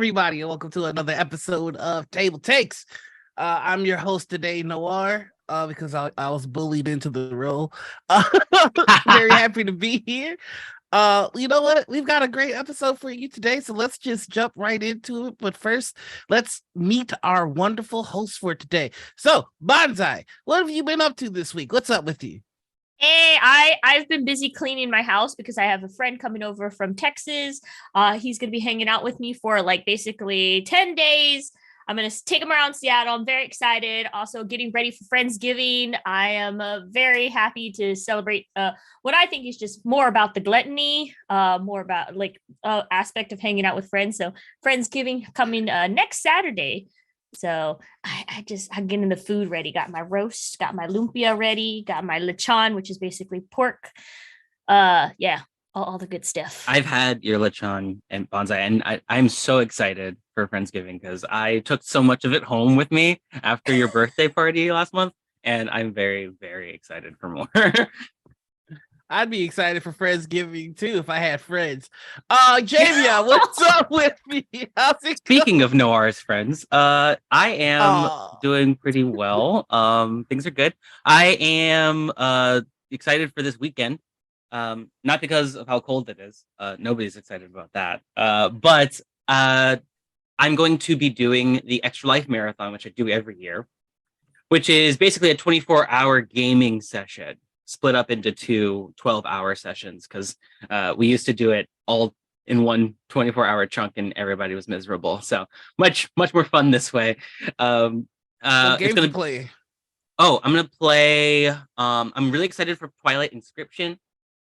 everybody, and welcome to another episode of TableTakes. I'm your host today, Noir, because I was bullied into the role. Very happy to be here. You know what? We've got a great episode for you today, so let's just jump right into it. But first, let's meet our wonderful host for today. So, Bonsai, what have you been up to this week? What's up with you? Hey, I've been busy cleaning my house because I have a friend coming over from Texas. He's gonna be hanging out with me for like basically 10 days. I'm gonna take him around Seattle. I'm very excited. Also, getting ready for Friendsgiving. I am very happy to celebrate what I think is just more about the gluttony, more about like aspect of hanging out with friends. So Friendsgiving coming next Saturday. So I'm getting the food ready. Got my roast, got my lumpia ready, got my lechon, which is basically pork. Yeah, all the good stuff. I've had your lechon and bonsai, and I'm so excited for Friendsgiving because I took so much of it home with me after your birthday party last month, and I'm very, very excited for more. I'd be excited for Friendsgiving too if I had friends. Javion, what's up with me? How's it Speaking going? of Noir's friends, I am doing pretty well. Things are good. I am excited for this weekend. Not because of how cold it is. Nobody's excited about that. But I'm going to be doing the Extra Life Marathon, which I do every year, which is basically a 24-hour gaming session split up into two 12-hour sessions because we used to do it all in one 24-hour chunk and everybody was miserable. So much more fun this way. What game you play? Oh, I'm gonna play. I'm really excited for Twilight Inscription,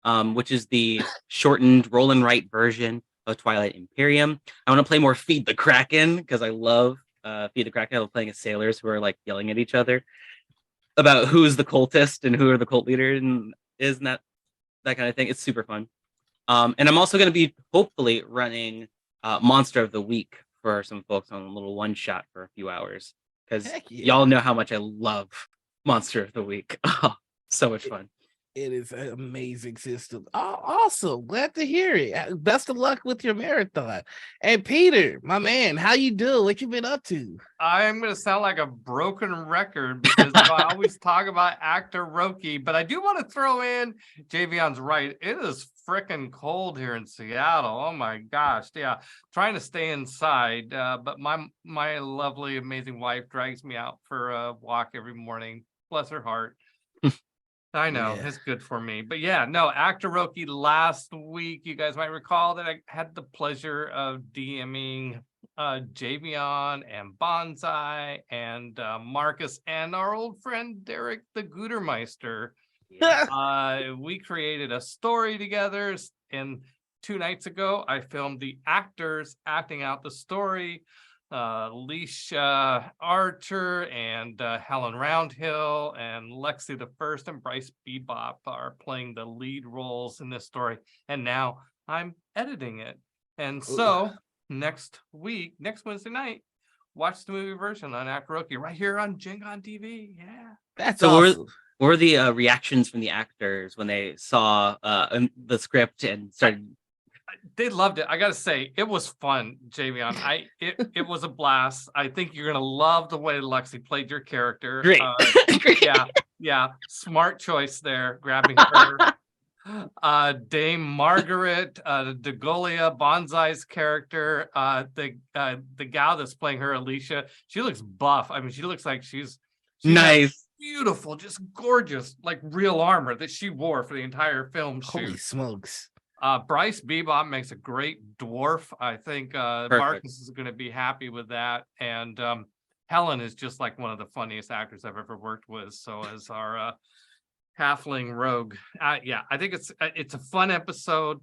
which is the shortened roll and write version of Twilight Imperium. I want to play more Feed the Kraken because I love Feed the Kraken. I love playing as sailors who are like yelling at each other about who's the cultist and who are the cult leaders and isn't that kind of thing. It's super fun. And I'm also going to be hopefully running Monster of the Week for some folks on a little one shot for a few hours because y'all know how much I love Monster of the Week. Oh, so much fun. It is an amazing system. Oh, awesome. Glad to hear it. Best of luck with your marathon. And Peter, my man, how you doing? What you been up to? I'm going to sound like a broken record because I always talk about actor Roki, but I do want to throw in, Javion's right. It is freaking cold here in Seattle. Oh my gosh. Yeah. Trying to stay inside. But my lovely, amazing wife drags me out for a walk every morning. Bless her heart. I know, it's good for me. But yeah, no, Actor Roki last week, you guys might recall that I had the pleasure of DMing Javion and Bonsai and Marcus and our old friend Derek the Gutermeister. We created a story together, and 2 nights ago, I filmed the actors acting out the story. Leisha Archer and Helen Roundhill and Lexi the First and Bryce Bebop are playing the lead roles in this story, and now I'm editing it. And so next Wednesday night, watch the movie version on Actor Roki right here on Gen Con TV. Yeah, that's awesome. What were the reactions from the actors when they saw the script and started? They loved it. I gotta say, it was fun, Javion. It was a blast. I think you're gonna love the way Lexi played your character. Great. Yeah. Smart choice there, grabbing her. Dame Margaret, Degolia, Bonsai's character, the gal that's playing her, Alicia. She looks buff. I mean, she looks like she's nice. Beautiful, just gorgeous, like real armor that she wore for the entire film shoot. Holy smokes. Bryce Bebop makes a great dwarf. I think Marcus is going to be happy with that. And Helen is just like one of the funniest actors I've ever worked with. So is our halfling rogue. Yeah, I think it's a fun episode.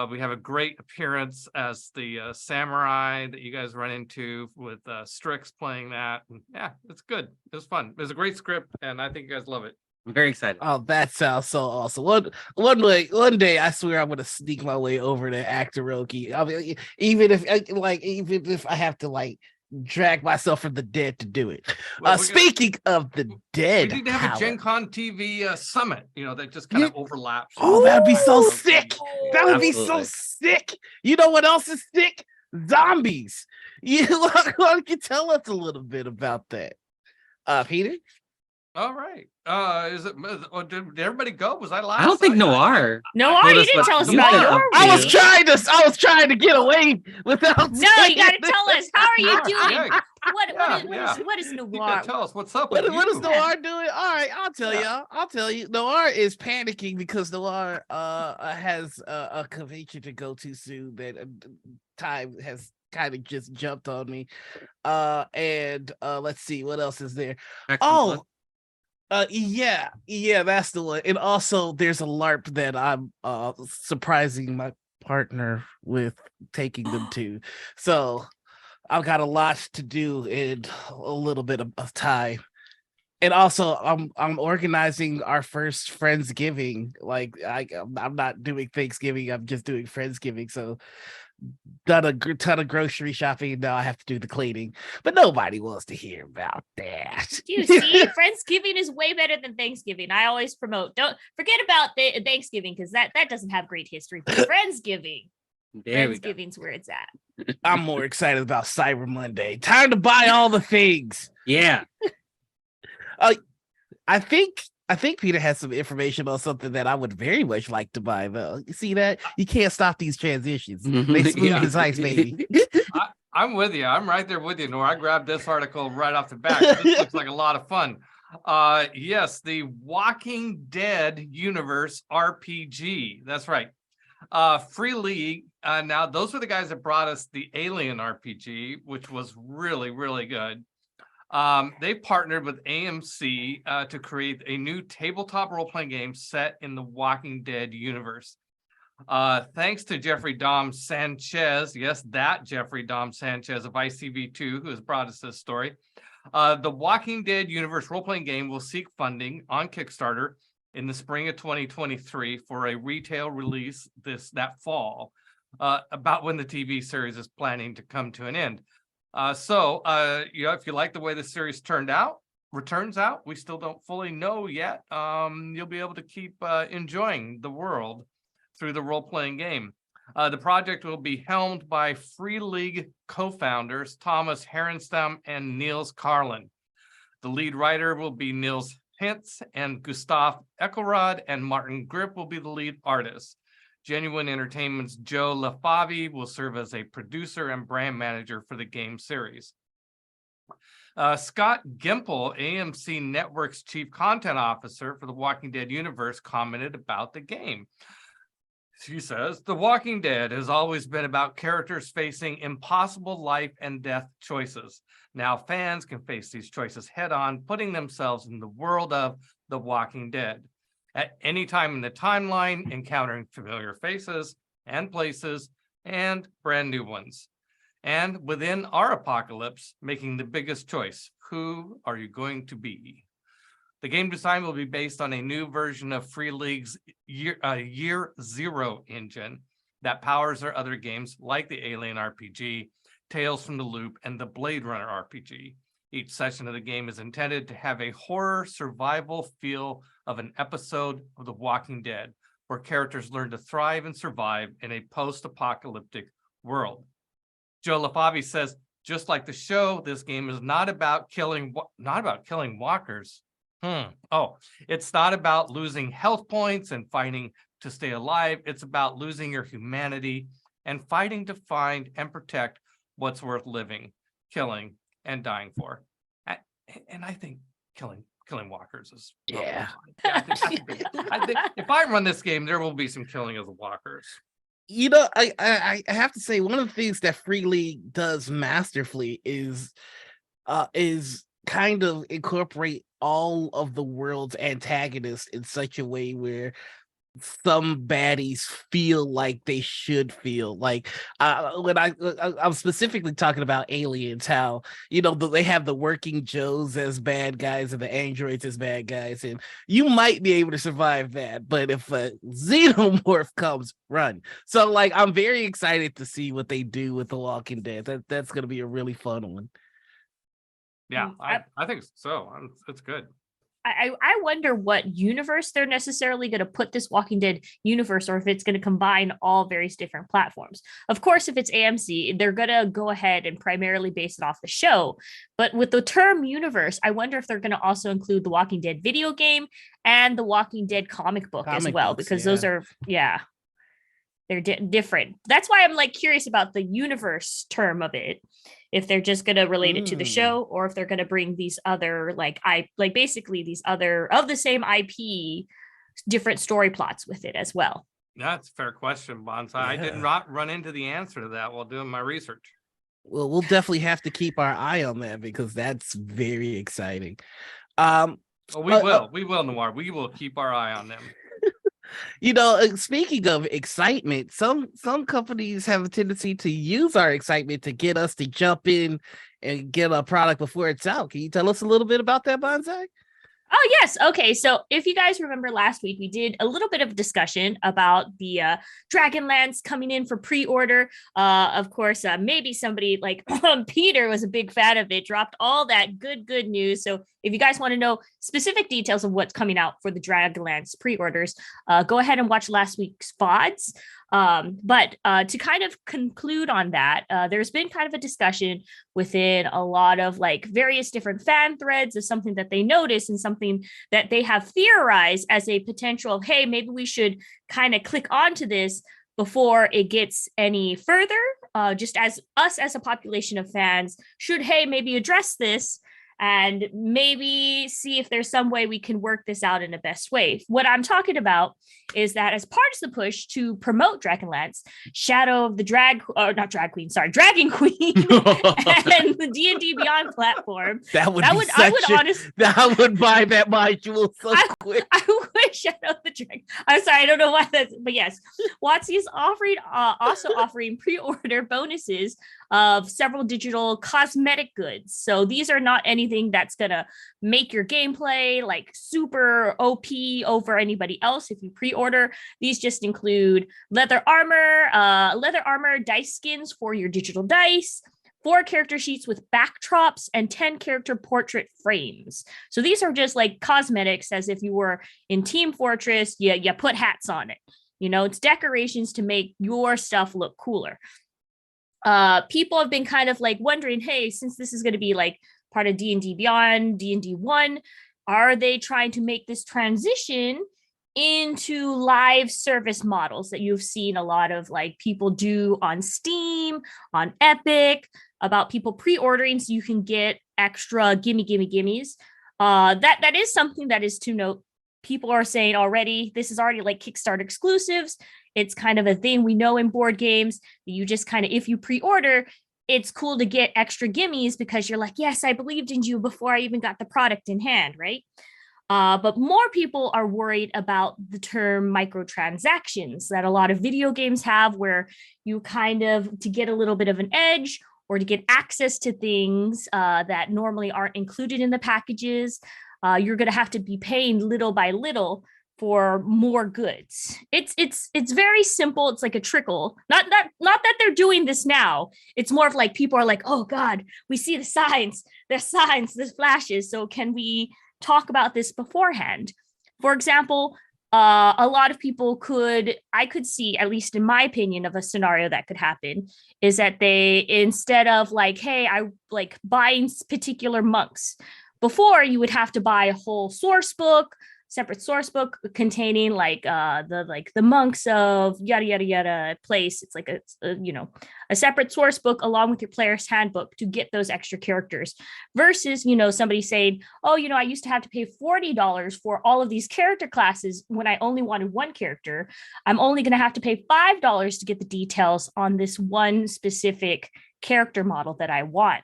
We have a great appearance as the samurai that you guys run into with Strix playing that. And yeah, it's good. It was fun. It was a great script, and I think you guys love it. I'm very excited. Oh, that sounds so awesome. One day, I swear I'm gonna sneak my way over to Actor Roki. I mean, even if I have to like drag myself from the dead to do it. Speaking of the dead, we need to have a Gen Con TV summit, that just kind of overlaps. Oh, that'd be so sick. That would be so sick. You know what else is sick? zombies. Why don't you tell us a little bit about that, Peter? All right. Did everybody go? Was I last? I don't think Noir. Noir, told you us didn't what tell us you've about been your up I to. was trying to get away without. No, you got to tell us. How are you doing? Yeah, What is you Noir? gotta tell us what's up What with is you. Noir doing? All right, I'll tell Yeah. y'all. I'll tell you. Noir is panicking because Noir has a convention to go to soon that time has kind of just jumped on me. And let's see what else is there. Oh, yeah, that's the one. And also there's a LARP that I'm surprising my partner with taking them to. So I've got a lot to do in a little bit of time. And also I'm organizing our first Friendsgiving. Like I'm not doing Thanksgiving, I'm just doing Friendsgiving. So done a ton of grocery shopping. Now I have to do the cleaning, but nobody wants to hear about that. You see, Friendsgiving is way better than Thanksgiving. I always promote. Don't forget about Thanksgiving because that doesn't have great history. But Friendsgiving, There we go. Friendsgiving's where it's at. I'm more excited about Cyber Monday. Time to buy all the things. Yeah. I think Peter has some information on something that I would very much like to buy, though. You see that? You can't stop these transitions. They smooth Yeah. as ice, baby. I'm with you. I'm right there with you, Nora. I grabbed this article right off the bat. This looks like a lot of fun. Yes, the Walking Dead universe RPG. That's right. Free League. Now, those were the guys that brought us the Alien RPG, which was really, really good. They partnered with AMC to create a new tabletop role-playing game set in the Walking Dead universe. Thanks to Jeffrey Dom Sanchez, yes, that Jeffrey Dom Sanchez of ICV2, who has brought us this story. The Walking Dead universe role-playing game will seek funding on Kickstarter in the spring of 2023 for a retail release that fall, about when the TV series is planning to come to an end. So if you like the way the series returns out, we still don't fully know yet. You'll be able to keep enjoying the world through the role-playing game. The project will be helmed by Free League co-founders Thomas Herenstam and Niels Carlin. The lead writer will be Niels Hintz, and Gustav Eckelrod and Martin Grip will be the lead artists. Genuine Entertainment's Joe LaFavi will serve as a producer and brand manager for the game series. Scott Gimple, AMC Network's chief content officer for the Walking Dead universe, commented about the game. She says, "The Walking Dead has always been about characters facing impossible life and death choices. Now fans can face these choices head on, putting themselves in the world of The Walking Dead. At any time in the timeline, encountering familiar faces and places and brand new ones. And within our apocalypse, making the biggest choice. Who are you going to be?" The game design will be based on a new version of Free League's Year Zero engine that powers their other games like the Alien RPG, Tales from the Loop, and the Blade Runner RPG. Each session of the game is intended to have a horror survival feel of an episode of The Walking Dead, where characters learn to thrive and survive in a post-apocalyptic world. Joe LaFavi says, "Just like the show, this game is not about killing walkers. It's not about losing health points and fighting to stay alive. It's about losing your humanity and fighting to find and protect what's worth living, killing, and dying for." And I think killing walkers is Yeah. I think if I run this game, there will be some killing of the walkers. You know, I have to say one of the things that Free League does masterfully is kind of incorporate all of the world's antagonists in such a way where some baddies feel like they should feel like when I'm specifically talking about Aliens, how they have the working Joes as bad guys and the androids as bad guys, and you might be able to survive that, but if a xenomorph comes, run. So like I'm very excited to see what they do with The Walking Dead. That's gonna be a really fun one. Yeah, I think so. It's good. I wonder what universe they're necessarily going to put this Walking Dead universe, or if it's going to combine all various different platforms. Of course, if it's AMC, they're going to go ahead and primarily base it off the show. But with the term universe, I wonder if they're going to also include the Walking Dead video game and the Walking Dead comic book as well, because those are, they're different. That's why I'm like curious about the universe term of it. If they're just going to relate it to the show, or if they're going to bring these other basically these other of the same IP, different story plots with it as well. That's a fair question, Bonsai. I did not run into the answer to that while doing my research. Well, we'll definitely have to keep our eye on that, because that's very exciting. We will, Noir. We will keep our eye on them. Speaking of excitement, some companies have a tendency to use our excitement to get us to jump in and get a product before it's out. Can you tell us a little bit about that, Bonsai? Oh, yes. Okay. So if you guys remember last week, we did a little bit of discussion about the Dragonlance coming in for pre-order. Of course, maybe somebody like Peter was a big fan of it, dropped all that good news. So if you guys want to know specific details of what's coming out for the Dragonlance pre-orders, go ahead and watch last week's VODs. But to kind of conclude on that, there's been kind of a discussion within a lot of like various different fan threads of something that they notice and something that they have theorized as a potential of, hey, maybe we should kind of click onto this before it gets any further. Just as us as a population of fans should, hey, maybe address this and maybe see if there's some way we can work this out in the best way. What I'm talking about is that as part of the push to promote Dragonlance, Shadow of the Dragon Queen and the D&D Beyond platform. I would buy that module so quick. I wish Shadow of the Dragon. I'm sorry, I don't know why that's, but yes, WotC is also offering pre-order bonuses of several digital cosmetic goods. So these are not anything that's gonna make your gameplay like super OP over anybody else if you pre-order. These just include leather armor, dice skins for your digital dice, 4 character sheets with backdrops, and 10 character portrait frames. So these are just like cosmetics, as if you were in Team Fortress, you put hats on it. It's decorations to make your stuff look cooler. People have been kind of like wondering, hey, since this is going to be like part of D&D Beyond, D&D 1, are they trying to make this transition into live service models that you've seen a lot of like people do on Steam, on Epic, about people pre-ordering so you can get extra gimmies. That is something that is to note. People are saying already, this is already like Kickstarter exclusives. It's kind of a thing we know in board games. You just kind of, if you pre-order, it's cool to get extra gimmies because you're like, yes, I believed in you before I even got the product in hand, right? But more people are worried about the term microtransactions that a lot of video games have, where you kind of, to get a little bit of an edge or to get access to things that normally aren't included in the packages, you're going to have to be paying little by little for more goods. It's very simple. It's like a trickle. Not that they're doing this now. It's more of like people are like, oh God, we see the signs, the flashes. So can we talk about this beforehand? For example, a lot of people I could see, at least in my opinion, of a scenario that could happen is that they, instead of like, hey, I like buying particular monks. Before, you would have to buy a whole separate source book containing like the monks of yada yada yada place. It's like a separate source book along with your player's handbook to get those extra characters. Versus somebody saying, oh, I used to have to pay $40 for all of these character classes when I only wanted one character. I'm only going to have to pay $5 to get the details on this one specific character model that I want,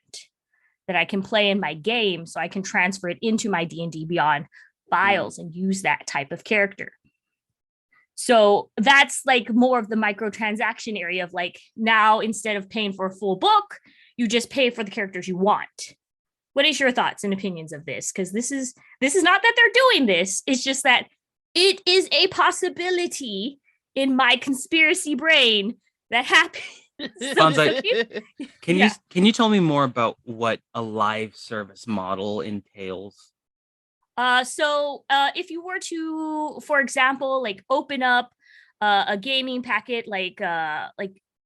that I can play in my game, so I can transfer it into my D&D Beyond files and use that type of character. So that's like more of the microtransaction area of like, now instead of paying for a full book, you just pay for the characters you want. What is your thoughts and opinions of this? Because this is not that they're doing this. It's just that it is a possibility in my conspiracy brain that happens. Can you tell me more about what a live service model entails? So if you were to, for example, like open up a gaming packet, like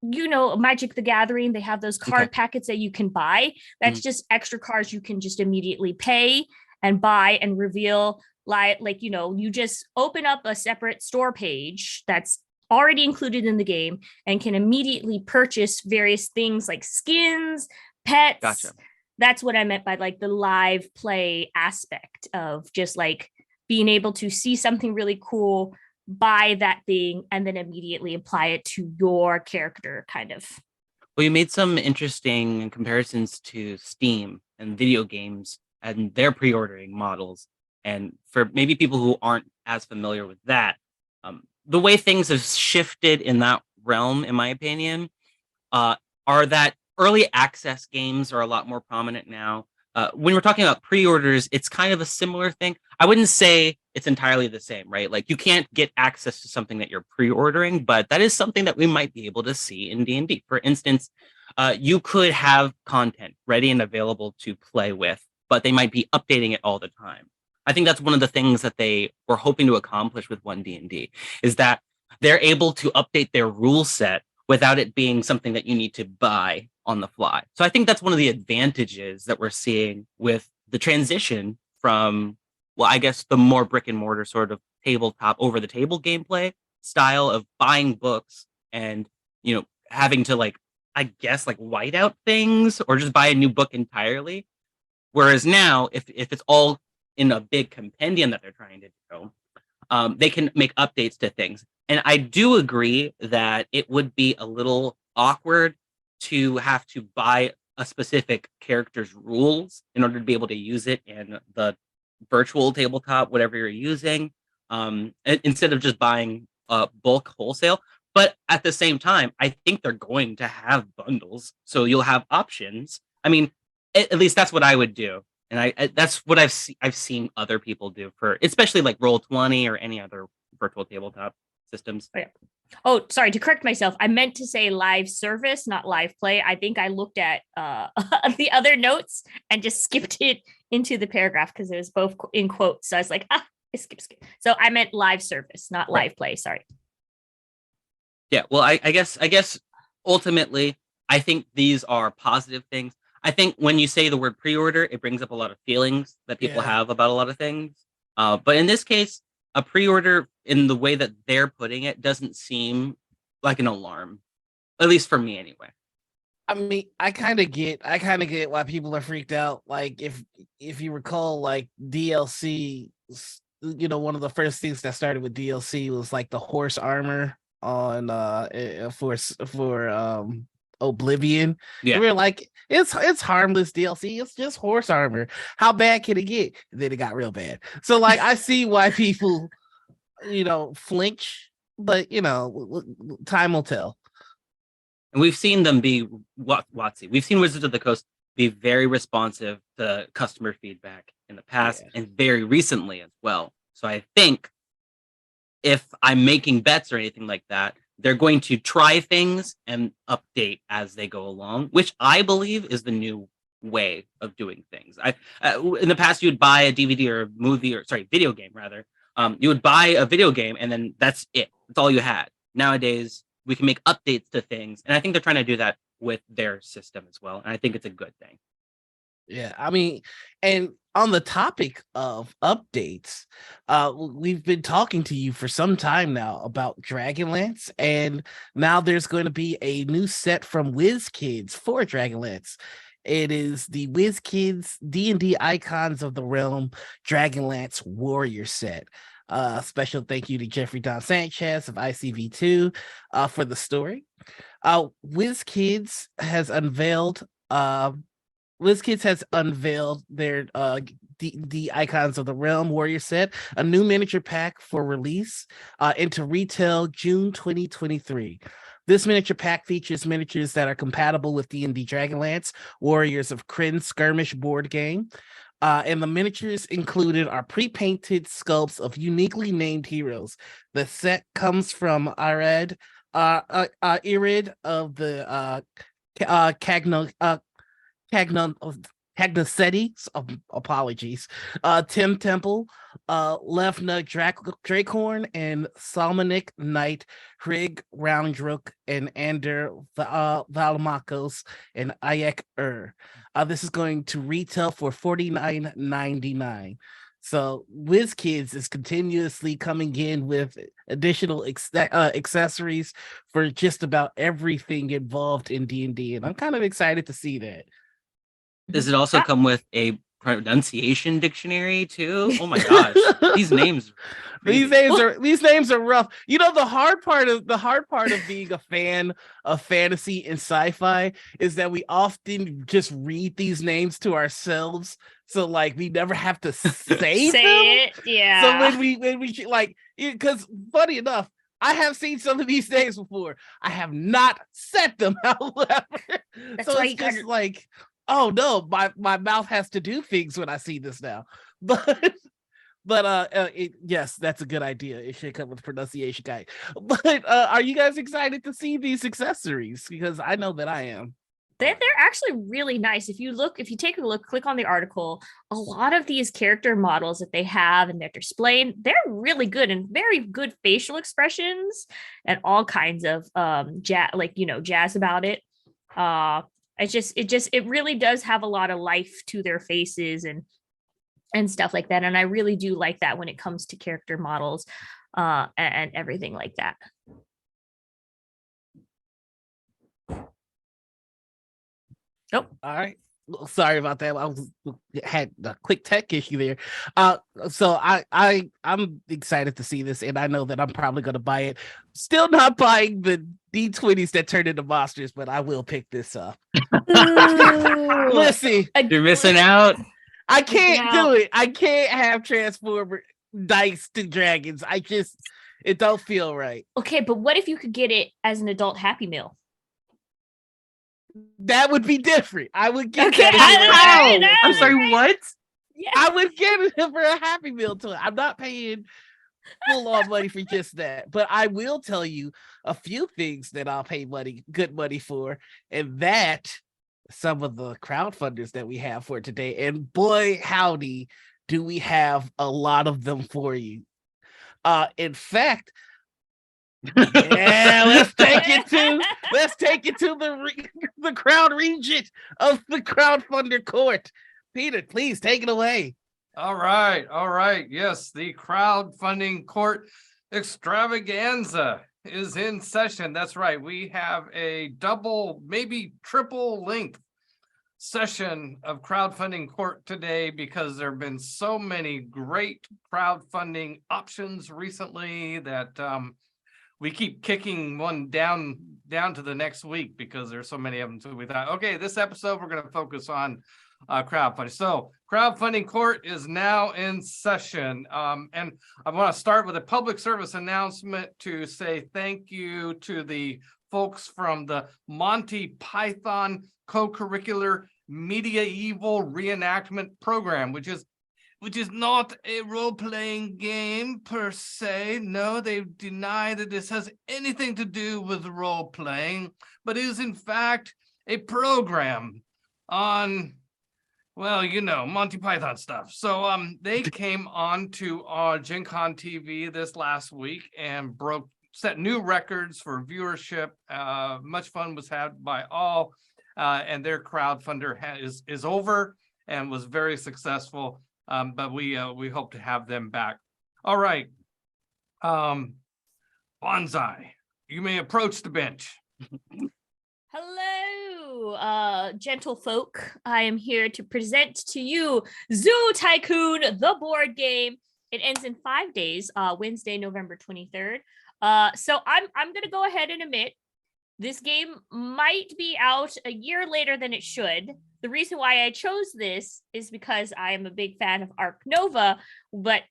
Magic the Gathering, they have those card packets that you can buy. That's just extra cards you can just immediately pay and buy and reveal. You just open up a separate store page that's already included in the game and can immediately purchase various things like skins, pets. Gotcha. That's what I meant by like the live play aspect of just like being able to see something really cool, buy that thing, and then immediately apply it to your character, kind of. Well, you made some interesting comparisons to Steam and video games and their pre-ordering models. And for maybe people who aren't as familiar with that, the way things have shifted in that realm, in my opinion, are that early access games are a lot more prominent now. When we're talking about pre-orders, it's kind of a similar thing. I wouldn't say it's entirely the same, right? Like you can't get access to something that you're pre-ordering, but that is something that we might be able to see in D&D. For instance, you could have content ready and available to play with, but they might be updating it all the time. I think that's one of the things that they were hoping to accomplish with 1D&D, is that they're able to update their rule set without it being something that you need to buy on the fly. So I think that's one of the advantages that we're seeing with the transition from, well, I guess the more brick and mortar sort of tabletop over the table gameplay style of buying books and, having to white out things or just buy a new book entirely. Whereas now, if it's all in a big compendium that they're trying to do, they can make updates to things. And I do agree that it would be a little awkward to have to buy a specific character's rules in order to be able to use it in the virtual tabletop, whatever you're using, instead of just buying bulk wholesale. But at the same time, I think they're going to have bundles, so you'll have options. I mean, at least that's what I would do. And that's what I've seen other people do for, especially like Roll20 or any other virtual tabletop systems. Oh, yeah. Oh, sorry, to correct myself. I meant to say live service, not live play. I think I looked at the other notes and just skipped it into the paragraph because it was both in quotes. So I was like, I skip. So I meant live service, not live play. Sorry. Yeah, well, I guess ultimately, I think these are positive things. I think when you say the word pre-order, it brings up a lot of feelings that people have about a lot of things. But in this case, a pre-order in the way that they're putting it doesn't seem like an alarm, at least for me anyway. I mean, I kind of get why people are freaked out. Like if you recall, like DLC, one of the first things that started with DLC was like the horse armor on for Oblivion. Yeah, We were like, it's harmless DLC. It's just horse armor. How bad can it get? And then it got real bad. So like, I see why people, flinch, but time will tell. and we've seen them be WotC. We've seen Wizards of the Coast be very responsive to customer feedback in the past and very recently as well. So I think if I'm making bets or anything like that, they're going to try things and update as they go along, which I believe is the new way of doing things. In the past, you would buy a DVD or video game rather. You would buy a video game and then that's it. That's all you had. Nowadays, we can make updates to things, and I think they're trying to do that with their system as well. And I think it's a good thing. Yeah, I mean, and on the topic of updates, we've been talking to you for some time now about Dragonlance, and now there's going to be a new set from WizKids for Dragonlance. It is the WizKids D&D Icons of the Realm Dragonlance Warrior set. Special thank you to Jeffrey Don Sanchez of ICV2 for the story. WizKids has unveiled their the Icons of the Realm Warrior set, a new miniature pack for release into retail June 2023. This miniature pack features miniatures that are compatible with D&D Dragonlance, Warriors of Krynn Skirmish board game. And the miniatures included are pre-painted sculpts of uniquely named heroes. The set comes from Irid of the Cagnon Hagnasetti, apologies, Tim Temple, Lefna Dracorn, and Salmonic Knight, Hrig Roundrook, and Ander Valamakos, and Ayek This is going to retail for $49.99. So WizKids is continuously coming in with additional accessories for just about everything involved in D&D, and I'm kind of excited to see that. Does it also come with a pronunciation dictionary too? Oh my gosh, these names. These names are rough. You know, the hard part of being a fan of fantasy and sci-fi is that we often just read these names to ourselves. So like we never have to say them. it. Yeah. So when we like, because funny enough, I have seen some of these names before. I have not said them, however. So it's just like, oh no, my mouth has to do things when I see this now. But yes, that's a good idea. It should come with a pronunciation guide. But are you guys excited to see these accessories? Because I know that I am. They're actually really nice. If you take a look, click on the article, a lot of these character models that they have and they're displaying, they're really good and very good facial expressions and all kinds of jazz about it. It really does have a lot of life to their faces and stuff like that. And I really do like that when it comes to character models and everything like that. Oh, all right. Sorry about that. I had a quick tech issue there. So I'm excited to see this, and I know that I'm probably going to buy it. Still not buying the D20s that turn into monsters, but I will pick this up. Listen, you're missing out. I can't do it. I can't have Transformer dice to dragons. It don't feel right. Okay, but what if you could get it as an adult Happy Meal? That would be different. I would get that. I'm sorry, what? Yeah. I would get it for a Happy Meal to it. I'm not paying full on money for just that. But I will tell you a few things that I'll pay good money for, and that some of the crowdfunders that we have for today. And boy, howdy, do we have a lot of them for you. In fact, yeah, let's take it to the crown regent of the crowdfunder court. Peter, please take it away. All right. Yes, the crowdfunding court extravaganza is in session. That's right. We have a double, maybe triple length session of crowdfunding court today because there have been so many great crowdfunding options recently that we keep kicking one down to the next week because there's so many of them. So we thought, okay, this episode we're going to focus on crowdfunding. So crowdfunding court is now in session. And I want to start with a public service announcement to say thank you to the folks from the Monty Python co-curricular medieval reenactment program, which is not a role-playing game per se. No, they deny that this has anything to do with role-playing, but is in fact a program on, well, Monty Python stuff. So they came on to our Gen Con TV this last week and set new records for viewership. Much fun was had by all, and their crowdfunder is over and was very successful. But we hope to have them back. All right. Bonsai, you may approach the bench. Hello, gentle folk. I am here to present to you Zoo Tycoon, the board game. It ends in 5 days, Wednesday, November 23rd. So I'm going to go ahead and admit this game might be out a year later than it should. The reason why I chose this is because I am a big fan of Ark Nova,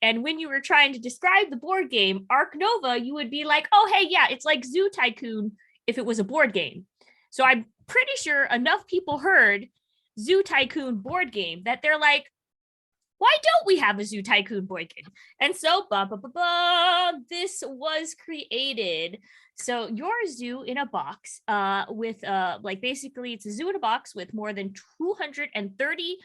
and when you were trying to describe the board game Ark Nova, you would be like, oh, hey, yeah, it's like Zoo Tycoon if it was a board game. So I'm pretty sure enough people heard Zoo Tycoon board game that they're like, why don't we have a Zoo Tycoon board game? And so, this was created. So your zoo in a box with like basically it's a zoo in a box with more than 230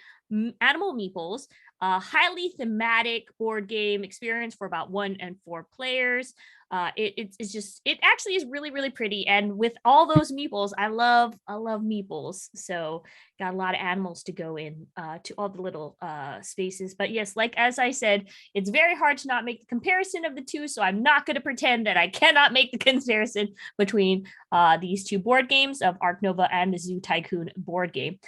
animal meeples, highly thematic board game experience for about 1 and 4 players. It actually is really, really pretty. And with all those meeples, I love meeples. So got a lot of animals to go in to all the little spaces. But yes, like as I said, it's very hard to not make the comparison of the two. So I'm not going to pretend that I cannot make the comparison between these two board games of Ark Nova and the Zoo Tycoon board game.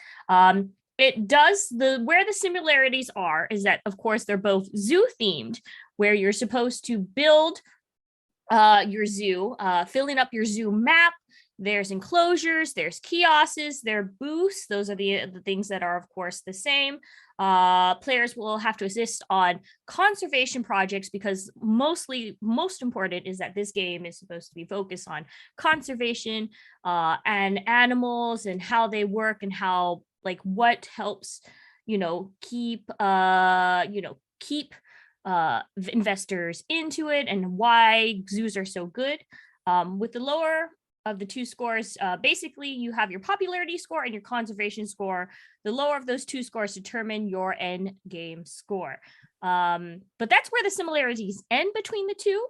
It does where the similarities are is that, of course, they're both zoo themed, where you're supposed to build your zoo, filling up your zoo map. There's enclosures, there's kiosks, there are booths. Those are the things that are, of course, the same. Players will have to assist on conservation projects because most important is that this game is supposed to be focused on conservation and animals and how they work and how like what helps, keep investors into it and why zoos are so good. With the lower of the two scores, basically you have your popularity score and your conservation score. The lower of those two scores determine your end game score. But that's where the similarities end between the two.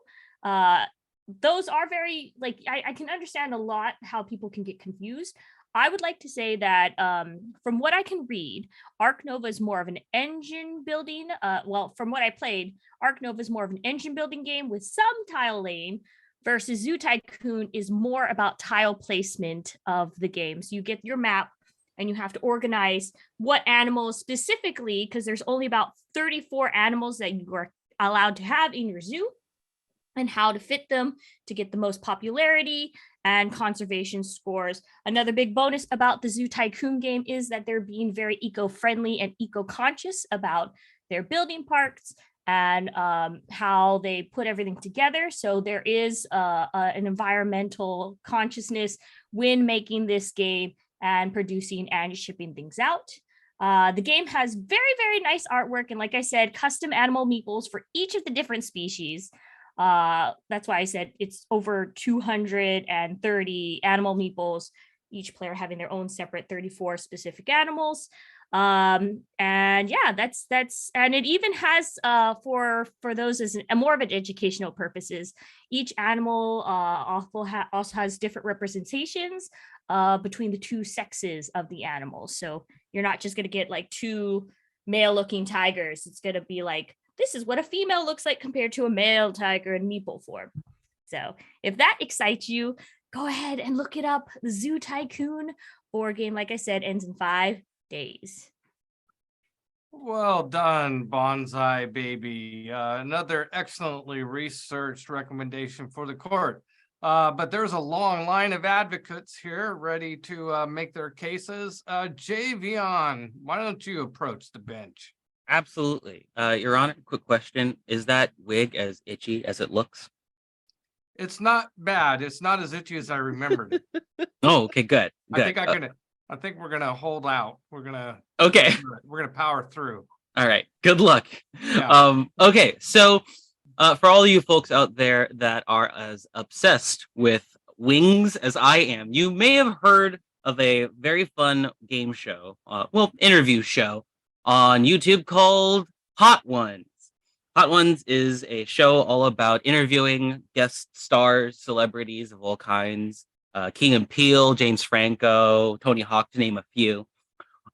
Those are very I can understand a lot how people can get confused. I would like to say that from what I can read, Ark Nova is more of an engine building. From what I played, Ark Nova is more of an engine building game with some tile laying, versus Zoo Tycoon is more about tile placement of the game. So you get your map and you have to organize what animals specifically, because there's only about 34 animals that you are allowed to have in your zoo, and how to fit them to get the most popularity and conservation scores. Another big bonus about the Zoo Tycoon game is that they're being very eco-friendly and eco-conscious about their building parks and how they put everything together. So there is an environmental consciousness when making this game and producing and shipping things out. The game has very, very nice artwork. And like I said, custom animal meeples for each of the different species. That's why I said it's over 230 animal meeples, each player having their own separate 34 specific animals. And yeah, that's and it even has for those as more of an educational purposes, each animal also has different representations between the two sexes of the animals. So you're not just going to get like two male looking tigers. It's going to be like, this is what a female looks like compared to a male tiger in meeple form. So if that excites you, go ahead and look it up. The Zoo Tycoon board game, like I said, ends in 5 days. Well done, Bonsai Baby. Another excellently researched recommendation for the court. But there's a long line of advocates here ready to make their cases. Javion, why don't you approach the bench? Absolutely. Your Honor, quick question. Is that wig as itchy as it looks? It's not bad. It's not as itchy as I remembered it. Oh, okay, good. I think we're gonna hold out. We're gonna power through. All right. Good luck. Yeah. Okay, so for all of you folks out there that are as obsessed with wings as I am, you may have heard of a very fun game show, interview show on YouTube called Hot Ones. Hot Ones is a show all about interviewing guest stars, celebrities of all kinds, Key and Peele, James Franco, Tony Hawk, to name a few.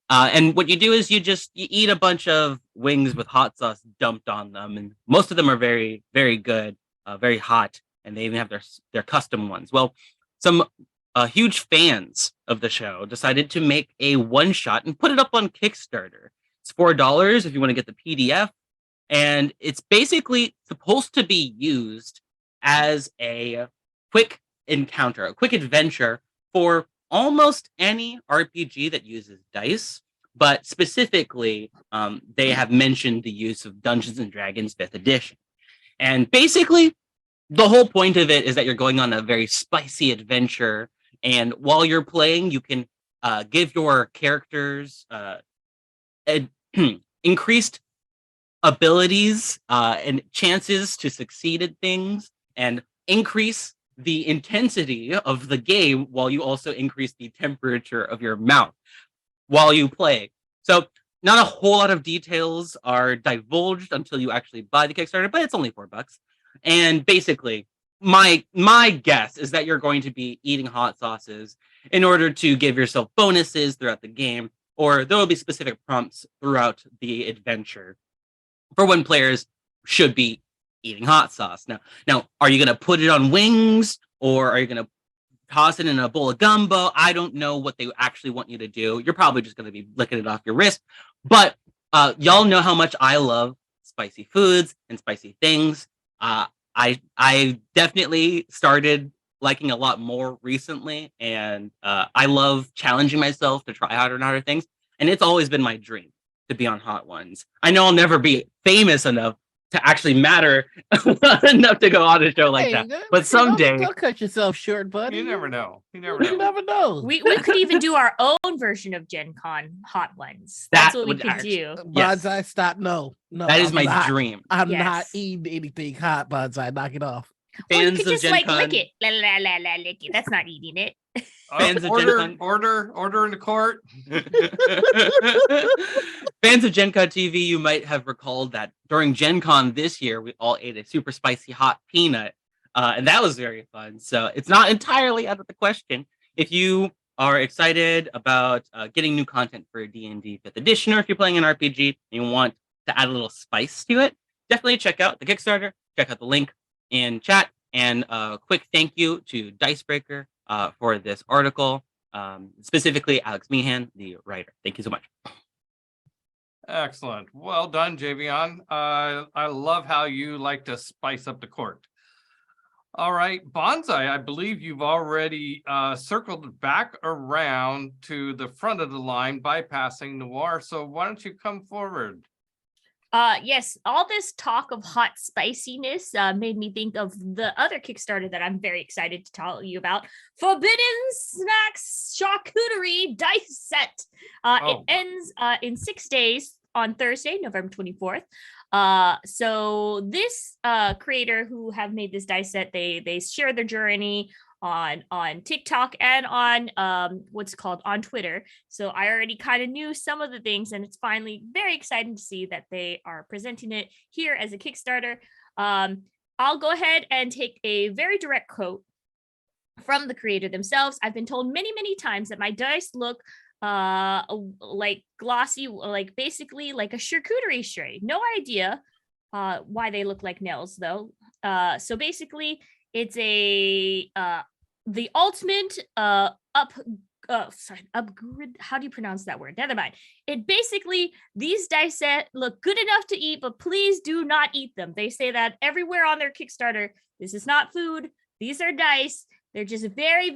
And what you do is you eat a bunch of wings with hot sauce dumped on them, and most of them are very, very good, very hot, and they even have their custom ones. Well, some huge fans of the show decided to make a one-shot and put it up on Kickstarter. It's $4 if you want to get the PDF, and it's basically supposed to be used as a quick encounter, a quick adventure for almost any RPG that uses dice, but specifically, they have mentioned the use of Dungeons and Dragons 5th edition. And basically, the whole point of it is that you're going on a very spicy adventure, and while you're playing, you can give your characters increased abilities and chances to succeed at things and increase the intensity of the game while you also increase the temperature of your mouth while you play. So not a whole lot of details are divulged until you actually buy the Kickstarter, but it's only $4. And basically, my guess is that you're going to be eating hot sauces in order to give yourself bonuses throughout the game, or there will be specific prompts throughout the adventure for when players should be eating hot sauce. Now, are you going to put it on wings, or are you going to toss it in a bowl of gumbo? I don't know what they actually want you to do. You're probably just going to be licking it off your wrist. But y'all know how much I love spicy foods and spicy things. I definitely started liking a lot more recently, and I love challenging myself to try harder and harder things. And it's always been my dream to be on Hot Ones. I know I'll never be famous enough to actually matter enough to go on a show like that. But someday, don't cut yourself short, buddy. You never know. You never You know. never know. We could even do our own version of Gen Con Hot Ones. That's what we could do. Yes. Bonsai, stop. No, that is I'm my not. dream. I'm not Yes. eating anything hot, Bonsai. Knock it off. Or you Fans could of just Gen like Con, lick it. La, la, la, la, lick it. That's not eating it. Fans of Gen order, Con. order in the court. Fans of Gen Con TV, you might have recalled that during Gen Con this year, we all ate a super spicy hot peanut, and that was very fun. So it's not entirely out of the question. If you are excited about getting new content for D&D 5th edition, or if you're playing an RPG and you want to add a little spice to it, definitely check out the Kickstarter, check out the link in chat, and a quick thank you to Dicebreaker for this article, specifically Alex Meehan, the writer. Thank you so much. Excellent. Well done, Javion. I love how you like to spice up the court. All right, Bonsai, I believe you've already circled back around to the front of the line, bypassing Noir. So why don't you come forward? Yes, all this talk of hot spiciness made me think of the other Kickstarter that I'm very excited to tell you about. Forbidden Snacks Charcuterie Dice Set. It ends in 6 days on Thursday, November 24th. So this creator who have made this dice set, they share their journey on TikTok and on what's called on Twitter. So I already kind of knew some of the things, and it's finally very exciting to see that they are presenting it here as a Kickstarter. I'll go ahead and take a very direct quote from the creator themselves. I've been told many times that my dice look like glossy, like basically like a charcuterie tray. No idea why they look like nails though. So basically it's a the ultimate upgrade. How do you pronounce that word? Never mind. It basically, these dice set look good enough to eat, but please do not eat them. They say that everywhere on their Kickstarter. This is not food. These are dice. They're just very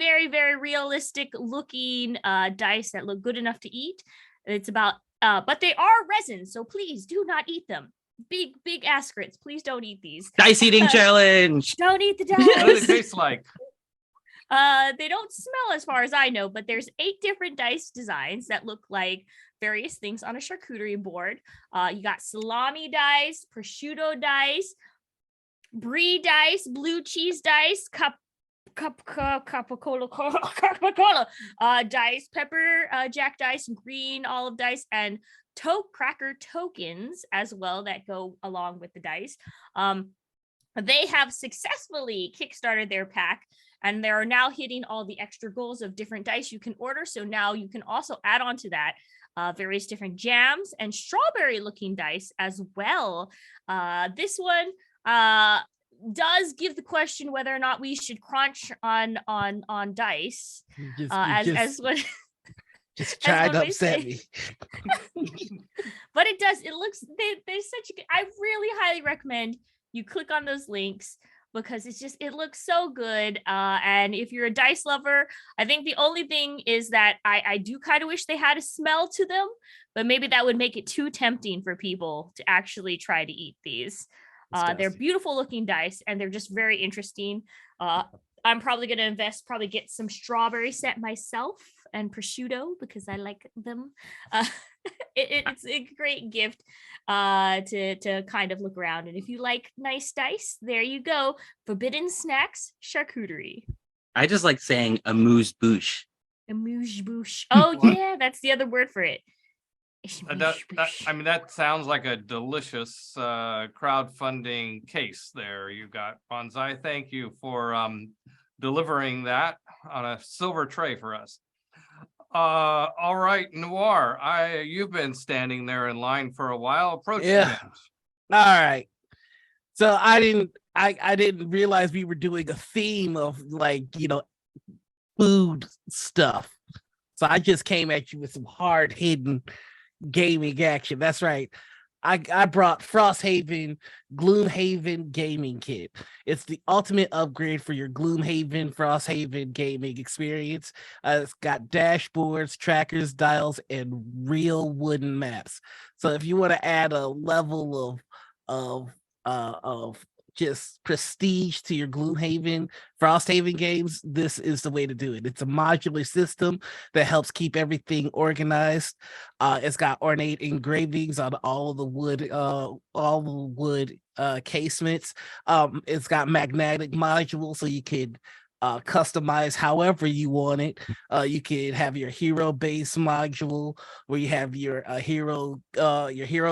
realistic looking dice that look good enough to eat. It's about, but they are resin, so please do not eat them. Big asterisks. Please don't eat these. Dice eating challenge. Don't eat the What do dice. they taste like? They don't smell as far as I know, but there's 8 different dice designs that look like various things on a charcuterie board. You got salami dice, prosciutto dice, brie dice, blue cheese dice, Coca-Cola dice, pepper jack dice, green olive dice, and cracker tokens as well that go along with the dice. They have successfully kickstarted their pack, and they are now hitting all the extra goals of different dice you can order. So now you can also add on to that various different jams and strawberry looking dice as well. This one does give the question whether or not we should crunch on dice as what just trying to what they upset say. me. But it does, it looks, they're such a good, I really highly recommend you click on those links because it looks so good. And if you're a dice lover, I think the only thing is that I do kind of wish they had a smell to them, but maybe that would make it too tempting for people to actually try to eat these. They're beautiful looking dice and they're just very interesting. I'm probably going to get some strawberry set myself and prosciutto because I like them. It's a great gift to kind of look around. And if you like nice dice, there you go. Forbidden Snacks Charcuterie. I just like saying amuse-bouche. Amuse-bouche. Oh, yeah, that's the other word for it. That sounds like a delicious crowdfunding case there you got, Bonsai. Thank you for delivering that on a silver tray for us. All right, Noir, you've been standing there in line for a while. Approach the bench. All right. So I didn't realize we were doing a theme of food stuff. So I just came at you with some hard hitting gaming action. That's right. I brought Frosthaven Gloomhaven gaming kit. It's the ultimate upgrade for your Gloomhaven Frosthaven gaming experience. It's got dashboards, trackers, dials, and real wooden maps. So if you want to add a level of just prestige to your Gloomhaven Frosthaven games, this is the way to do it. It's a modular system that helps keep everything organized. It's got ornate engravings on all the wood casements. It's got magnetic modules, so you could customize however you want it. You could have your hero base module where you have your hero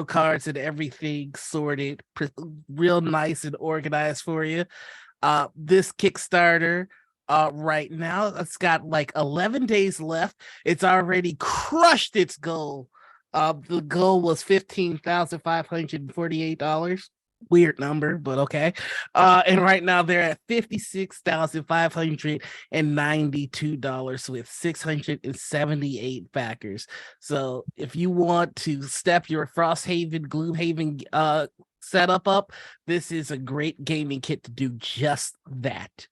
cards and everything sorted real nice and organized for you. This Kickstarter right now, it's got like 11 days left. It's already crushed its goal. The goal was $15,548. Weird number, but okay. And right now they're at $56,592 with 678 backers. So if you want to step your Frosthaven Gloomhaven setup up, this is a great gaming kit to do just that.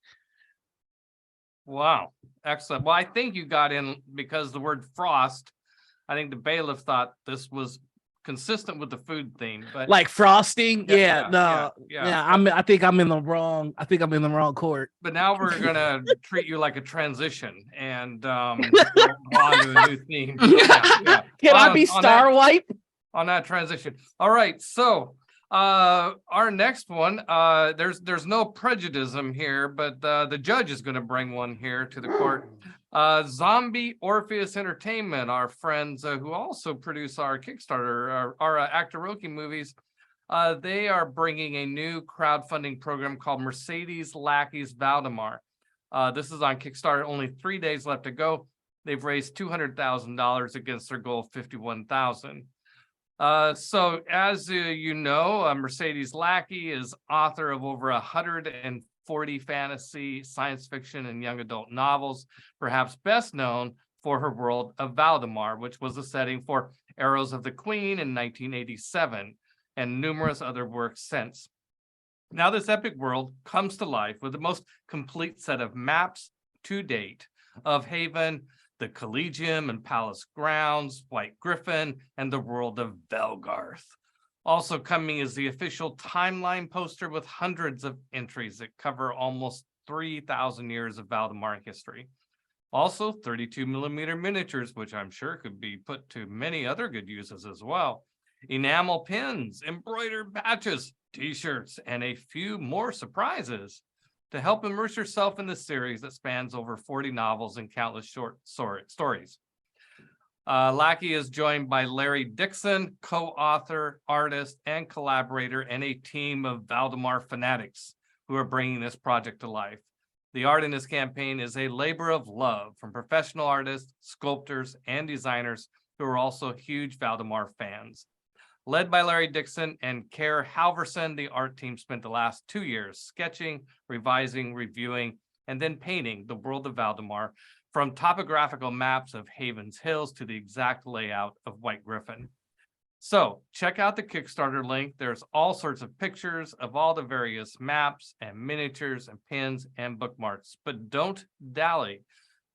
Wow, excellent. Well, I think you got in because the word frost, I think the bailiff thought this was consistent with the food theme, but like frosting. Yeah. I think I'm in the wrong court. But now we're gonna treat you like a transition and go on to a new theme. Yeah. Can I be Star Wipe on that transition? All right, so our next one, there's no prejudice here, but the judge is going to bring one here to the court. Zombie Orpheus Entertainment, our friends who also produce our Kickstarter, our Actor Roki movies, they are bringing a new crowdfunding program called Mercedes Lackeys Valdemar. This is on Kickstarter, only 3 days left to go. They've raised $200,000 against their goal of $51,000. So as you know, Mercedes Lackey is author of over 140 fantasy, science fiction, and young adult novels, perhaps best known for her world of Valdemar, which was the setting for Arrows of the Queen in 1987, and numerous other works since. Now this epic world comes to life with the most complete set of maps to date of Haven, the Collegium and Palace grounds, White Griffin, and the world of Velgarth. Also coming is the official timeline poster with hundreds of entries that cover almost 3,000 years of Valdemar history. Also 32mm miniatures, which I'm sure could be put to many other good uses as well. Enamel pins, embroidered patches, t-shirts, and a few more surprises to help immerse yourself in the series that spans over 40 novels and countless short stories. Lackey is joined by Larry Dixon, co-author, artist, and collaborator, and a team of Valdemar fanatics who are bringing this project to life. The art in this campaign is a labor of love from professional artists, sculptors, and designers who are also huge Valdemar fans. Led by Larry Dixon and Care Halverson, the art team spent the last 2 years sketching, revising, reviewing, and then painting the world of Valdemar, from topographical maps of Haven's Hills to the exact layout of White Griffin. So check out the Kickstarter link. There's all sorts of pictures of all the various maps and miniatures and pins and bookmarks, but don't dally.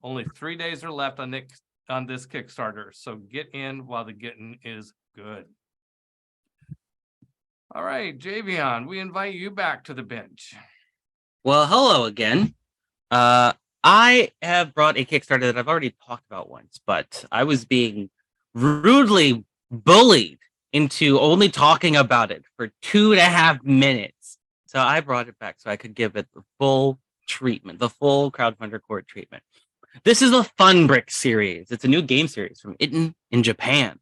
Only 3 days are left on this Kickstarter, so get in while the getting is good. All right, Javion, we invite you back to the bench. Well, hello again. I I have brought a Kickstarter that I've already talked about once, but I was being rudely bullied into only talking about it for 2.5 minutes. So I brought it back so I could give it the full treatment, the full Crowdfunder court treatment. This is a Fun Brick series. It's a new game series from Itten in Japan.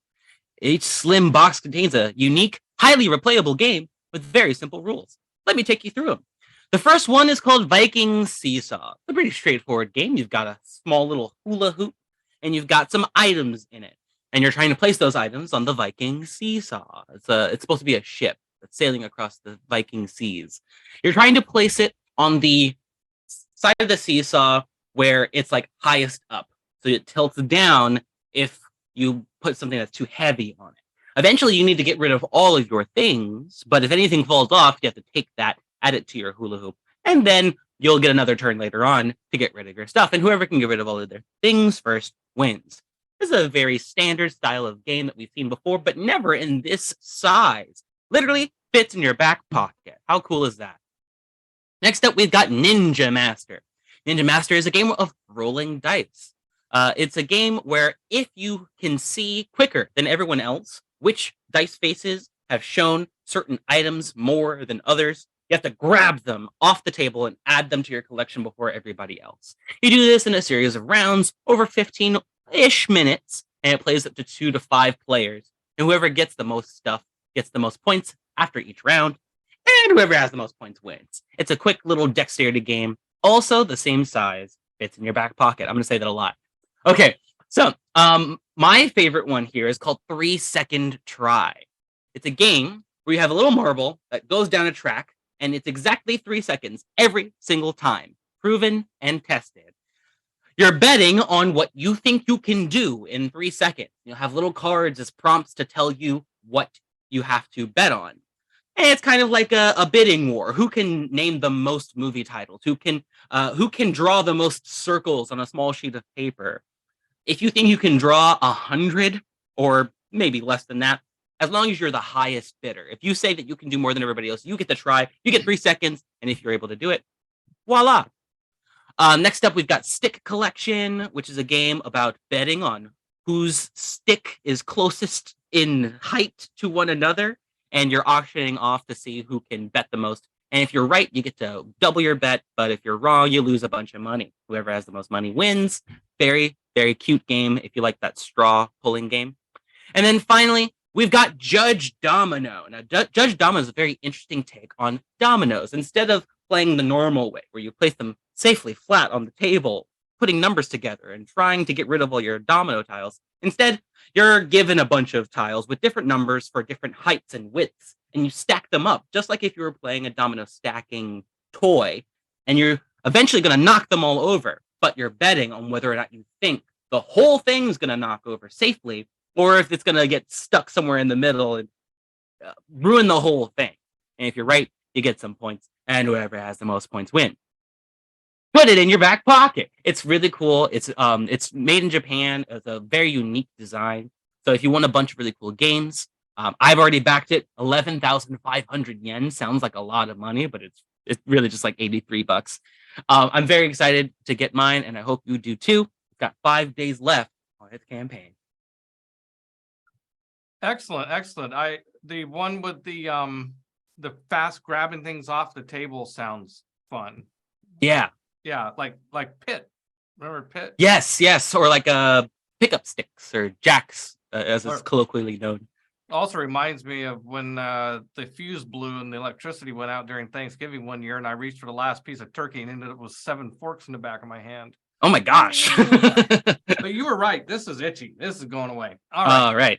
Each slim box contains a unique, highly replayable game with very simple rules. Let me take you through them. The first one is called Viking Seesaw. It's a pretty straightforward game. You've got a small little hula hoop, and you've got some items in it. And you're trying to place those items on the Viking Seesaw. It's supposed to be a ship that's sailing across the Viking seas. You're trying to place it on the side of the seesaw where it's like highest up. So it tilts down if you put something that's too heavy on it. Eventually, you need to get rid of all of your things, but if anything falls off, you have to take that, add it to your hula hoop, and then you'll get another turn later on to get rid of your stuff, and whoever can get rid of all of their things first wins. This is a very standard style of game that we've seen before, but never in this size. Literally fits in your back pocket. How cool is that? Next up, we've got Ninja Master. Ninja Master is a game of rolling dice. It's a game where if you can see quicker than everyone else which dice faces have shown certain items more than others, you have to grab them off the table and add them to your collection before everybody else. You do this in a series of rounds over 15-ish minutes, and it plays up to 2 to 5 players. And whoever gets the most stuff gets the most points after each round, and whoever has the most points wins. It's a quick little dexterity game, also the same size, fits in your back pocket. I'm going to say that a lot. Okay, so my favorite one here is called 3 Second Try. It's a game where you have a little marble that goes down a track, and it's exactly 3 seconds every single time, proven and tested. You're betting on what you think you can do in 3 seconds. You'll have little cards as prompts to tell you what you have to bet on. And it's kind of like a bidding war. Who can name the most movie titles? Who can draw the most circles on a small sheet of paper? If you think you can draw 100 or maybe less than that, as long as you're the highest bidder. If you say that you can do more than everybody else, you get to try. You get 3 seconds, and if you're able to do it, voila. Next up, we've got Stick Collection, which is a game about betting on whose stick is closest in height to one another, and you're auctioning off to see who can bet the most. And if you're right, you get to double your bet, but if you're wrong, you lose a bunch of money. Whoever has the most money wins. Very, very cute game if you like that straw pulling game. And then finally, we've got Judge Domino. Now, Judge Domino is a very interesting take on dominoes. Instead of playing the normal way, where you place them safely flat on the table, putting numbers together and trying to get rid of all your domino tiles, instead, you're given a bunch of tiles with different numbers for different heights and widths, and you stack them up, just like if you were playing a domino stacking toy, and you're eventually going to knock them all over, but you're betting on whether or not you think the whole thing's going to knock over safely, or if it's going to get stuck somewhere in the middle and ruin the whole thing. And if you're right, you get some points, and whoever has the most points win. Put it in your back pocket. It's really cool. It's made in Japan. It's a very unique design. So if you want a bunch of really cool games, I've already backed it. 11,500 yen sounds like a lot of money, but it's really just like $83. I'm very excited to get mine, and I hope you do too. We've got 5 days left on its campaign. Excellent. The one with the fast grabbing things off the table sounds fun. Yeah. Yeah, like Pit. Remember Pit? Yes, or like pickup sticks or jacks, as it's colloquially known. Also reminds me of when the fuse blew and the electricity went out during Thanksgiving one year, and I reached for the last piece of turkey and ended up with 7 forks in the back of my hand. Oh my gosh! But you were right. This is itchy. This is going away. All right.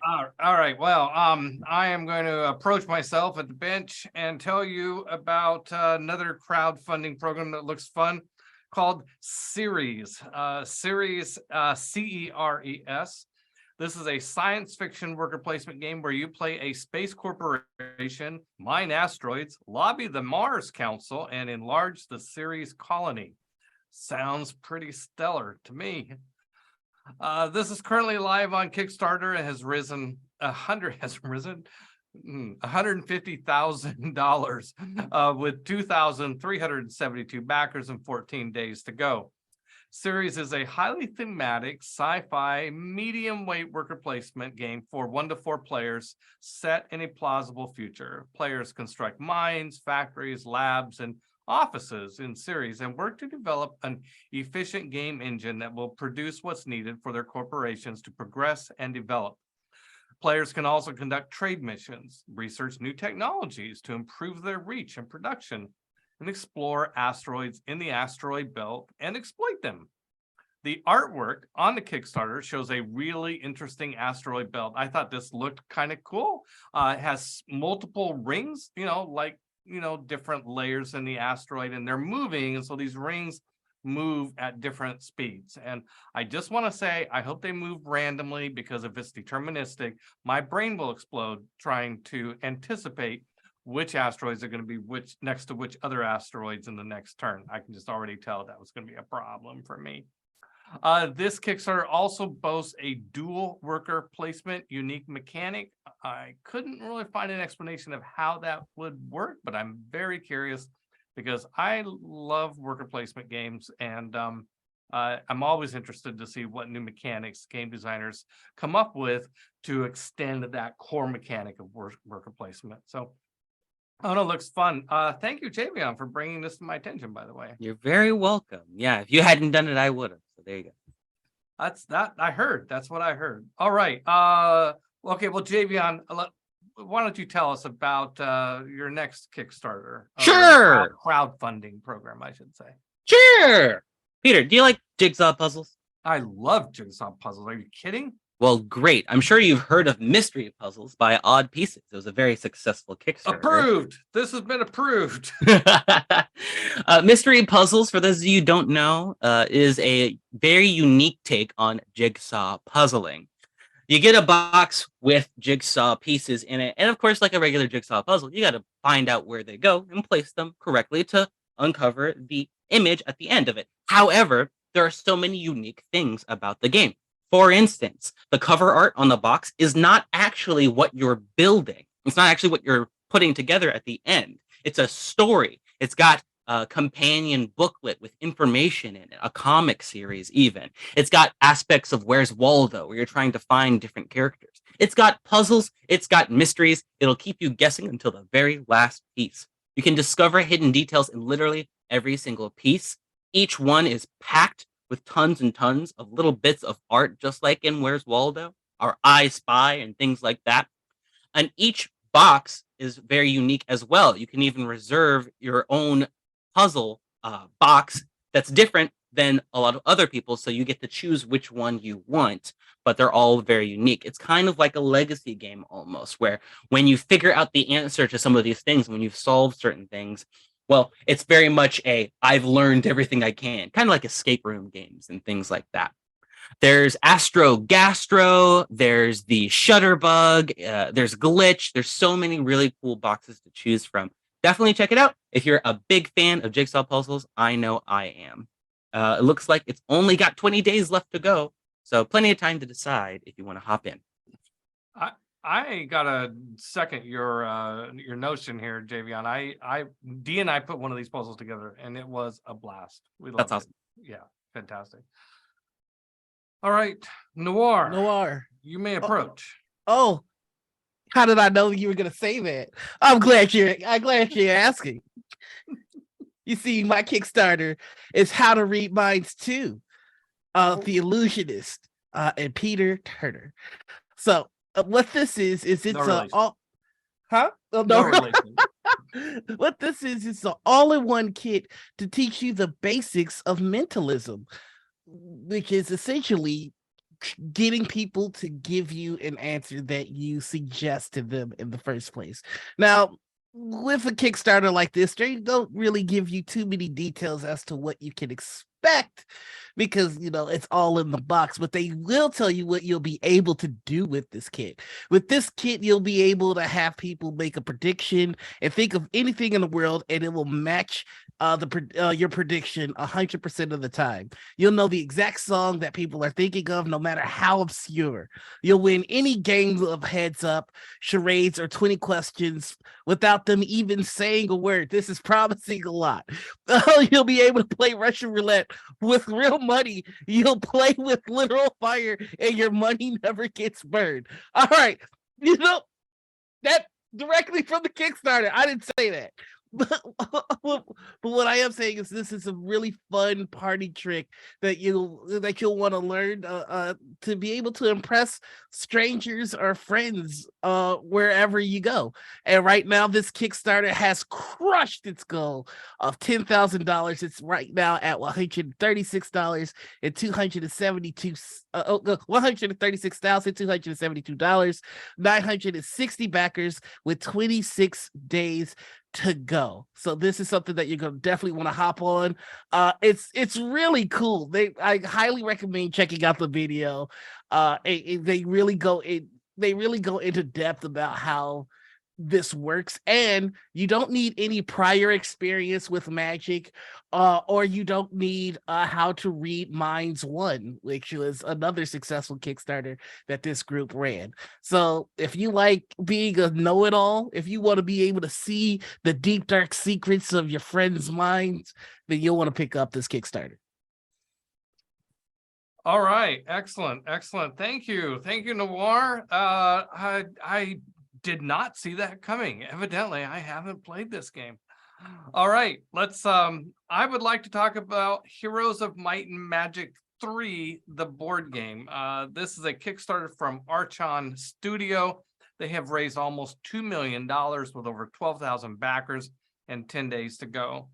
Well, I am going to approach myself at the bench and tell you about another crowdfunding program that looks fun, called Ceres. Ceres, CERES. This is a science fiction worker placement game where you play a space corporation, mine asteroids, lobby the Mars Council, and enlarge the Ceres colony. Sounds pretty stellar to me. This is currently live on Kickstarter and has risen $150,000 with 2,372 backers and 14 days to go. Series is a highly thematic sci-fi medium weight worker placement game for 1 to 4 players set in a plausible future. Players construct mines, factories, labs, and offices in series and work to develop an efficient game engine that will produce what's needed for their corporations to progress and develop. Players can also conduct trade missions, research new technologies to improve their reach and production, and explore asteroids in the asteroid belt and exploit them. The artwork on the Kickstarter shows a really interesting asteroid belt. I thought this looked kind of cool. It has multiple rings, different layers in the asteroid, and they're moving. And so these rings move at different speeds. And I just want to say, I hope they move randomly, because if it's deterministic, my brain will explode trying to anticipate which asteroids are going to be next to which other asteroids in the next turn. I can just already tell that was going to be a problem for me. This Kickstarter also boasts a dual worker placement unique mechanic. I couldn't really find an explanation of how that would work, but I'm very curious because I love worker placement games, and I'm always interested to see what new mechanics game designers come up with to extend that core mechanic of worker placement. So, oh no, looks fun. Thank you, Javion, for bringing this to my attention, by the way. You're very welcome. Yeah, if you hadn't done it, I would have. So there you go. That's what I heard. All right. Okay, well, Javion, why don't you tell us about your next Kickstarter? Sure. Crowdfunding program, I should say. Sure. Peter, do you like jigsaw puzzles? I love jigsaw puzzles. Are you kidding? Well, great. I'm sure you've heard of mystery puzzles by Odd Pieces. It was a very successful Kickstarter. Approved. This has been approved. Mystery puzzles, for those of you who don't know, is a very unique take on jigsaw puzzling. You get a box with jigsaw pieces in it. And of course, like a regular jigsaw puzzle, you got to find out where they go and place them correctly to uncover the image at the end of it. However, there are so many unique things about the game. For instance, the cover art on the box is not actually what you're building. It's not actually what you're putting together at the end. It's a story. It's got a companion booklet with information in it, a comic series even. It's got aspects of Where's Waldo, where you're trying to find different characters. It's got puzzles. It's got mysteries. It'll keep you guessing until the very last piece. You can discover hidden details in literally every single piece. Each one is packed with tons and tons of little bits of art, just like in Where's Waldo or I Spy and things like that. And each box is very unique as well. You can even reserve your own puzzle box that's different than a lot of other people, so you get to choose which one you want, but they're all very unique. It's kind of like a legacy game almost, where when you figure out the answer to some of these things, when you've solved certain things, well, it's very much I've learned everything I can, kind of like escape room games and things like that. There's Astro Gastro, there's the Shutterbug, there's Glitch. There's so many really cool boxes to choose from. Definitely check it out. If you're a big fan of jigsaw puzzles, I know I am. It looks like it's only got 20 days left to go, so plenty of time to decide if you want to hop in. I gotta second your notion here, Javion. Dee and I put one of these puzzles together, and it was a blast. That's awesome. Yeah, fantastic. All right, Noir, you may approach. Oh, how did I know you were gonna say that? I'm glad you're asking. You see, my Kickstarter is How to Read Minds 2, The Illusionist, and Peter Turner. So what this is it's all, huh? Oh, no relation. What this is, it's an all-in-one kit to teach you the basics of mentalism, which is essentially getting people to give you an answer that you suggest to them in the first place. Now, with a Kickstarter like this, they don't really give you too many details as to what you can expect, because it's all in the box, but they will tell you what you'll be able to do with this kit. With this kit, you'll be able to have people make a prediction and think of anything in the world, and it will match your prediction 100% of the time. You'll know the exact song that people are thinking of, no matter how obscure. You'll win any game of heads up, charades, or 20 questions without them even saying a word. This is promising a lot. You'll be able to play Russian roulette with real money, you'll play with literal fire and your money never gets burned. All right. You know, that directly from the Kickstarter. I didn't say that. But what I am saying is this is a really fun party trick that you'll want to learn to be able to impress strangers or friends wherever you go. And right now, this Kickstarter has crushed its goal of $10,000. It's right now at $136 and $136,272, 960 backers with 26 days to go. So this is something that you're gonna definitely want to hop on. It's really cool. I highly recommend checking out the video. They really go into depth about how this works, and you don't need any prior experience with Magic, or you don't need How to Read Minds 1, which was another successful Kickstarter that this group ran. So if you like being a know-it-all, if you want to be able to see the deep dark secrets of your friends' minds, then you'll want to pick up this Kickstarter. All right, excellent. Thank you, Noir. I did not see that coming. Evidently, I haven't played this game. All right, let's I would like to talk about Heroes of Might and Magic 3, the board game. This is a Kickstarter from Archon Studio. They have raised almost $2 million with over 12,000 backers and 10 days to go.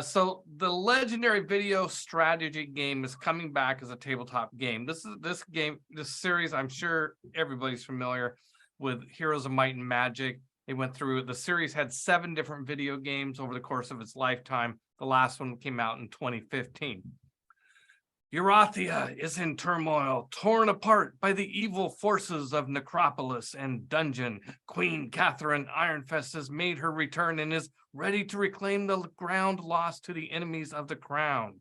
So the legendary video strategy game is coming back as a tabletop game. This series, I'm sure everybody's familiar with Heroes of Might and Magic. They went through, the series had 7 different video games over the course of its lifetime. The last one came out in 2015. Eurathia is in turmoil, torn apart by the evil forces of Necropolis and Dungeon. Queen Catherine Ironfist has made her return and is ready to reclaim the ground lost to the enemies of the crown.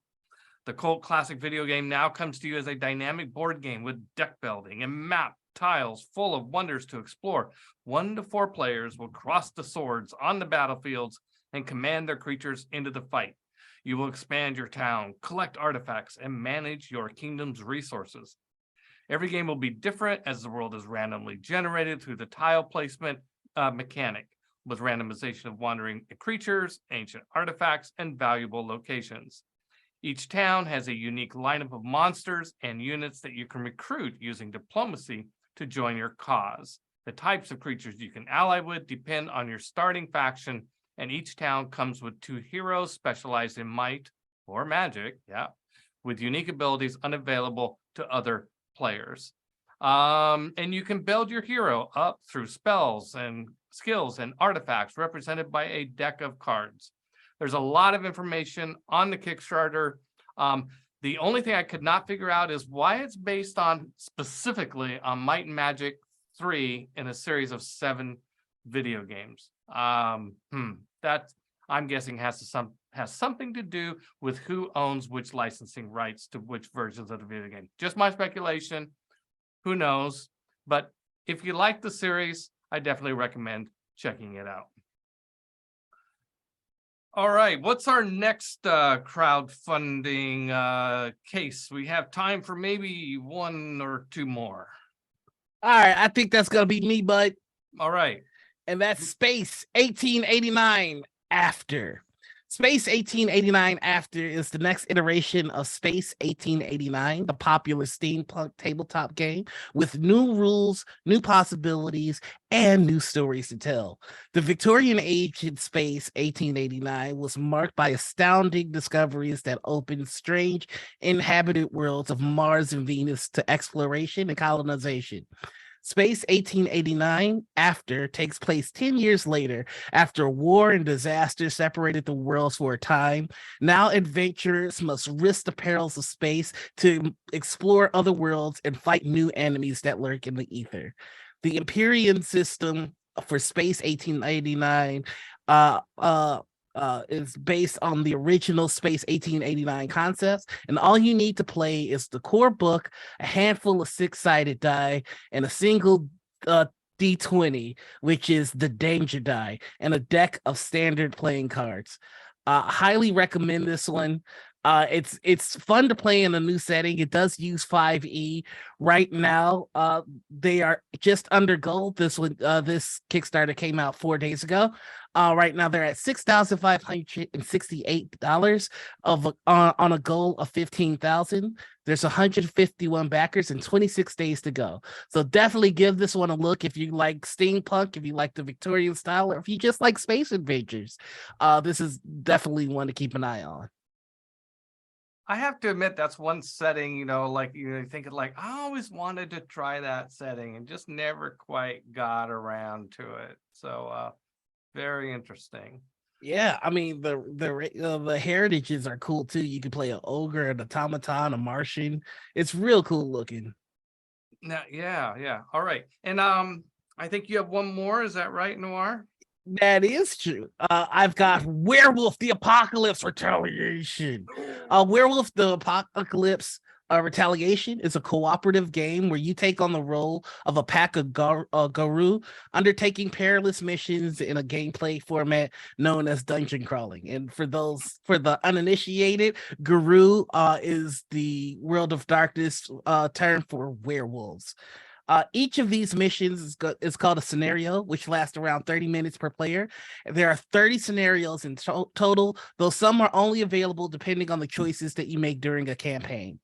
The cult classic video game now comes to you as a dynamic board game with deck building and map tiles full of wonders to explore. 1 to 4 players will cross the swords on the battlefields and command their creatures into the fight. You will expand your town, collect artifacts, and manage your kingdom's resources. Every game will be different as the world is randomly generated through the tile placement mechanic, with randomization of wandering creatures, ancient artifacts, and valuable locations. Each town has a unique lineup of monsters and units that you can recruit using diplomacy to join your cause. The types of creatures you can ally with depend on your starting faction, and each town comes with 2 heroes specialized in might or magic, with unique abilities unavailable to other players. And you can build your hero up through spells and skills and artifacts represented by a deck of cards. There's a lot of information on the Kickstarter. The only thing I could not figure out is why it's based on specifically on Might and Magic 3 in a series of 7 video games. That I'm guessing has something to do with who owns which licensing rights to which versions of the video game. Just my speculation. Who knows? But if you like the series, I definitely recommend checking it out. All right, what's our next crowdfunding case? We have time for maybe 1 or 2 more. All right, I think that's gonna be me, bud. All right. And that's Space 1889 After. Space 1889 After is the next iteration of Space 1889, the popular steampunk tabletop game with new rules, new possibilities, and new stories to tell. The Victorian age in Space 1889 was marked by astounding discoveries that opened strange inhabited worlds of Mars and Venus to exploration and colonization. Space 1889 After takes place 10 years later, after war and disaster separated the worlds for a time. Now adventurers must risk the perils of space to explore other worlds and fight new enemies that lurk in the ether. The Empyrean system for Space 1889 is based on the original Space 1889 concepts, and all you need to play is the core book, a handful of 6-sided die, and a single D20, which is the danger die, and a deck of standard playing cards. Highly recommend this one. It's fun to play in a new setting. It does use 5e right now. They are just under gold. This Kickstarter came out 4 days ago. Right now they're at $6,568 on a goal of 15,000. There's 151 backers and 26 days to go. So definitely give this one a look if you like steampunk, if you like the Victorian style, or if you just like space adventures. This is definitely one to keep an eye on. I have to admit that's one setting, like you think like I always wanted to try that setting and just never quite got around to it. So very interesting. Yeah, I mean the heritages are cool too. You can play an ogre, an automaton, a Martian. It's real cool looking. Yeah. All right, and I think you have one more. Is that right, Noir? That is true. I've got Werewolf the Apocalypse Retaliation. Werewolf the Apocalypse Retaliation is a cooperative game where you take on the role of a pack of Garou undertaking perilous missions in a gameplay format known as dungeon crawling. And for the uninitiated, Garou is the World of Darkness term for werewolves. Each of these missions is called a scenario, which lasts around 30 minutes per player. There are 30 scenarios in total, though some are only available depending on the choices that you make during a campaign.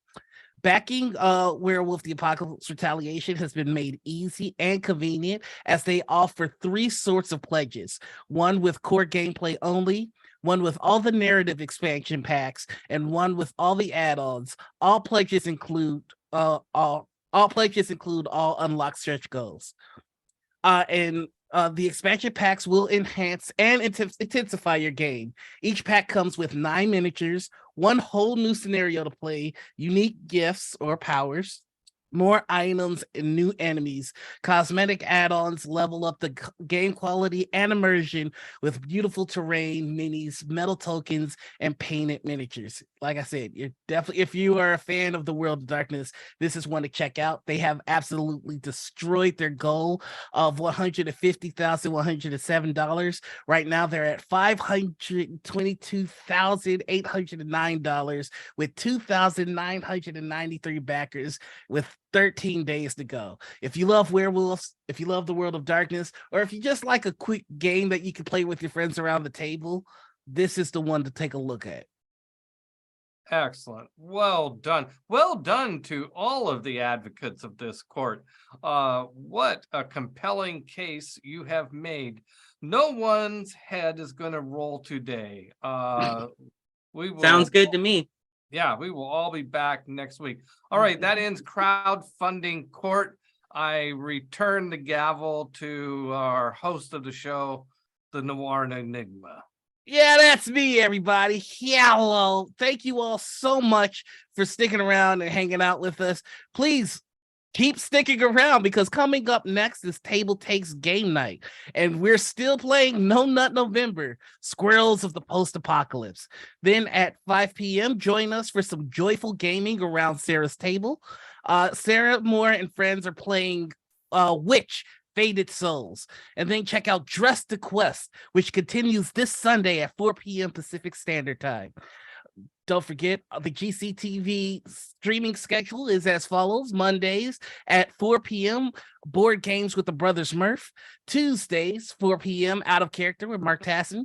Backing Werewolf the Apocalypse Retaliation has been made easy and convenient as they offer 3 sorts of pledges, one with core gameplay only, one with all the narrative expansion packs, and one with all the add-ons. All pledges include all unlocked stretch goals. And the expansion packs will enhance and intensify your game. Each pack comes with 9 miniatures, 1 whole new scenario to play, unique gifts or powers, more items and new enemies. Cosmetic add-ons level up the game quality and immersion with beautiful terrain, minis, metal tokens, and painted miniatures. Like I said, you're definitely, if you are a fan of the World of Darkness, this is one to check out. They have absolutely destroyed their goal of $150,107. Right now, they're at $522,809 with 2,993 backers with 13 days to go. If you love werewolves, if you love the World of Darkness, or if you just like a quick game that you can play with your friends around the table, this is the one to take a look at. Excellent. Well done. Well done to all of the advocates of this court. What a compelling case you have made. No one's head is going to roll today. Sounds good to me. Yeah, we will all be back next week. All right, that ends crowdfunding court. I return the gavel to our host of the show, the Noir Enigma. Yeah, that's me, everybody. Hello. Thank you all so much for sticking around and hanging out with us. Please keep sticking around because coming up next is TableTakes Game Night. And we're still playing No Nut November, Squirrels of the Post-Apocalypse. Then at 5 p.m., join us for some joyful gaming around Sarah's table. Sarah Moore and friends are playing Witch, Faded Souls. And then check out Dress to Quest, which continues this Sunday at 4 p.m. Pacific Standard Time. Don't forget, the GCTV streaming schedule is as follows. Mondays at 4 p.m., Board Games with the Brothers Murph. Tuesdays, 4 p.m., Out of Character with Mark Tassin.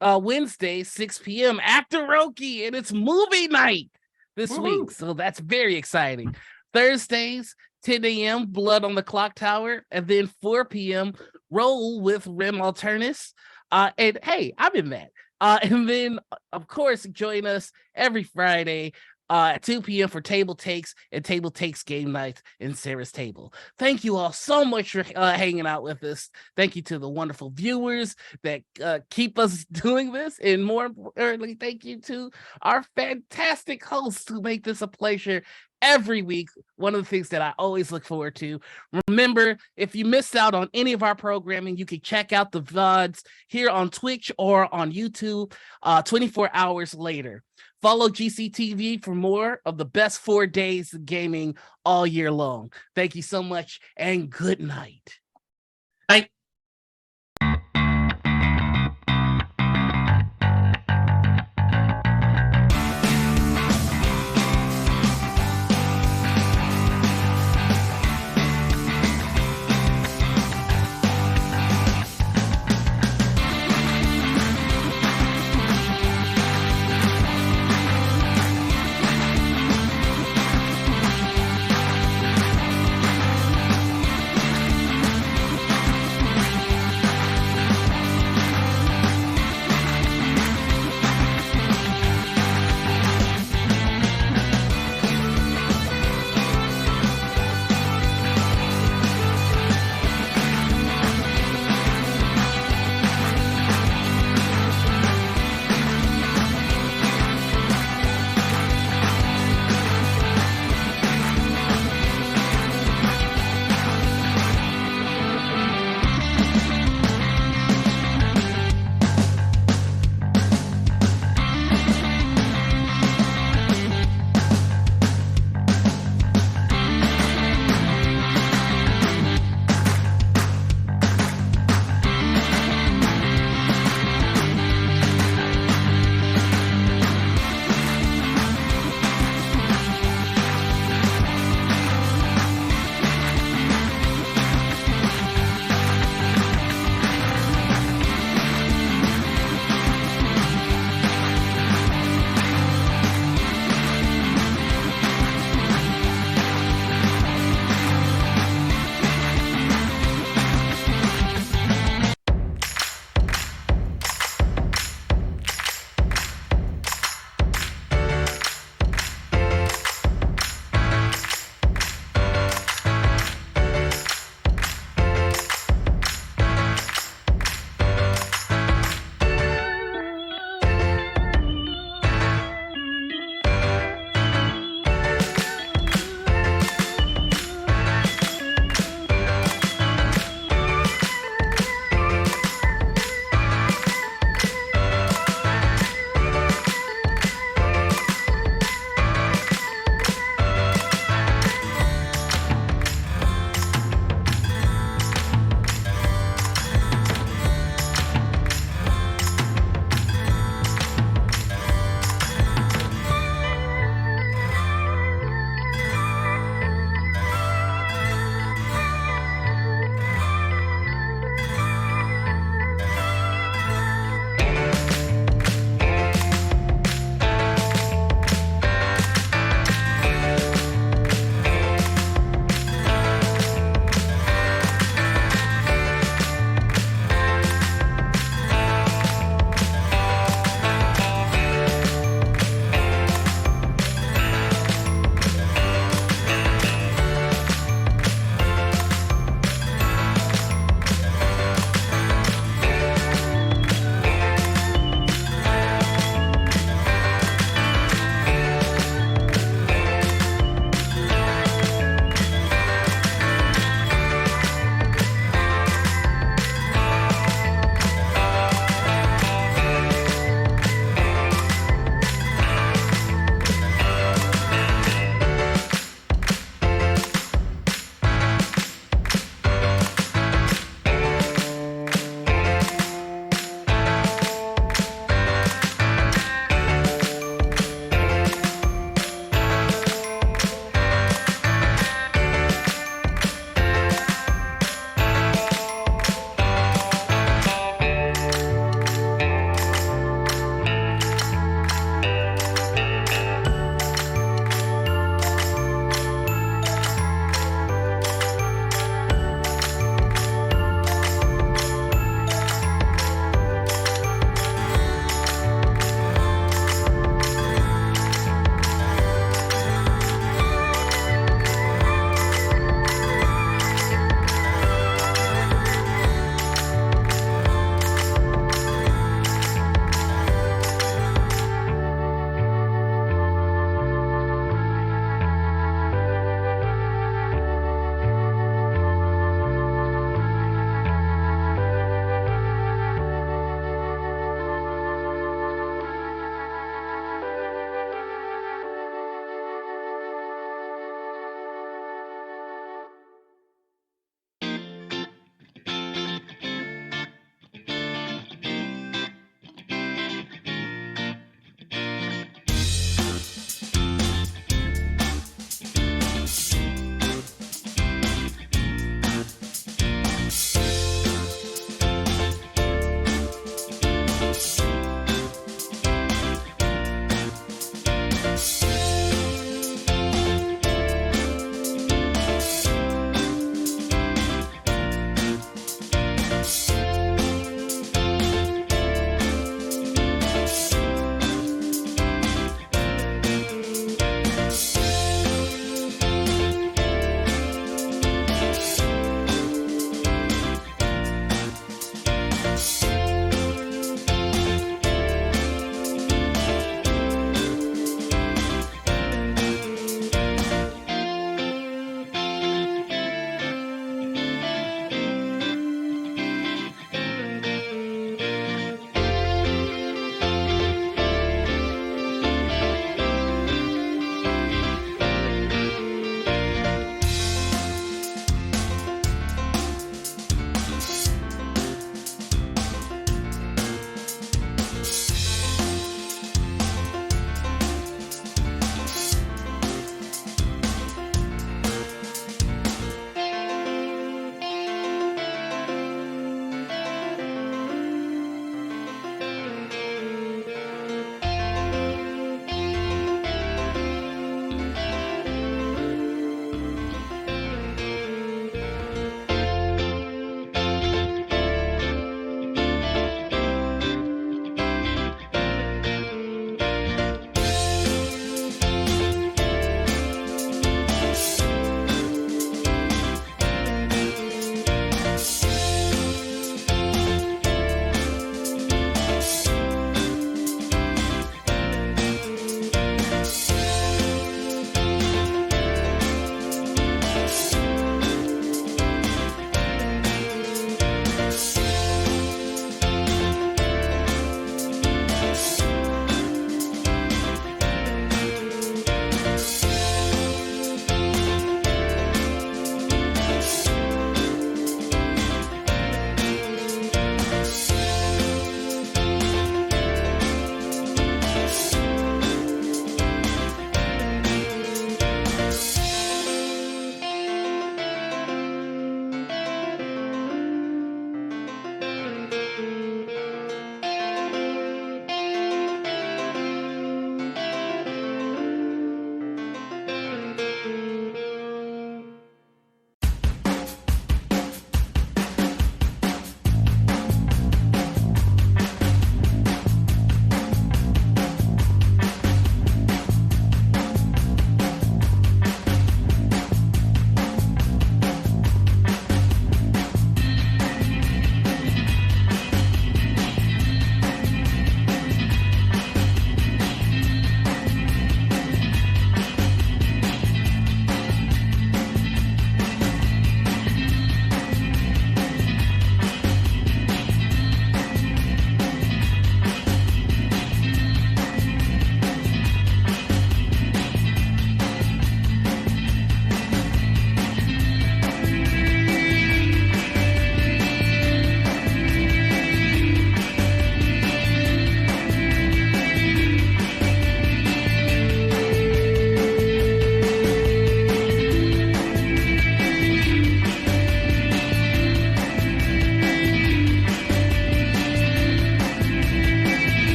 Wednesdays, 6 p.m., After Roki, and it's movie night this week. So that's very exciting. Thursdays, 10 a.m., Blood on the Clock Tower. And then 4 p.m., Roll with Rem Alternus. And hey, I'm in that. And then, of course, join us every Friday at 2 p.m. for TableTakes and TableTakes Game Night in Sarah's Table. Thank you all so much for hanging out with us. Thank you to the wonderful viewers that keep us doing this. And more importantly, thank you to our fantastic hosts who make this a pleasure every week. One of the things that I always look forward to. Remember, if you missed out on any of our programming, you can check out the VODs here on Twitch or on YouTube 24 hours later. Follow GCTV for more of the best 4 days of gaming all year long. Thank you so much and good night. Bye.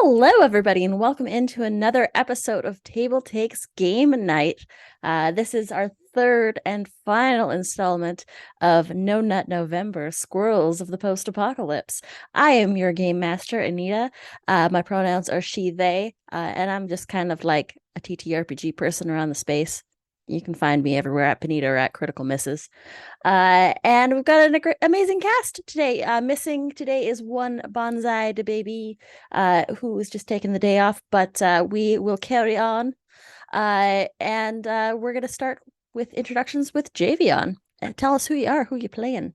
Hello, everybody, and welcome into another episode of TableTakes Game Night. This is our third and final installment of No Nut November, Squirrels of the Post-Apocalypse. I am your game master, Anita. My pronouns are she, they, and I'm just kind of like a TTRPG person around the space. You can find me everywhere at Panita or at Critical Misses. And we've got an amazing cast today. Missing today is one Bonsai de baby who is just taking the day off, but we will carry on. And we're going to start with introductions with Javion. Tell us who you are, who you playing.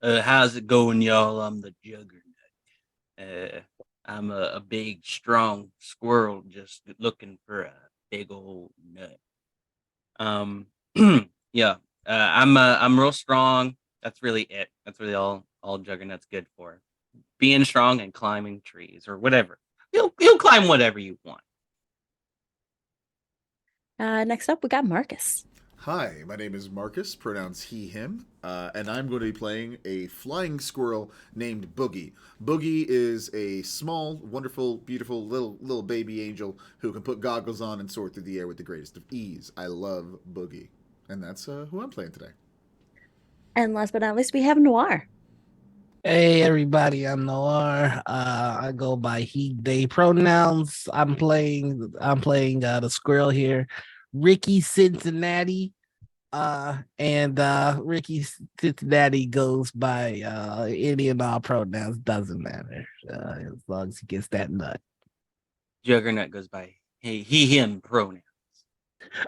How's it going, y'all? I'm the Juggernaut. I'm a big, strong squirrel just looking for a big old nut. Yeah. I'm real strong. That's really it. That's really all Juggernaut's good for. Being strong and climbing trees or whatever. You'll climb whatever you want. Next up, we got Marcus. Hi, my name is Marcus, pronouns he, him, and I'm going to be playing a flying squirrel named Boogie. Boogie is a small, wonderful, beautiful little baby angel who can put goggles on and soar through the air with the greatest of ease. I love Boogie, and that's who I'm playing today. And last but not least, we have Noir. Hey everybody, I'm Noir. I go by he, they pronouns. I'm playing the squirrel here, Ricky Cincinnati. And Ricky Cincinnati goes by any and all pronouns, doesn't matter. As long as he gets that nut. Juggernaut goes by he, him pronouns.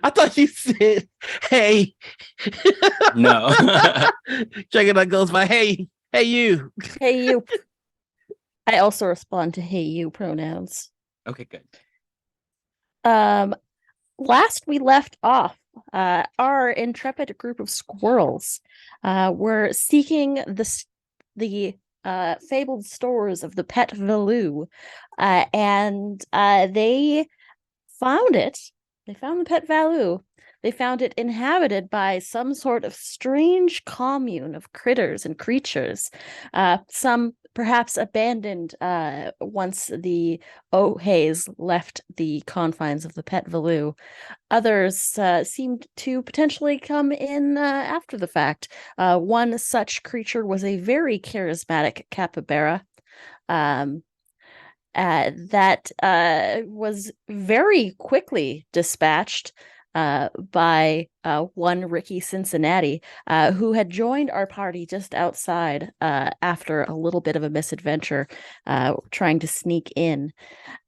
I thought you said hey. No. Juggernaut goes by hey you. Hey, you. I also respond to hey, you pronouns. Okay, good. Last we left off, our intrepid group of squirrels were seeking the fabled stores of the Pet Valoo, and they found it. They found the Pet Valoo. They found it inhabited by some sort of strange commune of critters and creatures, some perhaps abandoned once the O'Hays left the confines of the Pet Valoo. Others seemed to potentially come in after the fact. One such creature was a very charismatic capybara. That was very quickly dispatched by one Ricky Cincinnati, who had joined our party just outside after a little bit of a misadventure, trying to sneak in.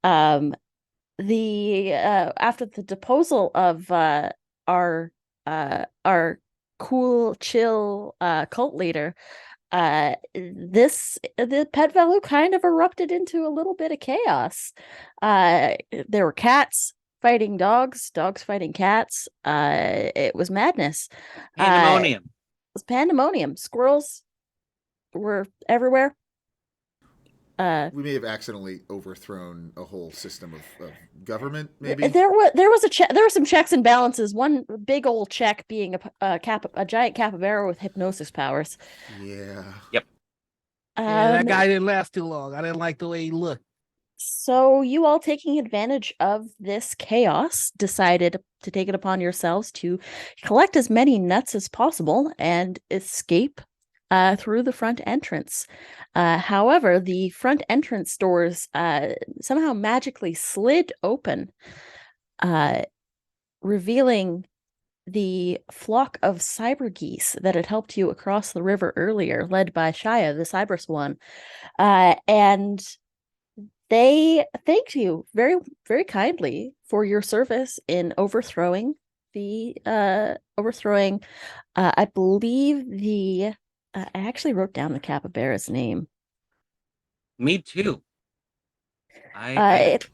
After the deposal of our cool, chill cult leader, the Pet Valoo kind of erupted into a little bit of chaos. There were cats fighting dogs fighting cats. It was madness. Pandemonium. It was pandemonium. Squirrels were everywhere. We may have accidentally overthrown a whole system of government, maybe? There were some checks and balances. One big old check being a giant capybara with hypnosis powers. Yeah. Yep. Yeah, that guy didn't last too long. I didn't like the way he looked. So you all, taking advantage of this chaos, decided to take it upon yourselves to collect as many nuts as possible and escape through the front entrance. However, the front entrance doors somehow magically slid open, revealing the flock of cyber geese that had helped you across the river earlier, led by Shia, the cyber swan. And they thanked you very, very kindly for your service in overthrowing, I believe I actually wrote down the capybara's name. Me too. It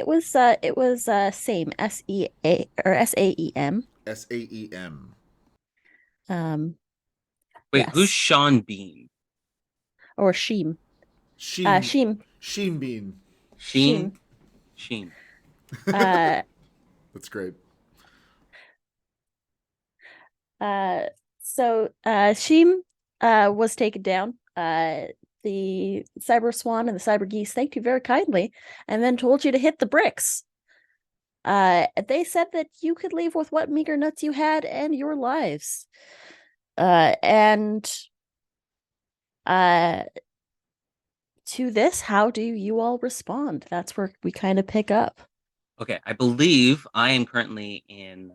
was same SEA or SAEM. SAEM. Wait, Yes. who's Sean Bean? Or Sheem. Sheem. Sheem. Sheem Bean. Sheen? That's great. So Sheem was taken down. the cyber swan and the cyber geese thanked you very kindly and then told you to hit the bricks. They said that you could leave with what meager nuts you had and your lives. And to this, how do you all respond? That's where we kind of pick up. Okay, I believe I am currently in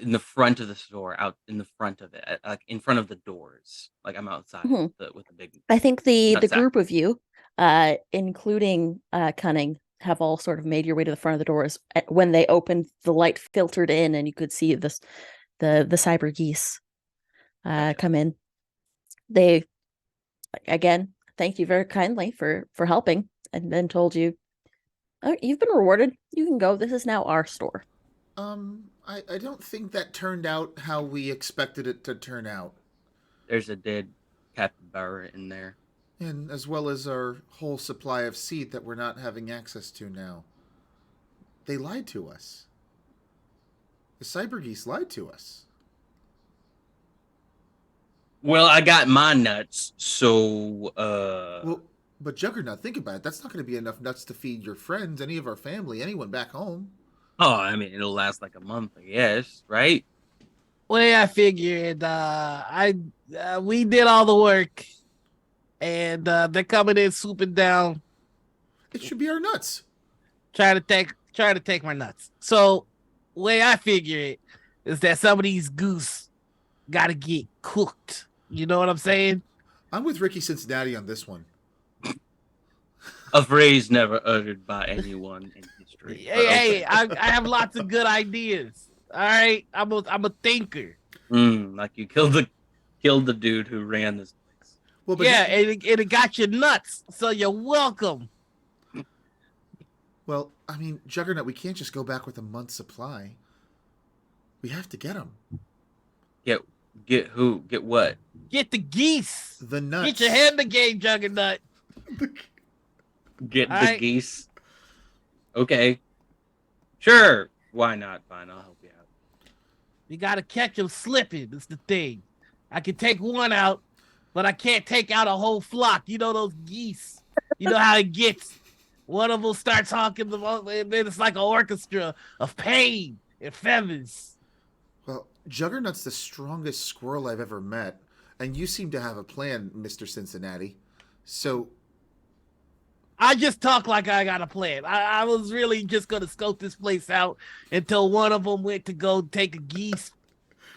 the front of the store, out in the front of it, like in front of the doors. Like I'm outside Mhm. with the big. I think the Nutsack. group of you, including Cunning, have all sort of made your way to the front of the doors. When they opened, the light filtered in, and you could see the cyber geese Gotcha. come in. They again thank you very kindly for helping, and then told you, "Oh, you've been rewarded. You can go. This is now our store." I don't think that turned out how we expected it to turn out. There's a dead capybara in there. And as well as our whole supply of seed that we're not having access to now. They lied to us. The cyber geese lied to us. Well, I got my nuts, so Well, but Juggernaut, think about it. That's not going to be enough nuts to feed your friends, any of our family, anyone back home. oh, I mean, it'll last like a month, I guess, right? Way I figured, we did all the work, and they're coming in swooping down, It should be our nuts. trying to take my nuts. So, way I figure it is that some of these goose got to get cooked. You know what I'm saying? I'm with Ricky Cincinnati on this one. A phrase never uttered by anyone in history. Hey, I have lots of good ideas. All right, I'm a thinker. Like you killed the dude who ran this place. Well, but Yeah, and it got you nuts, so you're welcome. well, I mean, Juggernaut, we can't just go back with a month's supply. We have to get them. Get who? Get what? Get the geese. The nuts. Get your head in the game, Juggernaut. Get All the right. geese. Okay. Sure. Why not? Fine, I'll help you out. You gotta catch them slipping. That's the thing. I can take one out, but I can't take out a whole flock. You know those geese. You know how it gets. One of them starts honking, and then it's like an orchestra of pain and feathers. Well, Juggernaut's the strongest squirrel I've ever met, and you seem to have a plan, Mr. Cincinnati. So, I just talk like I got a plan. I was really just gonna scope this place out until one of them went to go take a geese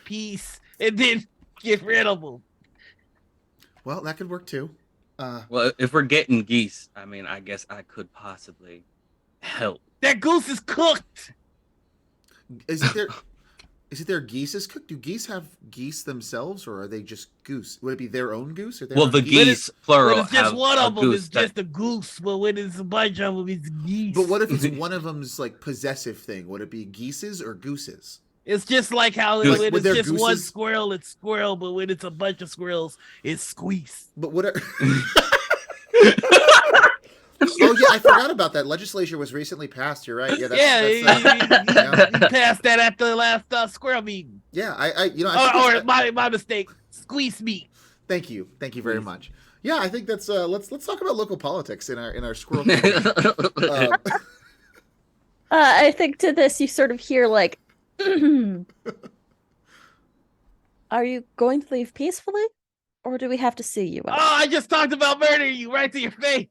piece and then get rid of them. well, that could work too. Well, if we're getting geese, I mean, I guess I could possibly help. That goose is cooked. Is it there? Is it their geese's cooked? Do geese have geese themselves, or are they just goose? Would it be their own goose? Or their Well, own the geese, plural, When it's just have one a of them, goose it's just a goose. But when it's a bunch of them, it's geese. But what if it's one of them's like possessive thing? Would it be geese's or gooses? It's just like how Goose. when With it's their just one gooses? squirrel, it's squirrel. But when it's a bunch of squirrels, it's squeeze. But what? Oh yeah, I forgot about that. Legislature was recently passed. You're right. Yeah, You passed that at the last squirrel meeting. yeah. I think that's- My mistake. Squeeze meat. Thank you very much. Yeah, I think that's let's talk about local politics in our squirrel. community. I think to this you sort of hear like, "Are you going to leave peacefully, or do we have to see you Oh, out?" I just talked about murdering you right to your face.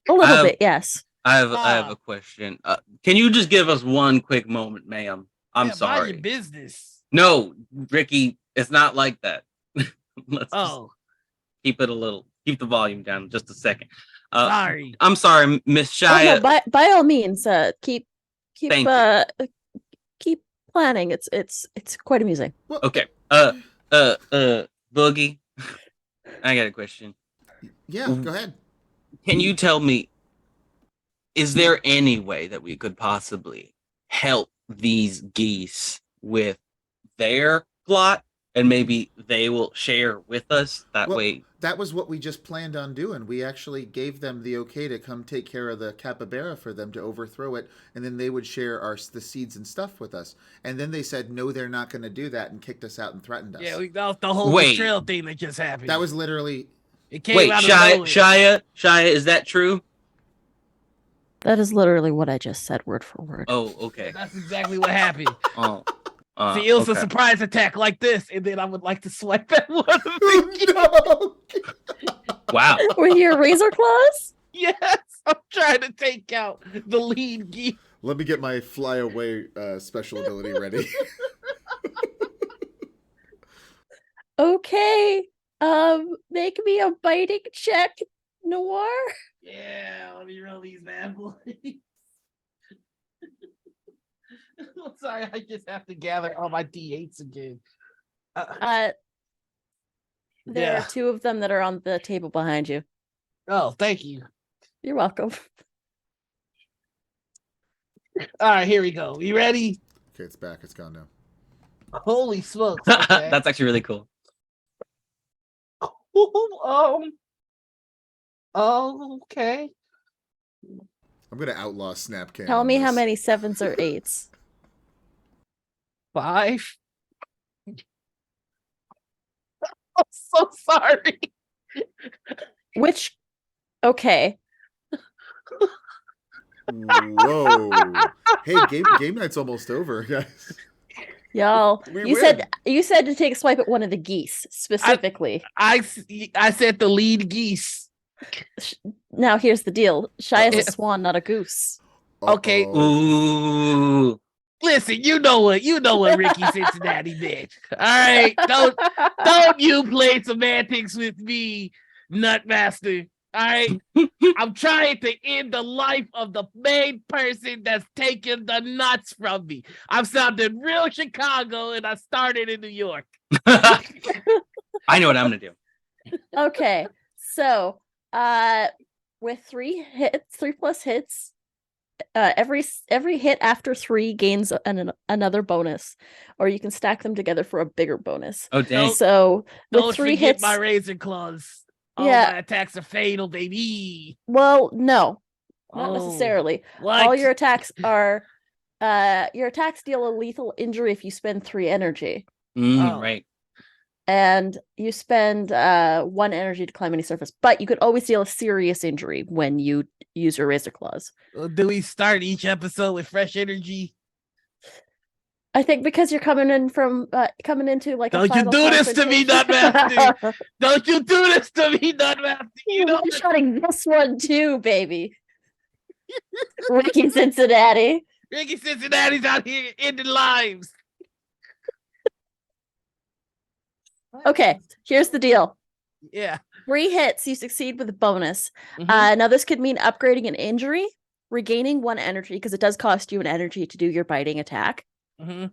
A little bit, yes. I have a question. Can you just give us one quick moment, ma'am? I'm Yeah, mind sorry. your business. No, Ricky, it's not like that. Let's just Oh, keep the volume down just a second. sorry. I'm sorry, Miss Oh, Shia. no, by all means, keep Thank you. keep planning. It's quite amusing. Okay. Boogie, I got a question. Yeah, go ahead. Can you tell me, is there any way that we could possibly help these geese with their plot, and maybe they will share with us that Well, way? That was what we just planned on doing. We actually gave them the okay to come take care of the capybara for them to overthrow it, and then they would share the seeds and stuff with us. And then they said no, they're not going to do that, and kicked us out and threatened us. Yeah, that was the whole Wait. betrayal thing that just happened. That was literally It came Wait, out of Shia, nowhere. is that true? That is literally what I just said, word for word. Oh, okay. That's exactly what happened. Oh, See, it was a okay. surprise attack like this, and then I would like to swipe at one of Oh, the no. Wow. With your razor claws? Yes, I'm trying to take out the lead geek. Let me get my fly away special ability ready. Okay. Make me a biting check, Noir. Yeah, let me roll these bad boys. I'm sorry, I just have to gather all my D8s again. There Yeah. are two of them that are on the table behind you. Oh, thank you. You're welcome. All right, here we go. You ready? Okay, it's back. It's gone now. Holy smokes. Okay. That's actually really cool. Okay. I'm gonna outlaw Snapcam. Tell on me how this. many 7s or 8s. 5. I'm so sorry. Which, okay. Whoa! Hey, game night's almost over, guys. Y'all, We you win. said to take a swipe at one of the geese specifically. I said the lead geese. Now here's the deal: Shia's a Uh-oh. swan, not a goose. Okay. Uh-oh. Ooh. Listen, you know what Ricky Cincinnati did. All right, don't you play semantics with me, Nutmaster. All right, I'm trying to end the life of the main person that's taking the nuts from me. I'm sounding real Chicago, and I started in New York. I know what I'm gonna do. Okay, so with 3 plus hits, every hit after 3 gains another bonus, or you can stack them together for a bigger bonus. Oh dang. So with Don't 3 forget hits, my razor claws. All Yeah. my attacks are fatal, baby. well, no, not Oh, necessarily. What? All your attacks deal a lethal injury if you spend 3 energy, Oh. Right. and you spend 1 energy to climb any surface. But you could always deal a serious injury when you use your razor claws. Do we start each episode with fresh energy? I think because you're coming into like Don't a you final do this to me, Nutmaster. Don't you do this to me, Nutmaster. You know You're shutting this one too, baby. Ricky Cincinnati. Ricky Cincinnati's out here ending lives. Okay, here's the deal. Yeah. 3 hits, you succeed with a bonus. Mhm. Now this could mean upgrading an injury, regaining 1 energy, because it does cost you an energy to do your biting attack. Mhm.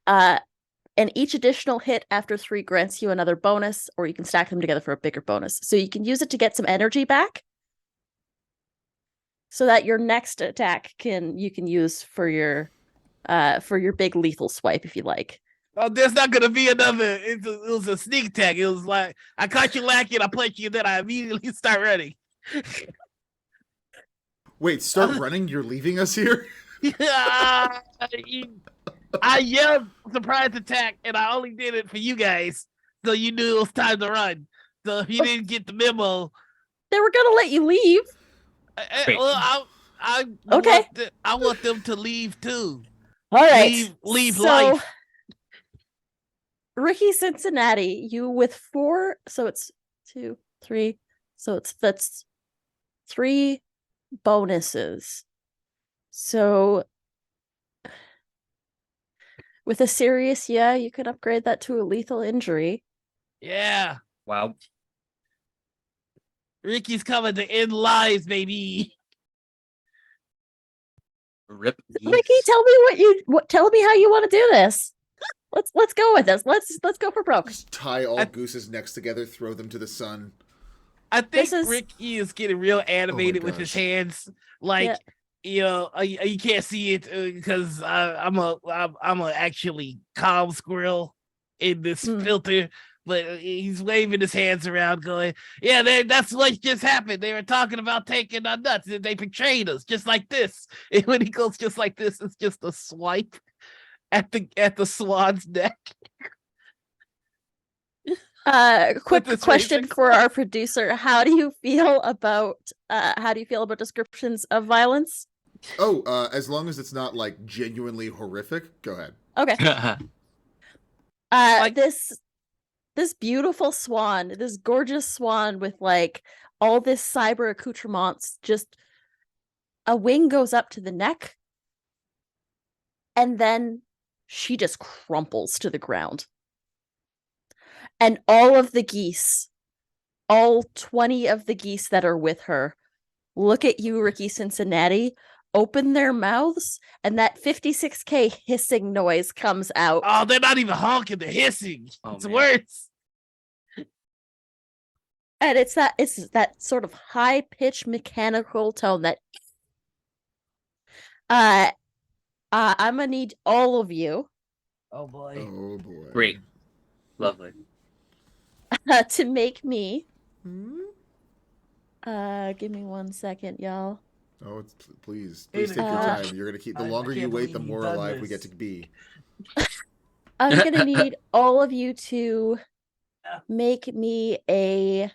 And each additional hit after 3 grants you another bonus, or you can stack them together for a bigger bonus. So you can use it to get some energy back, so that your next attack you can use for your big lethal swipe if you like. Oh, there's not gonna be another. It was a sneak attack. It was like I caught you lacking, I punched you, then I immediately start running. Wait, start running? You're leaving us here? I yelled surprise attack, and I only did it for you guys, so you knew it was time to run. So if you didn't get the memo, They were gonna let you leave. Great. well, Okay. I want them to leave too. All right. Leave So, life. Ricky Cincinnati, you with 4, so it's 2, 3, so that's 3 bonuses. So with a serious, you could upgrade that to a lethal injury. Yeah, Wow. Ricky's coming to end lives, baby. Rip. Ricky, geese. tell me tell me how you want to do this. Let's go with this. Let's go for broke. Just tie all Goose's necks together, throw them to the sun. I think This is- Ricky is getting real animated with his gosh. hands, like you know, you can't see it because I'm a actually calm squirrel in this filter, but he's waving his hands around, going, "Yeah, that's what just happened. They were talking about taking our nuts, and they betrayed us, just like this." And when he goes just like this, it's just a swipe at the swan's neck. Quick this question racing for our producer. How do you feel about descriptions of violence? Oh, as long as it's not like genuinely horrific, go ahead. Okay. Like- This beautiful swan, this gorgeous swan with like all this cyber accoutrements, just a wing goes up to the neck, and then she just crumples to the ground. And all of the geese, all 20 of the geese that are with her, look at you, Ricky Cincinnati, open their mouths, and that 56K hissing noise comes out. Oh, they're not even honking, they're hissing. Oh, It's man. worse. And it's that sort of high-pitched mechanical tone that I'm gonna need all of you Oh boy. Oh boy. Great. Lovely. to make me Hmm? give me 1 second, y'all. Oh, please Hey, take your uh, time. You're gonna keep. The I longer you can't wait, the believe you've more done alive we this. get to be. I'm gonna need all of you to make me a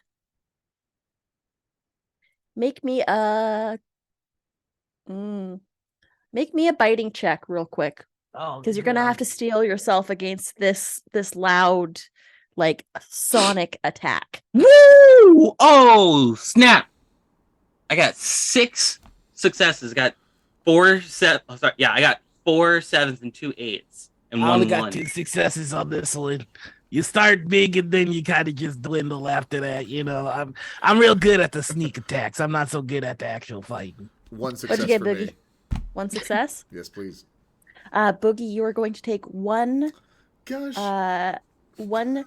biting check real quick, Oh, because you're gonna have to steel yourself against this loud, like, sonic attack. Woo! Oh, snap. I got 6 successes. I got 4 I got 4 7s and 2 8s and I 1 only got 1. 2 successes on this one. You start big and then you kind of just dwindle after that. You know, I'm real good at the sneak attacks. I'm not so good at the actual fighting. One success get, for Boogie? me. 1 success. Yes, please. Boogie, you are going to take one Gosh. one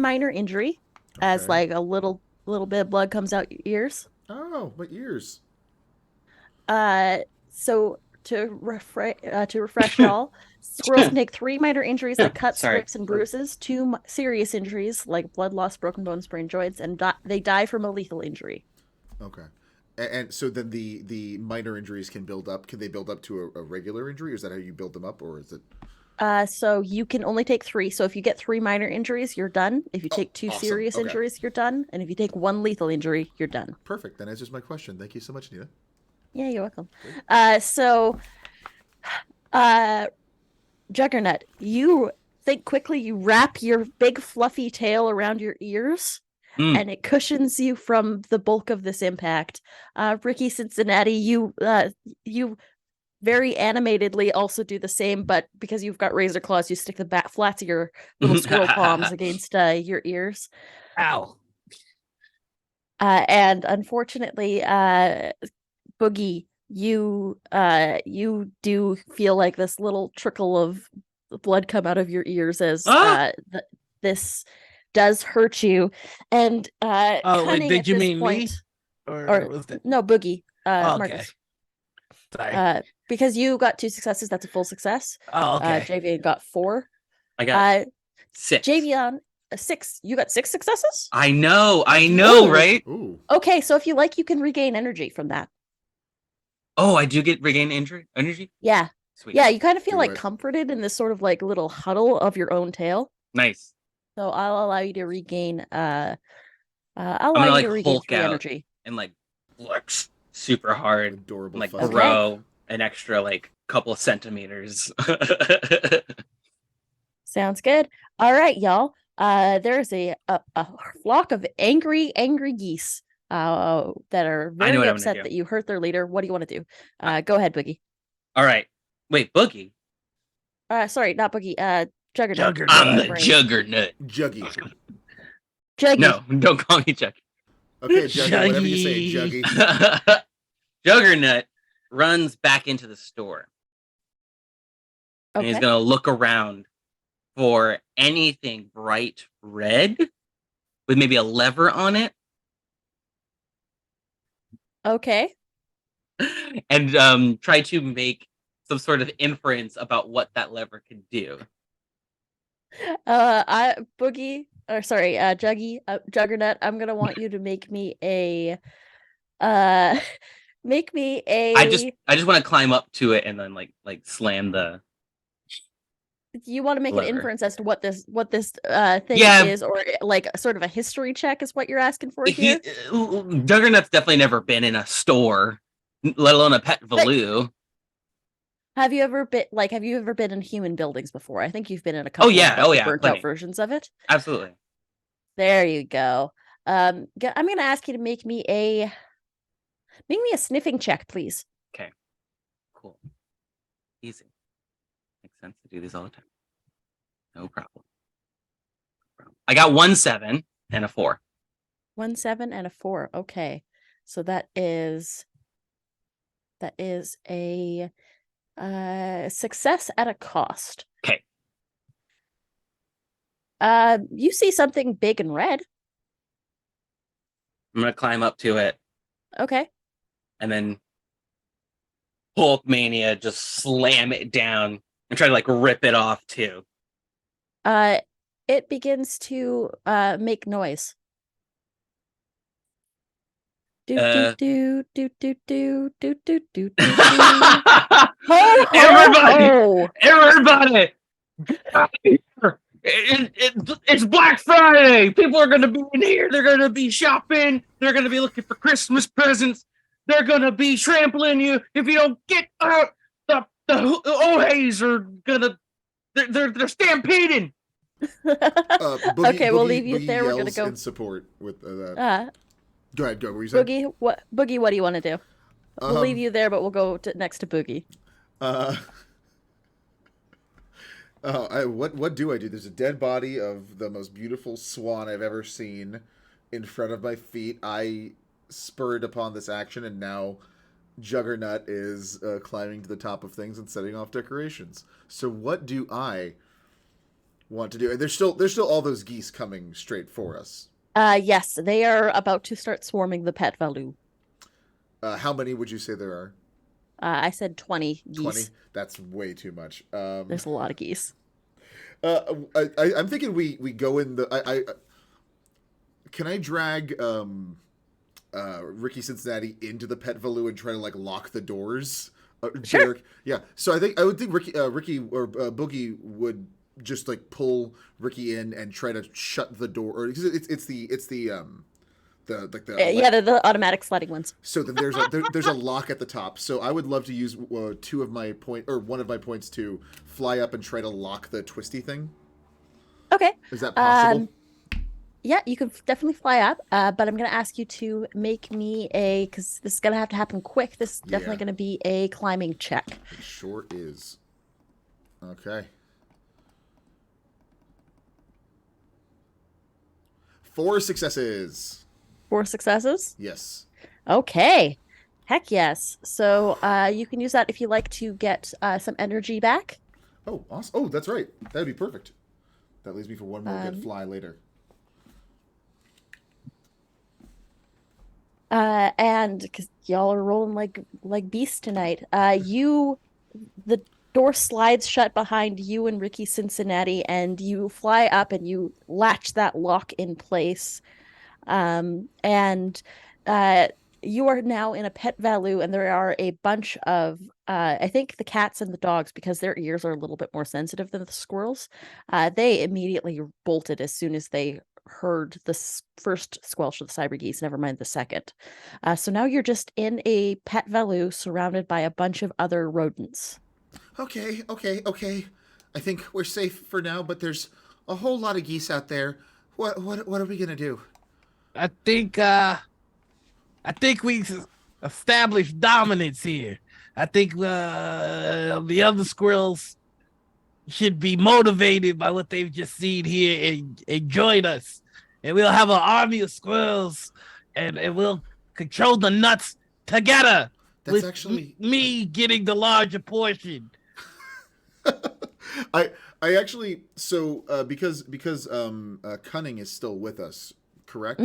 minor injury as Okay. like a little bit of blood comes out your ears. Oh, my ears. So to refresh y'all, squirrels can take 3 minor injuries like cuts, Sorry. scrapes, and bruises, 2 serious injuries like blood loss, broken bones, sprained joints, and they die from a lethal injury. Okay. And so then the minor injuries can build up. Can they build up to a regular injury? Or is that how you build them up, or is it? So you can only take 3. So if you get 3 minor injuries, you're done. If you take 2 awesome. serious Okay. injuries, you're done. And if you take 1 lethal injury, you're done. Perfect. That answers my question. Thank you so much, Nita. Yeah, you're welcome. Juggernaut, you think quickly, you wrap your big fluffy tail around your ears, and it cushions you from the bulk of this impact. Ricky Cincinnati, you very animatedly also do the same, but because you've got razor claws, you stick the flats of your little squirrel palms against your ears. Ow. And unfortunately, Boogie, you do feel like this little trickle of blood come out of your ears as this does hurt you. And Cunning did at you this mean point, me? Or was that? no, Boogie, Oh, okay. Marcus. Sorry. Because you got 2 successes, that's a full success. Oh, okay. Javian got 4. I got 6. Javian, 6. You got 6 successes? I know, Ooh. right? Ooh. Okay, so if you like, you can regain energy from that. Oh, I do get regain energy? Yeah. Sweet. Yeah, you kind of feel Do like it. comforted in this sort of like little huddle of your own tail. Nice. So I'll allow you to regain I'll I'm allow gonna you like to regain Hulk 3 out energy. and like flex super hard, Adorable. and like fuzzy. grow an extra like couple of centimeters. Sounds good. All right, y'all. There's a flock of angry geese that are I very know what I'm gonna upset do. that you hurt their leader. What do you want to do? Go ahead, Boogie. All right. Wait, Boogie. Sorry, not Boogie. Juggernaut. Juggernaut. I'm the Brain. juggernaut. Juggy. Juggy. No, don't call me Juggy. Okay, Juggy. Whatever you say, Juggy. Juggy. Juggernaut runs back into the store. And he's Okay. gonna look around for anything bright red with maybe a lever on it, Okay. and try to make some sort of inference about what that lever could do. Juggy, Juggernaut, I'm gonna want you to make me a I just want to climb up to it and then like slam the you want to make an Whatever. inference as to what this thing Yeah. is, or like sort of a history check is what you're asking for here? Juggernaut's definitely never been in a store, let alone a pet Valoo. Have you ever been in human buildings before? I think you've been in a couple yeah. of Oh, yeah, burnt plenty. out versions of it. Absolutely. There you go. I'm gonna ask you to make me a sniffing check, please. Okay. Cool. Easy. Makes sense to do these all the time. No problem. I got 1 7 and a 4. 1 7 and a 4. Okay, so that is a success at a cost. Okay. You see something big and red. I'm gonna climb up to it Okay. and then Hulkmania just slam it down and try to like rip it off too. It begins to make noise. Do do do do do do do do do do. Everybody! Get out of here! It's Black Friday. People are going to be in here. They're going to be shopping. They're going to be looking for Christmas presents. They're going to be trampling you if you don't get out. The Ohays are going to. They're stampeding. Okay, we'll leave you there. We're gonna go in support with that. Go ahead. Go. What were you saying? Boogie, what do you want to do? We'll leave you there, but we'll go next to Boogie. What do I do? There's a dead body of the most beautiful swan I've ever seen in front of my feet. I spurred upon this action, and now Juggernaut is climbing to the top of things and setting off decorations. So what do I want to do? And there's still all those geese coming straight for us. Yes, they are about to start swarming the pet Valoo. How many would you say there are? I said 20 geese. 20? That's way too much. There's a lot of geese. I'm thinking we go in the. Can I drag Ricky Cincinnati into the pet Valoo and try to like lock the doors? Sure. Derek? Yeah. So I would think Ricky or Boogie would just like pull Ricky in and try to shut the door, or because it's the automatic sliding ones. So then there's a lock at the top. So I would love to use one of my points to fly up and try to lock the twisty thing. Okay. Is that possible? Yeah, you could definitely fly up, but I'm going to ask you to make me because this is going to have to happen quick. This is definitely going to be a climbing check. It sure is. Okay. 4 successes. 4 successes? Yes. Okay. Heck yes. So you can use that if you like to get some energy back. Oh, awesome. Oh, that's right. That'd be perfect. That leaves me for one more good fly later. And because y'all are rolling like beasts tonight, the door slides shut behind you and Ricky Cincinnati, and you fly up and you latch that lock in place. And you are now in a pet Valoo, and there are a bunch of I think the cats and the dogs, because their ears are a little bit more sensitive than the squirrels. They immediately bolted as soon as they heard the first squelch of the cyber geese, never mind the second. So now you're just in a pet Valoo surrounded by a bunch of other rodents. Okay. I think we're safe for now, but there's a whole lot of geese out there. What are we gonna do? I think we established dominance here. I think the other squirrels should be motivated by what they've just seen here and join us. And we'll have an army of squirrels and we'll control the nuts together. That's with actually me getting the larger portion. I actually because Cunning is still with us, correct?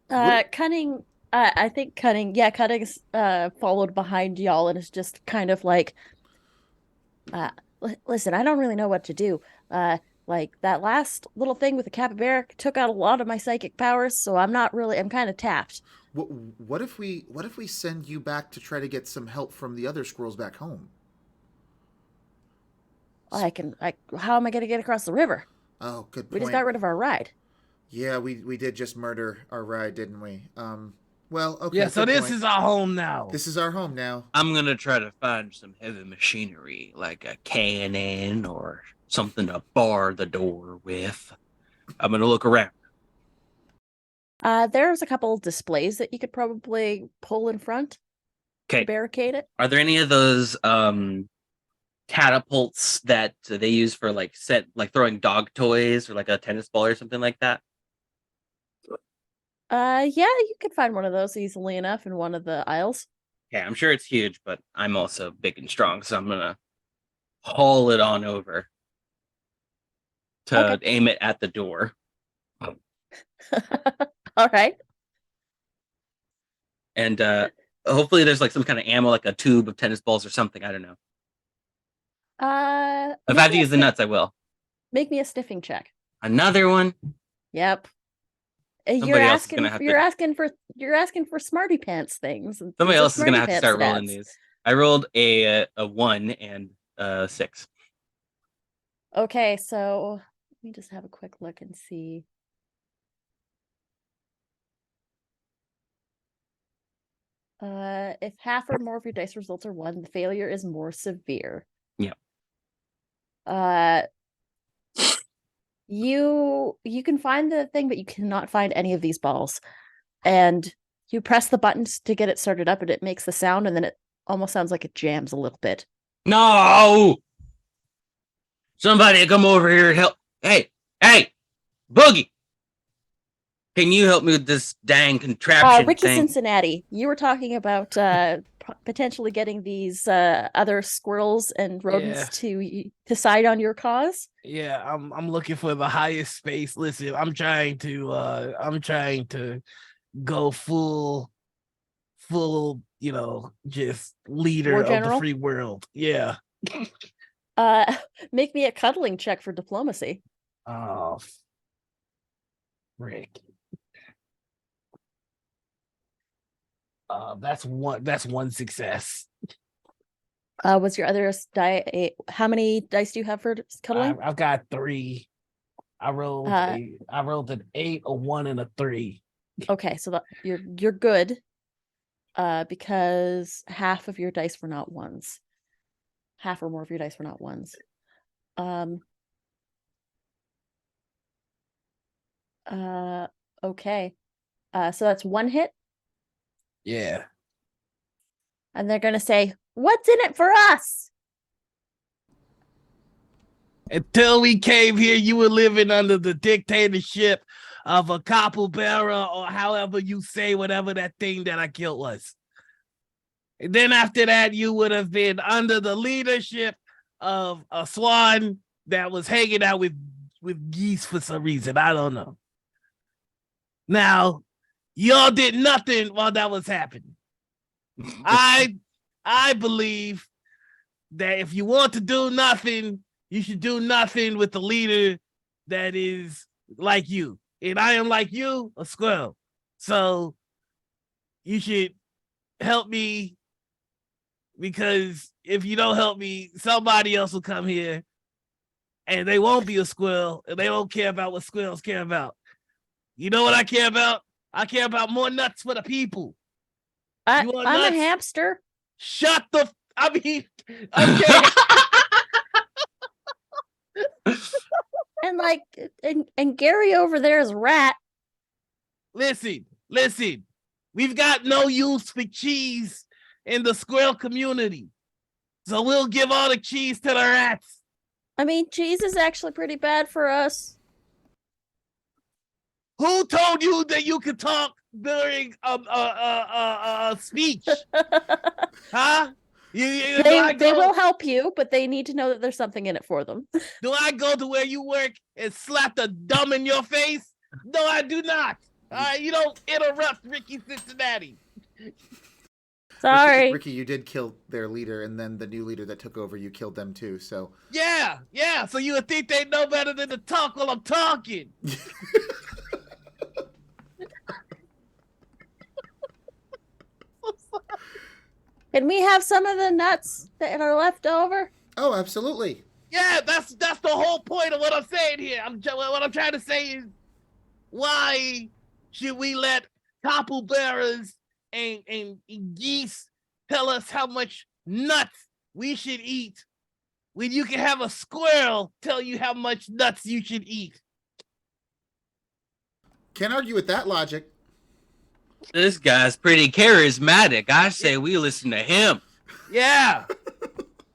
Mm-hmm. Cunning, I think Cunning's followed behind y'all and is just kind of like, listen, I don't really know what to do. Like that last little thing with the capybara took out a lot of my psychic powers, so I'm kind of tapped. What if we send you back to try to get some help from the other squirrels back home? How am I going to get across the river? Oh, good point. We just got rid of our ride. Yeah, we did just murder our ride, didn't we? Well, okay. Yeah, so good this point. is our home now. This is our home now. I'm gonna try to find some heavy machinery, like a cannon or something to bar the door with. I'm gonna look around. There's a couple displays that you could probably pull in front to Okay. barricade it. Are there any of those catapults that they use for like throwing dog toys or like a tennis ball or something like that? Yeah, you could find one of those easily enough in one of the aisles. Yeah, I'm sure it's huge, but I'm also big and strong, so I'm gonna haul it on over to Okay. aim it at the door. All right. And hopefully there's like some kind of ammo, like a tube of tennis balls or something. I don't know. If I have to use the nuts, I will. Make me a sniffing check. Another one. Yep. Somebody else is gonna have You're asking for smarty pants things. Somebody These are else is gonna smarty have to pants start rolling stats. these. I rolled a 1 and a 6. Okay, so let me just have a quick look and see. If half or more of your dice results are 1, the failure is more severe. Yeah. You can find the thing, but you cannot find any of these balls. And you press the buttons to get it started up, and it makes the sound, and then it almost sounds like it jams a little bit. No! Somebody come over here and help. Hey, Boogie! Can you help me with this dang contraption Ricky thing? Cincinnati, you were talking about potentially getting these other squirrels and rodents to side on your cause. Yeah, I'm looking for the highest space. Listen, I'm trying to go full, just leader War of the general? free world. Yeah. Make me a cuddling check for diplomacy. Oh, Rick. That's one success. What's your other die? How many dice do you have for cuddling? I've got 3. I rolled an 8, a 1, and a 3. Okay, so you're good. Because half of your dice were not ones. Half or more of your dice were not ones. Okay. So that's 1 hit. Yeah. And they're gonna say, "What's in it for us?" Until we came here, you were living under the dictatorship of a capybara, or however you say whatever that thing that I killed was. And then after that, you would have been under the leadership of a swan that was hanging out with geese for some reason. I don't know. Now, y'all did nothing while that was happening. I believe that if you want to do nothing, you should do nothing with the leader that is like you. And I am like you, a squirrel. So you should help me, because if you don't help me, somebody else will come here and they won't be a squirrel, and they don't care about what squirrels care about. You know what I care about? I care about more nuts for the people. I'm nuts? a hamster. Shut the. Okay. And Gary over there is rat. Listen. We've got no use for cheese in the squirrel community, so we'll give all the cheese to the rats. I mean, cheese is actually pretty bad for us. Who told you that you could talk during a speech? Huh? They will help you, but they need to know that there's something in it for them. Do I go to where you work and slap the dumb in your face? No, I do not. All right, you don't interrupt Ricky Cincinnati. Sorry. Ricky, you did kill their leader, and then the new leader that took over, you killed them too, so. Yeah. So you would think they know better than to talk while I'm talking. Can we have some of the nuts that are left over? Oh, absolutely. Yeah, that's the whole point of what I'm saying here. What I'm trying to say is, why should we let topple bearers and geese tell us how much nuts we should eat when you can have a squirrel tell you how much nuts you should eat? Can't argue with that logic. This guy's pretty charismatic. I say we listen to him. Yeah.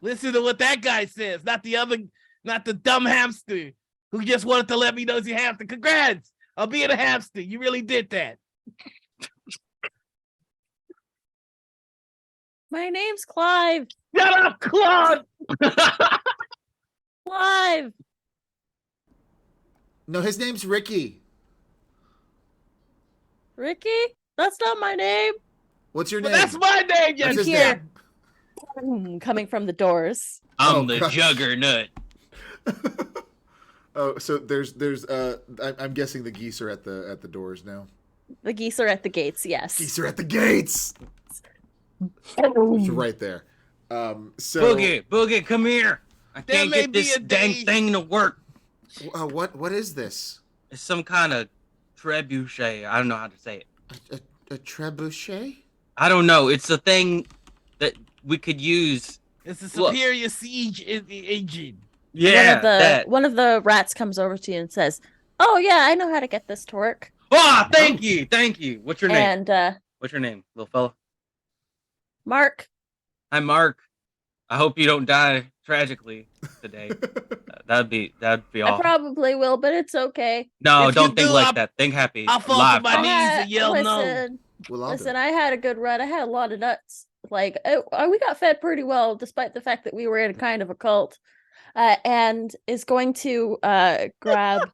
Listen to what that guy says, not the dumb hamster who just wanted to let me know he's a hamster. Congrats on being a hamster. You really did that. My name's Clive. Shut up, Claude. Clive. No, his name's Ricky. Ricky? That's not my name. What's your Well, name? that's my name, you That's his here. name. Coming from the doors. I'm Oh, the gosh. juggernaut. Oh, so there's I'm guessing the geese are at the doors now. The geese are at the gates, yes. Geese are at the gates. It's right there. So Boogie, come here. I There can't may get be this a dang day- thing to work. what is this? It's some kind of trebuchet. I don't know how to say it. A trebuchet? I don't know. It's a thing that we could use. It's a Look. superior siege engine. Yeah, One of the rats comes over to you and says, "Oh yeah, I know how to get this to work." Oh, thank you. What's your name? And What's your name, little fella? Mark, Hi, Mark. I hope you don't die tragically today. That'd be I awful. probably will, but it's okay. No, If don't you think do, like that. Think happy. I'll fall Live. to my knees and yell no. listen, Well, I'll do listen. it. I had a good run. I had a lot of nuts. Like we got fed pretty well, despite the fact that we were in kind of a cult. And is going to grab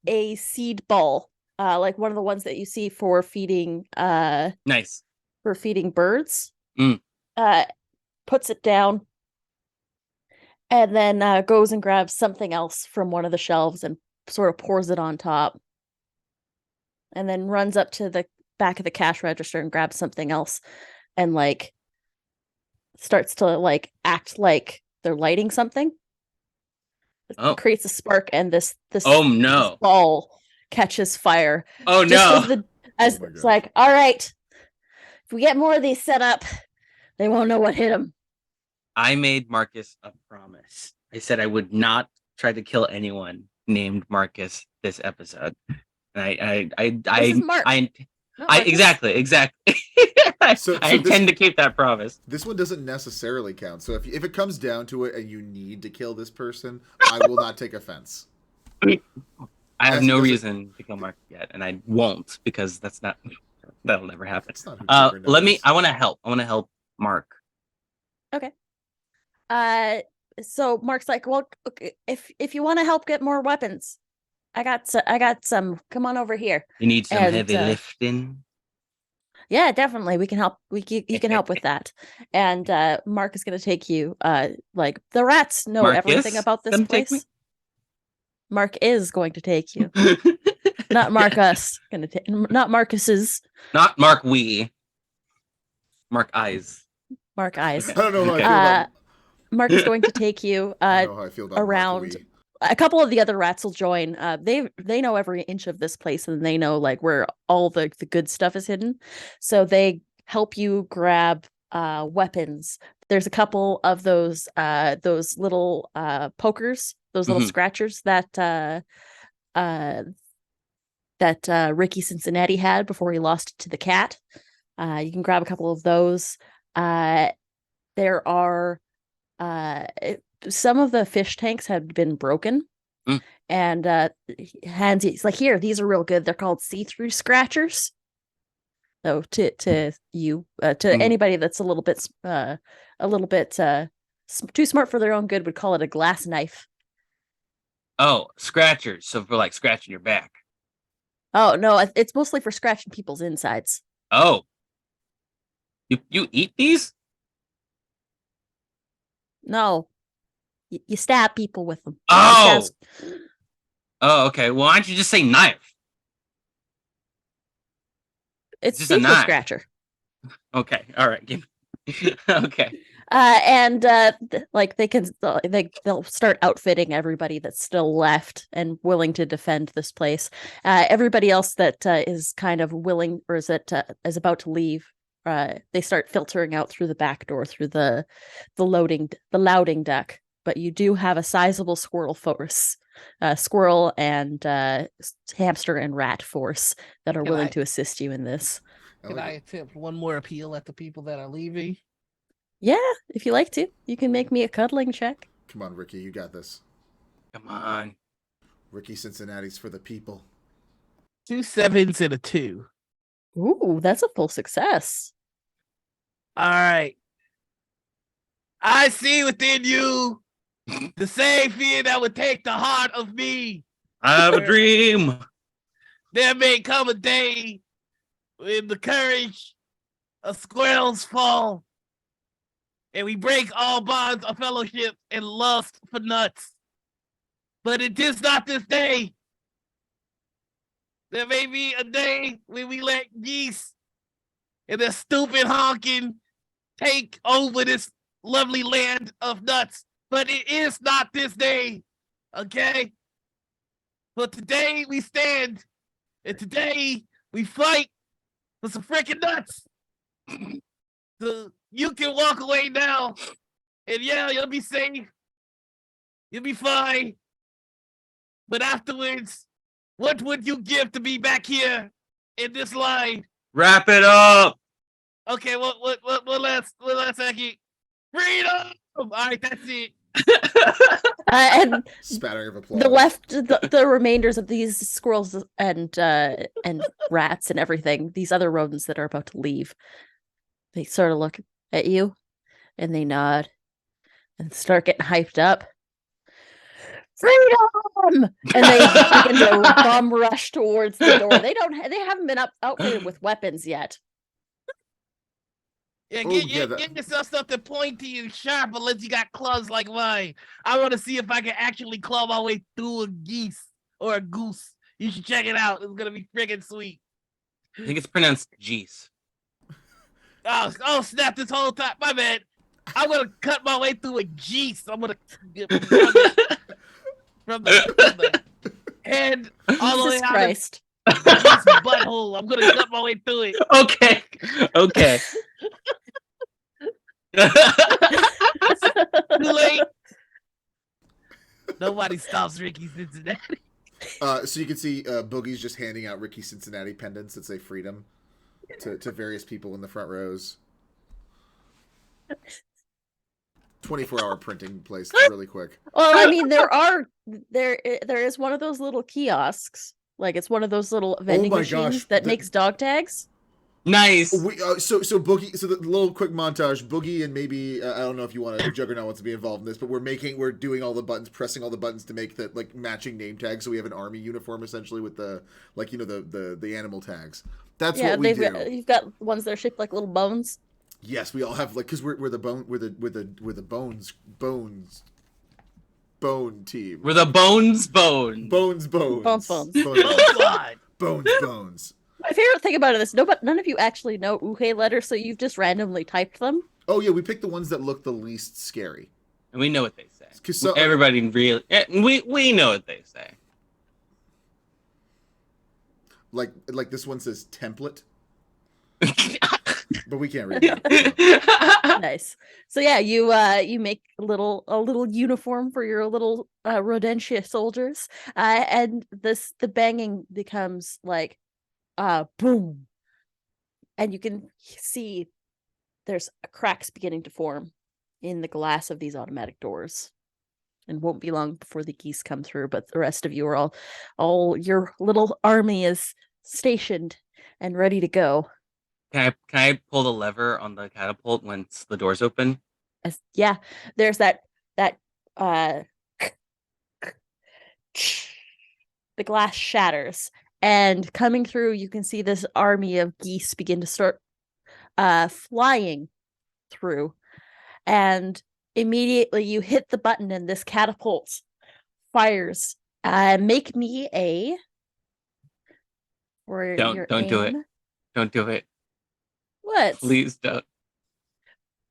a seed ball, like one of the ones that you see for feeding Nice. birds. Mm. Puts it down, and then goes and grabs something else from one of the shelves and sort of pours it on top, and then runs up to the back of the cash register and grabs something else, and like starts to like act like they're lighting something. It Oh. creates a spark, and this Oh no. ball catches fire. Oh Just no. as Oh my it's gosh. like, all right, if we get more of these set up, they won't know what hit them. I made Marcus a promise. I said I would not try to kill anyone named Marcus this episode. And This is Mark. Not Marcus. Exactly. I So intend to keep that promise. This one doesn't necessarily count. So if it comes down to it and you need to kill this person, I will not take offense. I have As no does it- reason to kill Mark yet, and I won't because that'll never happen. That's not who Juggernaut Let me. is. I want to help. I want to help Mark. So Mark's like, well, okay, if you want to help get more weapons, I got some. Come on over here. You need some And, heavy lifting. Yeah, definitely. We can help. You can help with that. And Mark is going to take you. Like the rats know everything Marcus, about this come take me? place. Mark is going to take you, not Marcus. Going to take, not Marcus's. Not Mark. Mark eyes. Mark eyes. I don't know how I feel Uh, about. Mark is going to take you. I don't know how I feel about around- Mark Wee. A couple of the other rats will join. They know every inch of this place, and they know like where all the good stuff is hidden. So they help you grab weapons. There's a couple of those little pokers, those little Mhm. scratchers that Ricky Cincinnati had before he lost it to the cat. You can grab a couple of those. There are some of the fish tanks have been broken. Mm. And he's like, here, these are real good. They're called see-through scratchers. So to anybody that's a little bit too smart for their own good would call it a glass knife. Oh, scratchers. So for like scratching your back. Oh no, it's mostly for scratching people's insides. Oh. You eat these? No, you stab people with them. Oh. Stabs- Oh, okay. Well, why don't you just say knife? It's just a see-through knife. scratcher. Okay. All right. Okay. Like they'll start outfitting everybody that's still left and willing to defend this place. Everybody else that is kind of willing or is about to leave, they start filtering out through the back door through the loading deck. But you do have a sizable squirrel force, squirrel and hamster and rat force that are willing to assist you in this. Can I attempt one more appeal at the people that are leaving? Yeah, if you like to, you can make me a cuddling check. Come on, Ricky, you got this. Come on. Ricky Cincinnati's for the people. 2 7s and a 2. Ooh, that's a full success. All right. I see within you the same fear that would take the heart of me. I have a dream. There may come a day when the courage of squirrels fall, and we break all bonds of fellowship and lust for nuts. But it is not this day. There may be a day when we let geese and their stupid honking take over this lovely land of nuts. But it is not this day, okay? But today we stand, and today we fight for some freaking nuts. So you can walk away now, and yeah, you'll be safe. You'll be fine. But afterwards, what would you give to be back here in this line? Wrap it up. Okay, what last second? Freedom! All right, that's it. And Spattering of applause. the remainders of these squirrels and rats and everything, these other rodents that are about to leave, they sort of look at you and they nod and start getting hyped up. Freedom! And they begin to bum rush towards the door. They haven't been outfitted with weapons yet. Yeah, get yourself something pointy and sharp unless you got claws like mine. I want to see if I can actually claw my way through a geese or a goose. You should check it out. It's gonna be friggin' sweet. I think it's pronounced geese. Oh snap! This whole time, my bad. I'm gonna cut my way through a geese. I'm gonna from the head all the way Jesus out Christ. of the geese butthole. I'm gonna cut my way through it. Okay. Too late. Nobody stops Ricky Cincinnati. So you can see Boogie's just handing out Ricky Cincinnati pendants that say freedom to various people in the front rows. 24-hour printing place really quick. Well, I mean, there is one of those little kiosks. Like it's one of those little vending machines that makes dog tags. Nice. So Boogie. So the little quick montage. Boogie and maybe I don't know if you want to. Juggernaut wants to be involved in this, but we're doing all the buttons, pressing all the buttons to make the like matching name tags. So we have an army uniform essentially with the the animal tags. That's what we do. You've got ones that are shaped like little bones. Yes, we all have like because we're the bone bone team. We're the bones. Bones. My favorite thing about it is none of you actually know Uke letters, so you've just randomly typed them. Oh yeah, we picked the ones that look the least scary. And we know what they say. Everybody really, we know what they say. Like this one says template, but we can't read it. Nice. So yeah, you make a little uniform for your little Rodentia soldiers, and the banging becomes like. Boom. And you can see there's cracks beginning to form in the glass of these automatic doors. And won't be long before the geese come through, but the rest of you are all your little army is stationed and ready to go. Can I pull the lever on the catapult once the doors open? Yeah, there's that the glass shatters. And coming through, you can see this army of geese begin to start flying through. And immediately you hit the button and this catapult fires. Make me a... Don't do it. Don't do it. What? Please don't.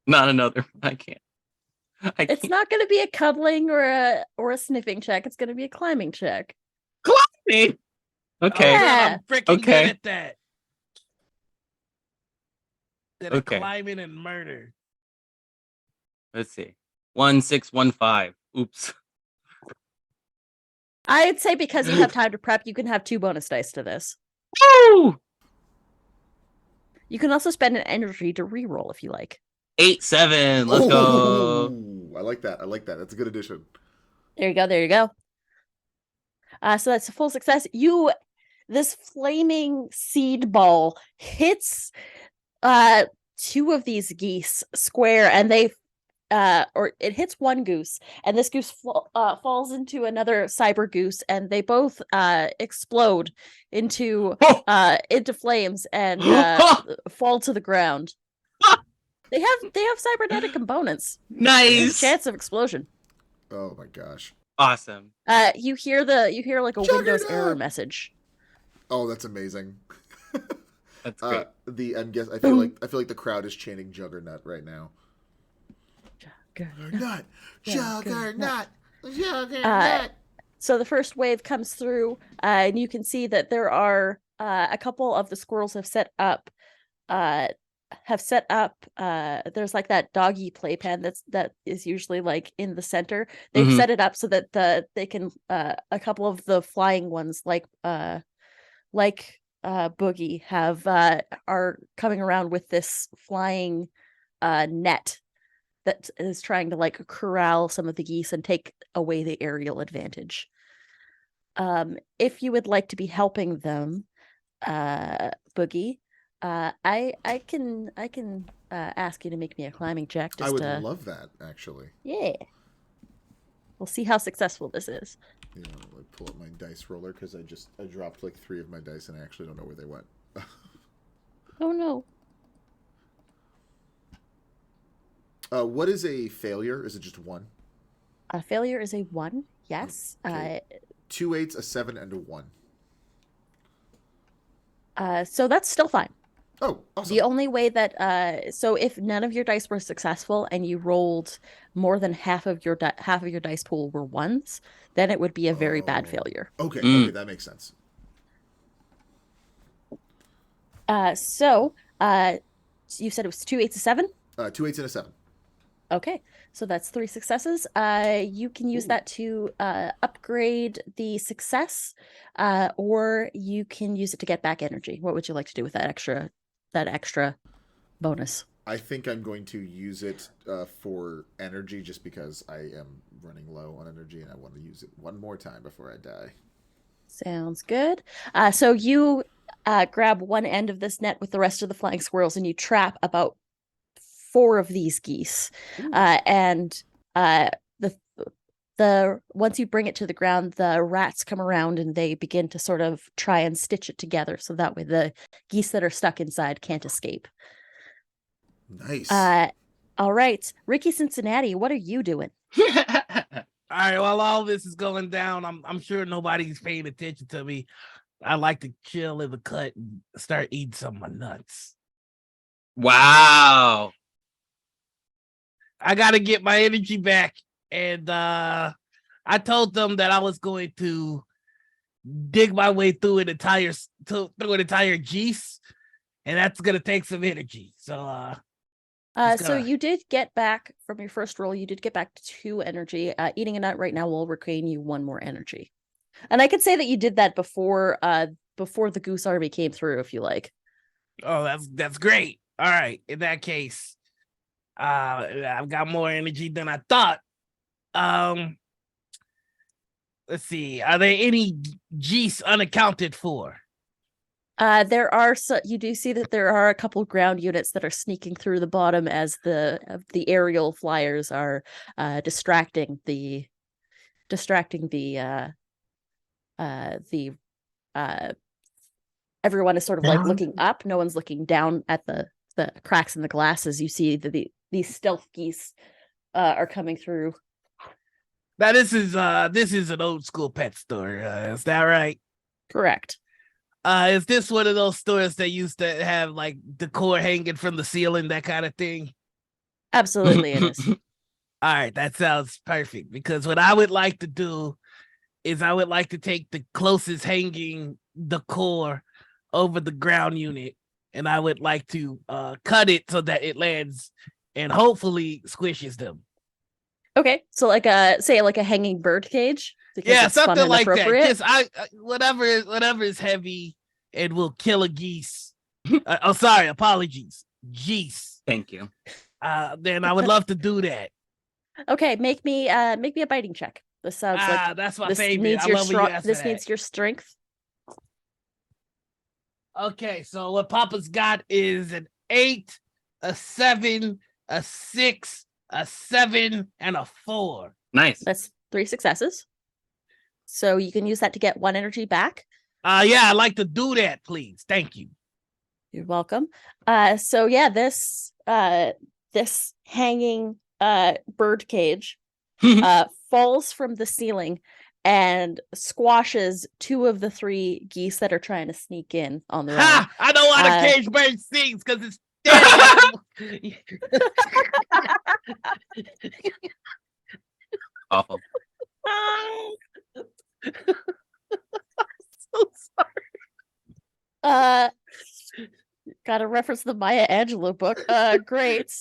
Not another. I can't. It's not going to be a cuddling or a sniffing check. It's going to be a climbing check. climbing. Okay. Oh, good. Yeah. I'm freaking Okay. good at that. Good at Okay. climbing and murder. Let's see. 1615. Oops. I'd say because you have time to prep, you can have 2 bonus dice to this. Woo! You can also spend an energy to reroll if you like. 87. Let's go. I like that. I like that. That's a good addition. There you go. There you go. So that's a full success. This flaming seed ball hits 2 of these geese square, and they or it hits one goose, and this goose falls into another cyber goose, and they both explode into flames and fall to the ground. They have cybernetic components. Nice. Chance of explosion. Oh my gosh. Awesome. You hear like a Windows error message. Oh, that's amazing. That's great. I feel like the crowd is chanting Juggernaut right now. Juggernaut. So the first wave comes through, and you can see that there are a couple of the squirrels have set up. There's like that doggy playpen that is usually like in the center. They've set it up so that they can a couple of the flying ones like Boogie are coming around with this flying net that is trying to like corral some of the geese and take away the aerial advantage. If you would like to be helping them, Boogie, I can ask you to make me a climbing check. I would love that, actually. Yeah. We'll see how successful this is. You know, I pull up my dice roller because I dropped like 3 of my dice and I actually don't know where they went. Oh no. What is a failure? Is it just 1? A failure is a 1. Yes. Okay. 2 8s, a 7, and a 1. So that's still fine. Oh, awesome. The only way that so if none of your dice were successful and you rolled more than half of your dice pool were 1s, then it would be a very bad failure. Okay, okay, that makes sense. So you said it was 2 8s, a 7? 2 8s and a 7. Okay, so that's 3 successes. You can use that to upgrade the success, or you can use it to get back energy. What would you like to do with that extra bonus? I think I'm going to use it for energy just because I am running low on energy and I want to use it one more time before I die. Sounds good. So you grab one end of this net with the rest of the flying squirrels and you trap about 4 of these geese. And the once you bring it to the ground, the rats come around and they begin to sort of try and stitch it together so that way the geese that are stuck inside can't escape. Nice. All right, Ricky Cincinnati, what are you doing? All right, while all this is going down, I'm sure nobody's paying attention to me. I like to chill in the cut and start eating some of my nuts. Wow. I got to get my energy back. And I told them that I was going to dig my way through an entire geese, and that's going to take some energy. So so you did get back from your first roll, you did get back 2 energy. Eating a nut right now will regain you 1 more energy. And I could say that you did that before the goose army came through, if you like. Oh, that's great. All right. In that case, I've got more energy than I thought. Let's see. Are there any geese unaccounted for? There are you do see that there are a couple ground units that are sneaking through the bottom as the aerial flyers are distracting the everyone is sort of like looking up. No one's looking down at the cracks in the glasses. You see that these stealth geese are coming through. Now this is an old school pet store. Is that right? Correct. Is this one of those stores that used to have like decor hanging from the ceiling, that kind of thing? Absolutely, it is. All right, that sounds perfect. Because what I would like to do is I would like to take the closest hanging the core over the ground unit, and I would like to cut it so that it lands and hopefully squishes them. Okay, so like a hanging bird cage. Because Yeah, it's fun something and like that. appropriate. Just whatever is heavy and will kill a geese. Sorry, apologies, geese. Thank you. Then I would love to do that. Okay, make me a biting check. This sounds like That's my this favorite. needs I your love when you strong. ask This for that. needs your strength. Okay, so what Papa's got is an 8, a 7, a 6, a 7, and a 4. Nice. That's 3 successes. So you can use that to get 1 energy back. Yeah, I'd like to do that, please. Thank you. You're welcome. So yeah, this hanging bird cage falls from the ceiling and squashes 2 of the 3 geese that are trying to sneak in on their own. Ha! I know why the cage bird sings, because it's dead. Awful. So sorry. Gotta reference the Maya Angelou book. Great.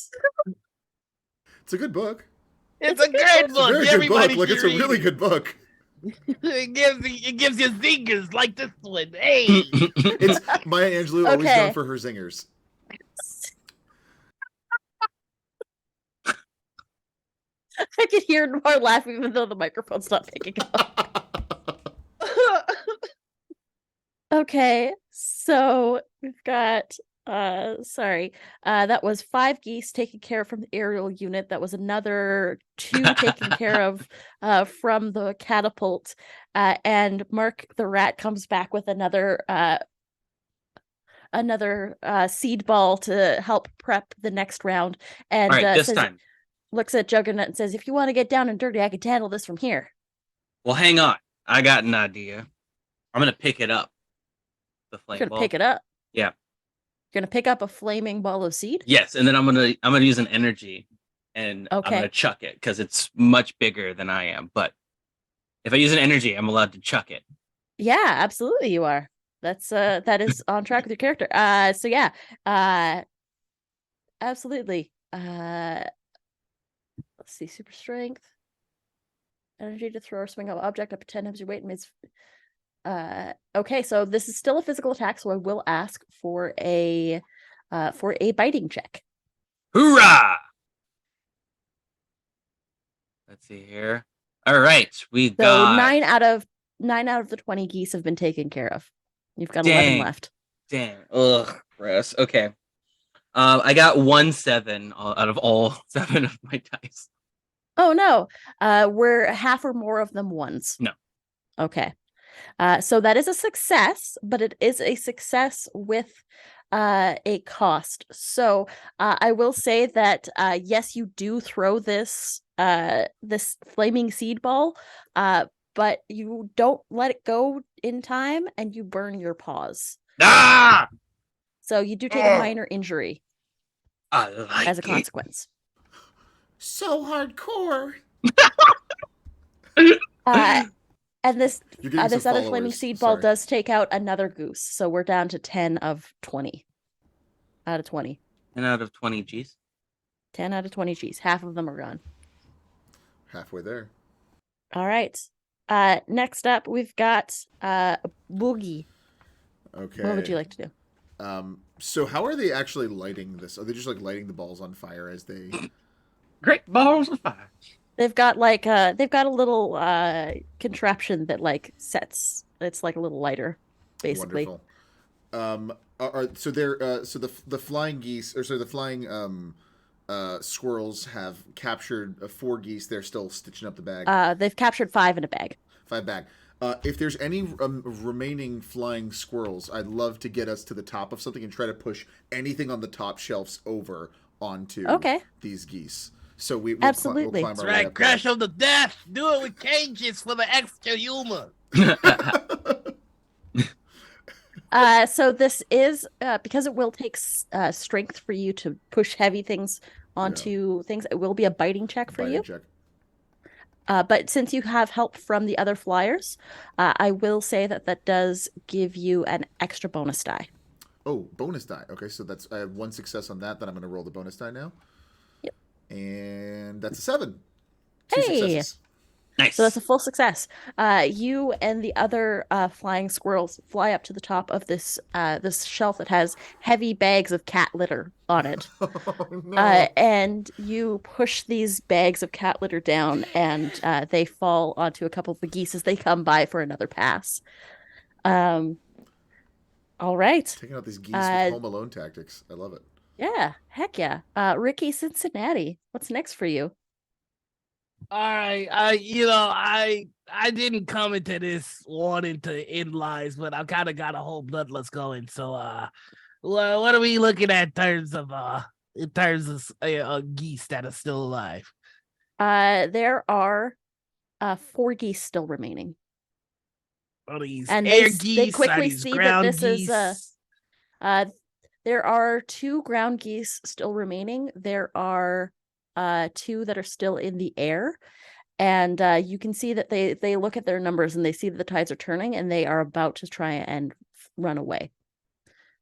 It's a good book. It's a great It's a book. very good Everybody book. Like, it's a should read really it. good book. It gives you zingers like this one. Hey. It's Maya Angelou, always Okay. known for her zingers. I can hear Noir laughing even though the microphone's not picking up. Okay, so we've got that was 5 geese taken care of from the aerial unit. That was another 2 taken care of from the catapult. And Mark the rat comes back with another seed ball to help prep the next round. And All right, this says, time. looks at Juggernaut and says, if you want to get down and dirty, I can handle this from here. Well, hang on. I got an idea. I'm gonna pick it up. The flame You're gonna ball. pick it up. Yeah. You're gonna pick up a flaming ball of seed. Yes, and then I'm gonna use an energy, and I'm Okay. gonna chuck it because it's much bigger than I am. But if I use an energy, I'm allowed to chuck it. Yeah, absolutely you are. That's that is on track with your character. So yeah. Absolutely. Let's see, super strength. Energy to throw or swing an object up to 10 times your weight and it's okay, so this is still a physical attack, so I will ask for a biting check. Hoorah! Let's see here. All right, we So got 9 out of the 20 geese have been taken care of. You've got 11 Dang. left. Damn. Ugh, gross. Okay. I got 1 7 out of all 7 of my dice. Oh no. Were half or more of them ones? No. Okay. So that is a success, but it is a success with a cost. So I will say that yes, you do throw this this flaming seed ball, but you don't let it go in time, and you burn your paws. Ah! So you do take a minor injury I like as a it. consequence. So hardcore. And this You're getting this some other flaming followers. seed ball Sorry. does take out another goose. So we're down to 10 of 20 out of 20. 10 out of 20 G's. 10 out of 20 G's. Half of them are gone. Halfway there. All right. Next up, we've got Boogie. Okay. What would you like to do? So how are they actually lighting this? Are they just like lighting the balls on fire as they? Great balls of fire. They've got a little contraption that like sets. It's like a little lighter, basically. Wonderful. So they're so the flying geese, or so the flying squirrels have captured 4 geese. They're still stitching up the bag. They've captured 5 in a bag. 5 bag. If there's any remaining flying squirrels, I'd love to get us to the top of something and try to push anything on the top shelves over onto these geese. So we'll Absolutely. climb our That's way right. up Crash them to death. Do it with cages for the extra humor. So this is because it will take strength for you to push heavy things onto things. It will be a biting check for you. Check. But since you have help from the other flyers, I will say that does give you an extra bonus die. Oh, bonus die. Okay, so I have 1 success on that. Then I'm going to roll the bonus die now. Yep. And that's a 7. 2 Hey! successes. Nice. So that's a full success. You and the other flying squirrels fly up to the top of this shelf that has heavy bags of cat litter on it. Oh, no. And you push these bags of cat litter down, and they fall onto a couple of the geese as they come by for another pass. All right. Taking out these geese with Home Alone tactics. I love it. Yeah, heck yeah. Ricky Cincinnati, what's next for you? All right, I didn't come into this wanting to end lives, but I've kind of got a whole bloodlust going. So, what are we looking at in terms of geese that are still alive? There are 4 geese still remaining. Are these And air they geese? quickly Are these see that ground this is, geese? there are 2 ground geese still remaining. There are 2 that are still in the air, and you can see that they look at their numbers and they see that the tides are turning and they are about to try and run away.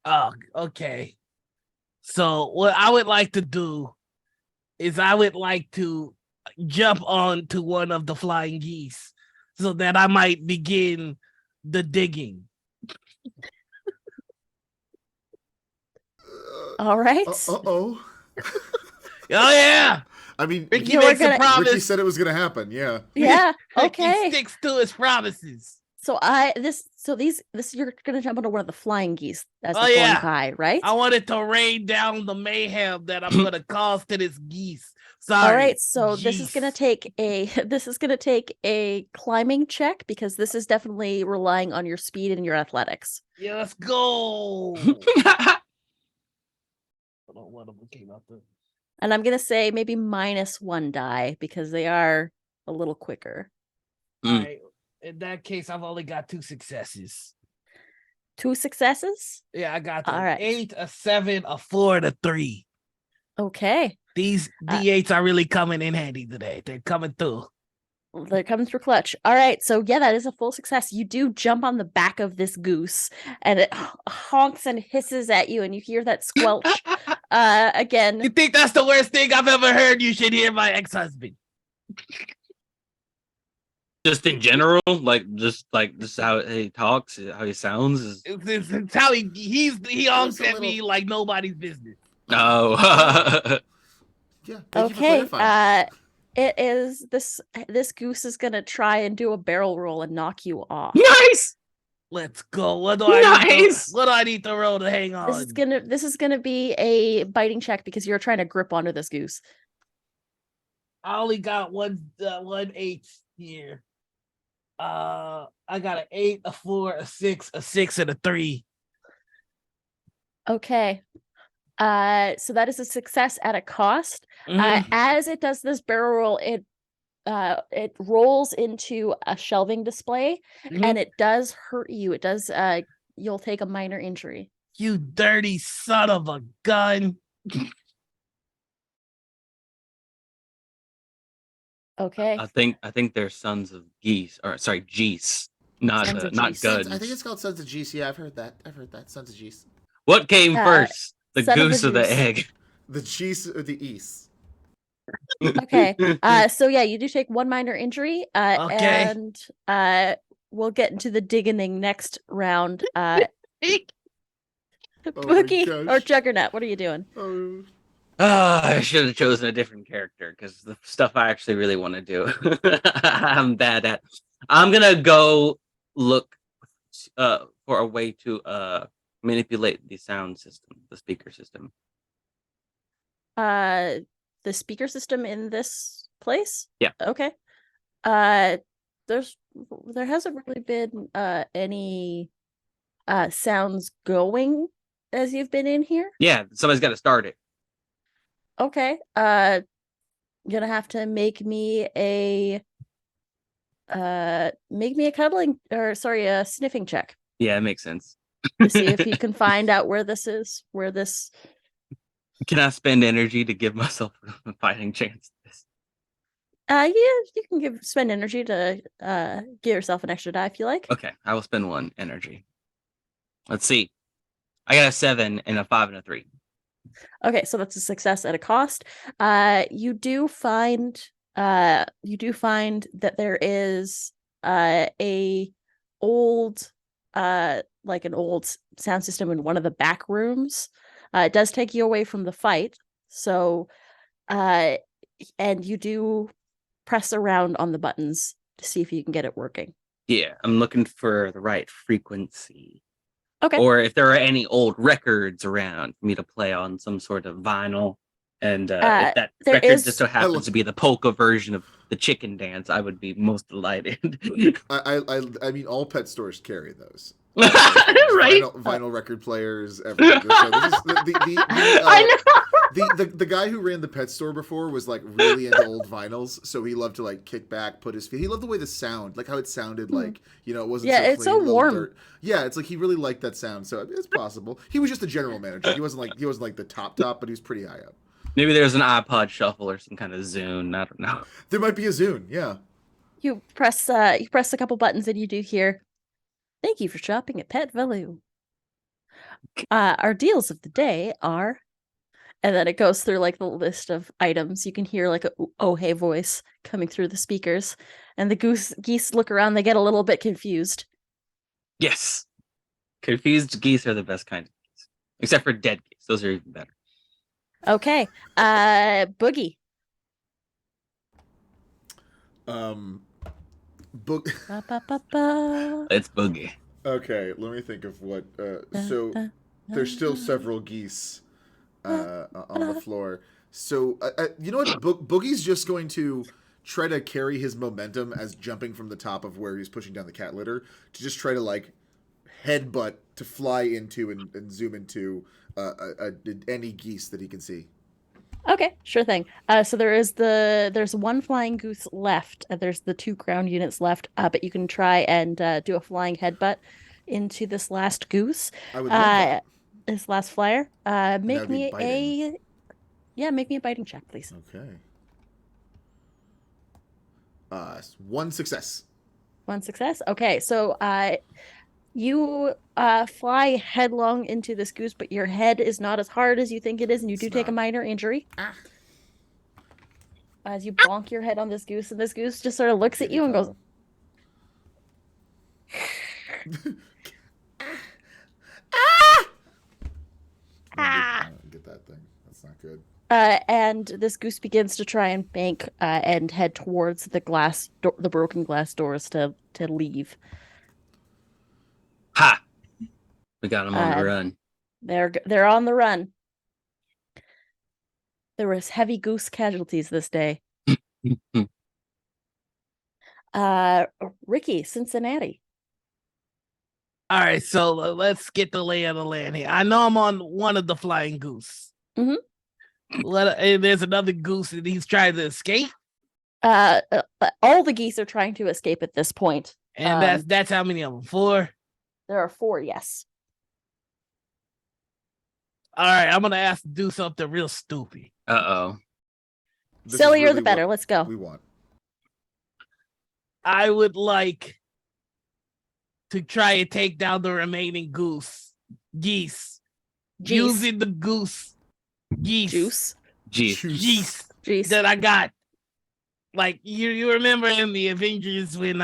Oh, okay. So what I would like to do is I would like to jump on to one of the flying geese so that I might begin the digging. All right. Uh-oh. Oh yeah. I mean, Ricky You're makes a gonna- promise. Ricky said it was going to happen. Yeah. Yeah. Ricky Okay. sticks to his promises. So you're gonna jump onto one of the flying geese as Oh, they're going yeah. by, right? I wanted to rain down the mayhem that I'm gonna cause to this geese. Sorry. All right, so this is geese. gonna take a climbing check because this is definitely relying on your speed and your athletics. Yeah, let's go. One of them came out there. And I'm gonna say maybe -1 die because they are a little quicker. All Mm. right. In that case, I've only got 2 successes. 2 successes? Yeah, I got All an right. 8, a 7, a 4, and a 3. Okay. These D8s are really coming in handy today. They're coming through. They're coming through clutch. All right, so yeah, that is a full success. You do jump on the back of this goose, and it honks and hisses at you, and you hear that squelch. Again, You think that's the worst thing I've ever heard? You should hear my ex-husband. Just in general, just how he talks, how he sounds. Is... It's how he honks a at me little- like nobody's business. Oh, Yeah. Thank you for okay. clarifying. It is this goose is gonna try and do a barrel roll and knock you off. nice. Let's go. What do I Nice. need to roll to hang on? This is gonna be a biting check because you're trying to grip onto this goose. I only got one 8 here. I got an 8, a 4, a 6, a 6, and a 3. Okay. So that is a success at a cost. Mhm. As it does this barrel roll, it rolls into a shelving display, Mhm. and it does hurt you. It does. You'll take a minor injury. You dirty son of a gun. Okay. I think they're sons of geese, or sorry, geese, not Sons of not geese. guns. I think it's called Sons of Geese. Yeah, I've heard that. Sons of Geese. What came first, the son of the goose or the juice. egg? The Geese or the East. Okay. So yeah, you do take 1 minor injury. Okay. And we'll get into the digging next round. Bookie or gosh. Juggernaut, what are you doing? Oh. I should have chosen a different character because the stuff I actually really want to do, I'm bad at. I'm gonna go look for a way to manipulate the sound system, the speaker system. The speaker system in this place? Yeah. Okay. There hasn't really been any sounds going as you've been in here. Yeah, somebody's got to start it. Okay. You're gonna have to make me a cuddling, or sorry, a sniffing check Yeah, it makes sense. to see if you can find out where this is, where this Can I spend energy to give myself a fighting chance? Yeah, you can spend energy to give yourself an extra die if you like. Okay, I will spend 1 energy. Let's see. I got a 7 and a 5 and a 3. Okay, so that's a success at a cost. You do find that there is a old like an old sound system in one of the back rooms. It does take you away from the fight, so and you do press around on the buttons to see if you can get it working. Yeah, I'm looking for the right frequency. Okay. Or if there are any old records around for me to play on some sort of vinyl. And if that there record is- just so happens to be the polka version of the chicken dance, I would be most delighted. I mean, all pet stores carry those. Right? Vinyl record players, everything. So this is I know. the guy who ran the pet store before was like really into old vinyls, so he loved to like kick back, put his feet. He loved the way the sound, like how it sounded, like it wasn't. Yeah, so it's clean, so little warm. dirt. Yeah, it's like he really liked that sound, so it's possible. He was just a general manager. He wasn't like the top, but he was pretty high up. Maybe there's an iPod shuffle or some kind of Zune. I don't know. There might be a Zune. Yeah. You press a couple buttons and you do hear, "Thank you for shopping at Pet Value. Our deals of the day are," and then it goes through like the list of items. You can hear like a "oh hey" voice coming through the speakers, and the geese look around. They get a little bit confused. Yes. Confused geese are the best kind of geese. Except for dead geese. Those are even better. Okay, Boogie. Ba, ba, ba, ba. It's Boogie. Okay, let me think of what. So there's still several geese on the floor. So you know what? Boogie's just going to try to carry his momentum as jumping from the top of where he's pushing down the cat litter to just try to like headbutt to fly into and zoom into any geese that he can see. Okay, sure thing. So there's 1 flying goose left. There's the 2 ground units left. But you can try and do a flying headbutt into this last goose. I would love that. This last flyer. Make that'd be me biting. make me a biting check, please. Okay. 1 success. 1 success. Okay, so you fly headlong into this goose, but your head is not as hard as you think it is, and you do take a minor injury. As you bonk your head on this goose, and this goose just sort of looks at you and goes, Get that thing. That's not good. and this goose begins to try and bank and head towards the broken glass doors to leave. Ha! We got him on the run. They're on the run. There was heavy goose casualties this day. Ricky, Cincinnati. All right, so let's get the lay of the land here. I know I'm on one of the flying goose. Mhm. And there's another goose and he's trying to escape. All the geese are trying to escape at this point. And that's how many of them? 4? There are 4, yes. All right, I'm gonna ask to do something real stupid. Uh-oh. This is Sillier really the better. what Let's go. we want. I would like to try and take down the remaining geese. Using the geese Juice. Jeez. that I got. Like you remember in the Avengers when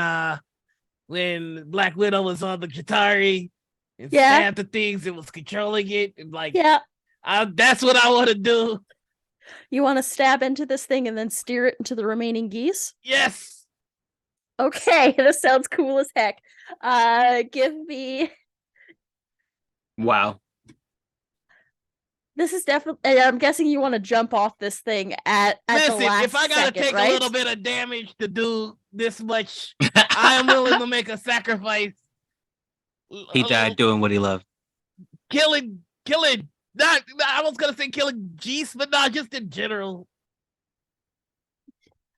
Black Widow was on the Qatari and stabbed the things, it was controlling it, and like that's what I want to do. You want to stab into this thing and then steer it into the remaining geese? Yes. Okay, this sounds cool as heck. Give me. Wow. This is definitely. I'm guessing you want to jump off this thing at Listen, the last if I gotta second, take right? a little bit of damage to do this much, I am willing to make a sacrifice. He died doing what he loved. Killing. Not, I was gonna say killing geese, but not just in general.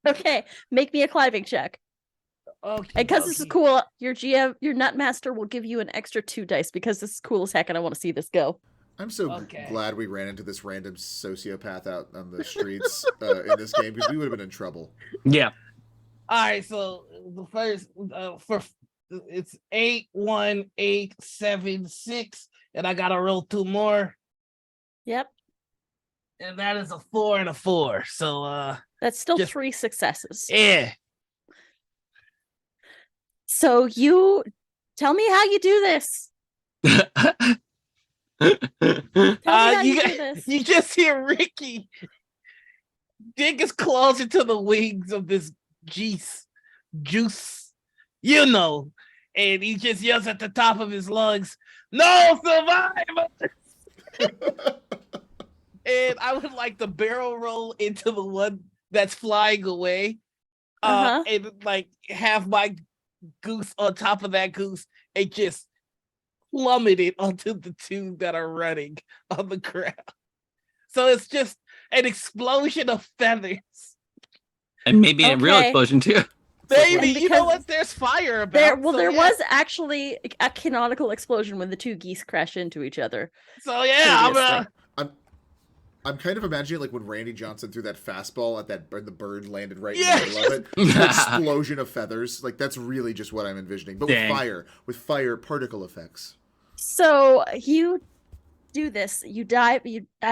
Okay, make me a climbing check. Okay. And because this is cool, your GM, your Nutmaster will give you an extra 2 dice because this is cool as heck, and I want to see this go. I'm so Okay. glad we ran into this random sociopath out on the streets in this game because we would have been in trouble. Yeah. All right, so the first for it's 81876, and I gotta roll 2 more, Yep. and that is a 4 and a 4. So That's still Just- 3 successes. yeah. So you tell me how you do this. Tell me how you do this. You just hear Ricky dig his claws into the wings of this juice, and he just yells at the top of his lungs, "No survivors!" And I would like to barrel roll into the one that's flying away, and like have my goose on top of that goose and just plummet it onto the 2 that are running on the ground. So it's just an explosion of feathers. And maybe a real Okay. explosion too. Baby, And you know because what? There's fire about. There yeah. was actually a canonical explosion when the 2 geese crash into each other. So yeah, previously. I'm kind of imagining like when Randy Johnson threw that fastball at that, and the bird landed right Yeah. in the middle of it. An explosion of feathers. Like that's really just what I'm envisioning. But Dang. with fire particle effects. So you do this. You dive.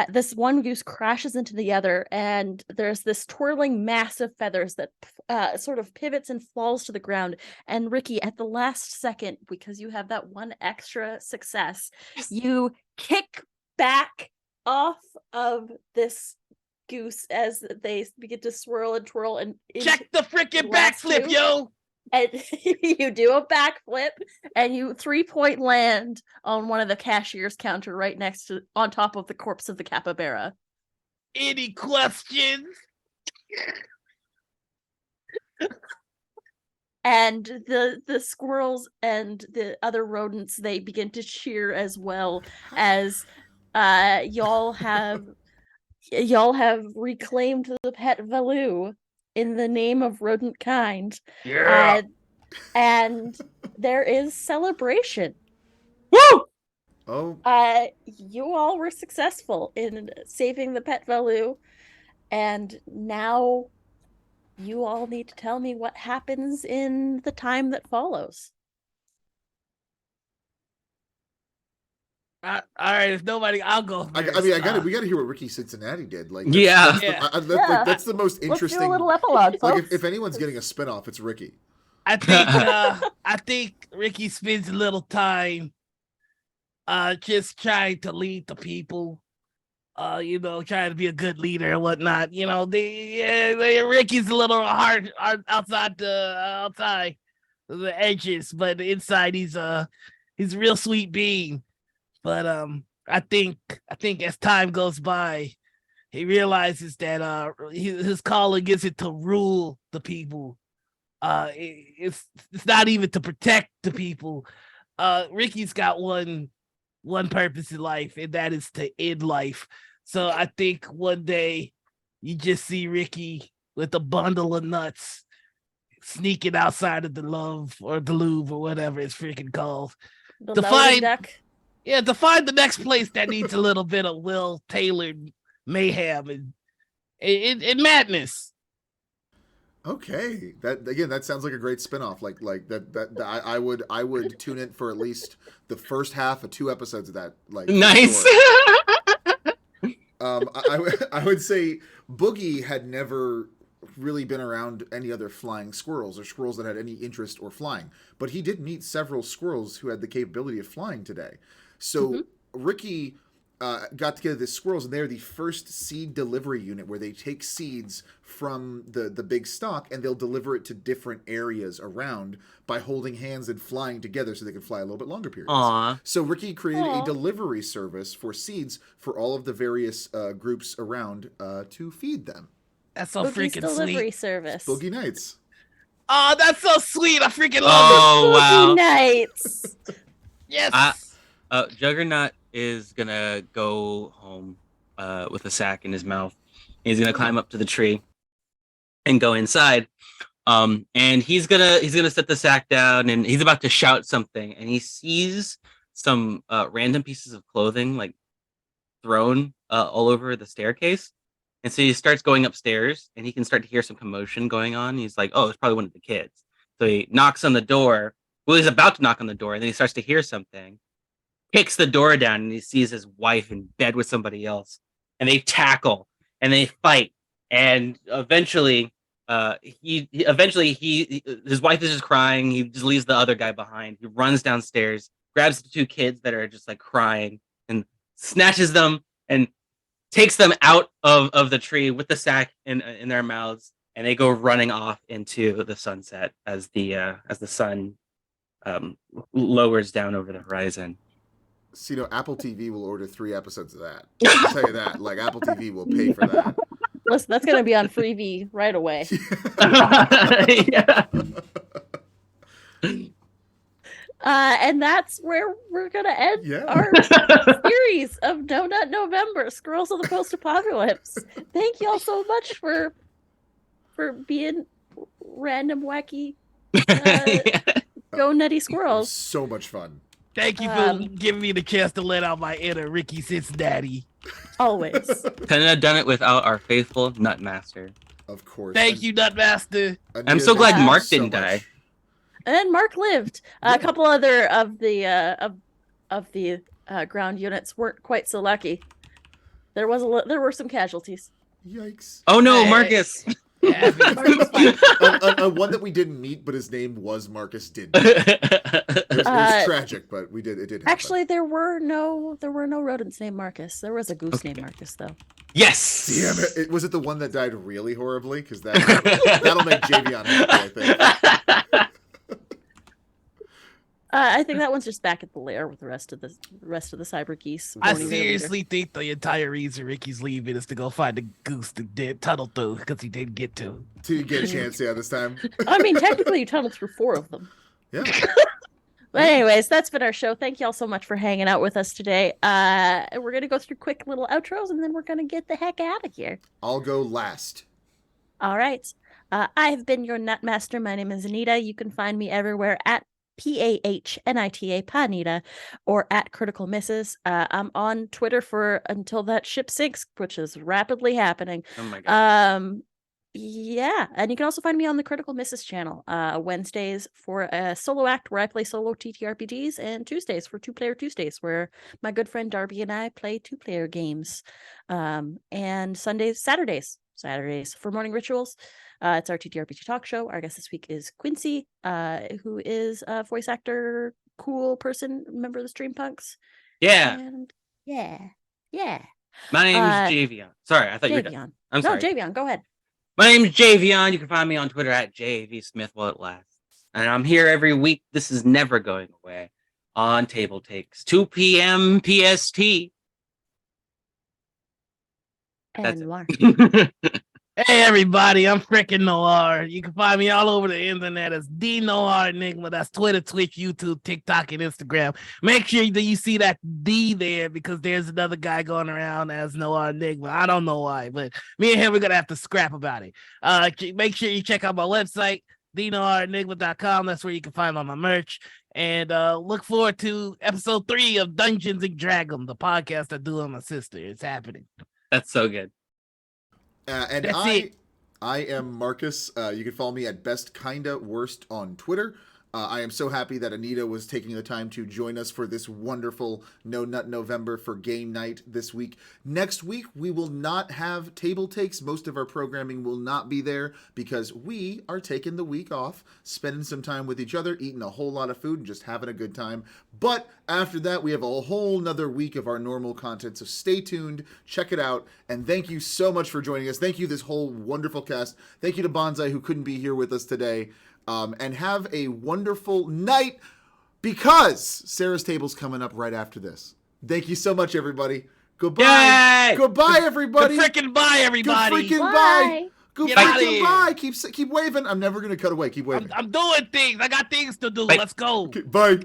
This one goose crashes into the other, and there's this twirling mass of feathers that sort of pivots and falls to the ground. And Ricky, at the last second, because you have that one extra success, you kick back off of this goose as they begin to swirl and twirl and check the freaking last backflip, 2. yo. And you do a backflip and you 3-point land on one of the cashier's counter right next to on top of the corpse of the capybara. Any questions? And the squirrels and the other rodents, they begin to cheer as well as y'all have reclaimed the pet Valoo in the name of rodent kind. Yeah. And there is celebration. Woo! Oh, You all were successful in saving the pet Valoo, and now you all need to tell me what happens in the time that follows. All right, if nobody, I'll go first. we got to hear what Ricky Cincinnati did. Like, Yeah. that's the most interesting. Let's do a little epilogue, Like, folks. if anyone's getting a spinoff, it's Ricky. I think Ricky spends a little time just trying to lead the people, trying to be a good leader and whatnot. Ricky's a little hard outside the edges, but inside he's a real sweet being. But I think as time goes by, he realizes that his calling isn't to rule the people. It's not even to protect the people. Ricky's got one purpose in life, and that is to end life. So I think one day you just see Ricky with a bundle of nuts sneaking outside of the Louvre or whatever it's freaking called. The to Loading find- Duck. Yeah, to find the next place that needs a little bit of well-tailored mayhem and madness. Okay, that sounds like a great spinoff. Like that I would tune in for at least the first half of 2 episodes of that. Like, Nice. sure. I would say Boogie had never really been around any other flying squirrels or squirrels that had any interest or flying, but he did meet several squirrels who had the capability of flying today. So Ricky got together the squirrels, and they're the first seed delivery unit where they take seeds from the big stock and they'll deliver it to different areas around by holding hands and flying together so they can fly a little bit longer periods. Aw. So Ricky created a delivery service for seeds for all of the various groups around to feed them. That's so Boogie's freaking delivery sweet. service. Boogie Nights. Oh, that's so sweet. I freaking love Oh, wow. Boogie Nights. it. Yes. Juggernaut is gonna go home with a sack in his mouth. He's gonna climb up to the tree and go inside. And he's gonna set the sack down, and he's about to shout something, and he sees some random pieces of clothing like thrown all over the staircase. And so he starts going upstairs and he can start to hear some commotion going on. He's like, oh, it's probably one of the kids. So he knocks on the door. Well, he's about to knock on the door and then he starts to hear something, kicks the door down and he sees his wife in bed with somebody else. And they tackle and they fight. And eventually, his wife is just crying. He just leaves the other guy behind. He runs downstairs, grabs the two kids that are just like crying and snatches them and takes them out of the tree with the sack in their mouths, and they go running off into the sunset as the sun lowers down over the horizon. So, Apple TV will order 3 episodes of that. I'll tell you that. Like, Apple TV will pay for that. Listen, that's going to be on Freevee right away. Yeah. And that's where we're going to end our series of No Nut November, Squirrels of the Post-Apocalypse. Thank you all so much for being random, wacky, go nutty squirrels. So much fun. Thank you for giving me the chance to let out my inner Ricky Cincinnati. Always. Couldn't have done it without our faithful Nutmaster. Of course. Thank you, Nutmaster. I'm so glad Mark didn't die. And Mark lived. A couple other of the ground units weren't quite so lucky. There were some casualties. Yikes. Oh no, Marcus. Yeah, one that we didn't meet, but his name was Marcus. It was tragic, but it did happen. Actually, there were no rodents named Marcus. There was a goose named Marcus, though. Yes. Damn it! Was it the one that died really horribly? Because that'll make Javion happy, I think. I think that one's just back at the lair with the rest of the cyber geese. I seriously think the entire reason Ricky's leaving is to go find the goose that did tunnel through because he didn't get to. Till you get a chance, this time. I mean, technically, you tunneled through 4 of them. Yeah. But anyways, that's been our show. Thank you all so much for hanging out with us today. We're gonna go through quick little outros, and then we're gonna get the heck out of here. I'll go last. All right. I have been your Nutmaster. My name is Anita. You can find me everywhere at PAHNITA Panita or at Critical Misses. I'm on Twitter for until that ship sinks, which is rapidly happening. Oh my god. Yeah, and you can also find me on the Critical Misses channel Wednesdays for a solo act where I play solo TTRPGs, and Tuesdays for 2-player Tuesdays where my good friend Darby and I play 2-player games, and Saturdays for Morning Rituals. It's our TTRPG talk show. Our guest this week is Quincy, who is a voice actor, cool person, member of the Stream Punks. Yeah. And yeah. My name is Javion. Sorry, I thought you were done. I'm sorry. No, Javion, go ahead. My name is Javion. You can find me on Twitter at JVSmith while it lasts. And I'm here every week. This is never going away on TableTakes, 2 p.m. PST. And Mark. Hey everybody, I'm freaking Noir. You can find me all over the internet as D Noir Enigma. That's Twitter, Twitch, YouTube, TikTok, and Instagram. Make sure that you see that D there because there's another guy going around as Noir Enigma. I don't know why, but me and him are gonna have to scrap about it. Make sure you check out my website, dnoirenigma.com. That's where you can find all my merch. And look forward to episode 3 of Dungeons and Dragons, the podcast I do with my sister. It's happening. That's so good. And That's I am Marcus. You can follow me at Best Kinda Worst on Twitter. I am so happy that Anita was taking the time to join us for this wonderful No Nut November for game night this week. Next week, we will not have Table Takes. Most of our programming will not be there because we are taking the week off, spending some time with each other, eating a whole lot of food, and just having a good time. But after that, we have a whole nother week of our normal content. So stay tuned, check it out, and thank you so much for joining us. Thank you, this whole wonderful cast. Thank you to Bonsai, who couldn't be here with us today. And have a wonderful night because Sarah's Table's coming up right after this. Thank you so much, everybody. Goodbye. Yay! Goodbye, everybody. Good freaking bye, everybody. Good freaking bye. Good Get outta freaking here. bye. Keep waving. I'm never going to cut away. Keep waving. I'm doing things. I got things to do. Wait. Let's go. Okay, bye.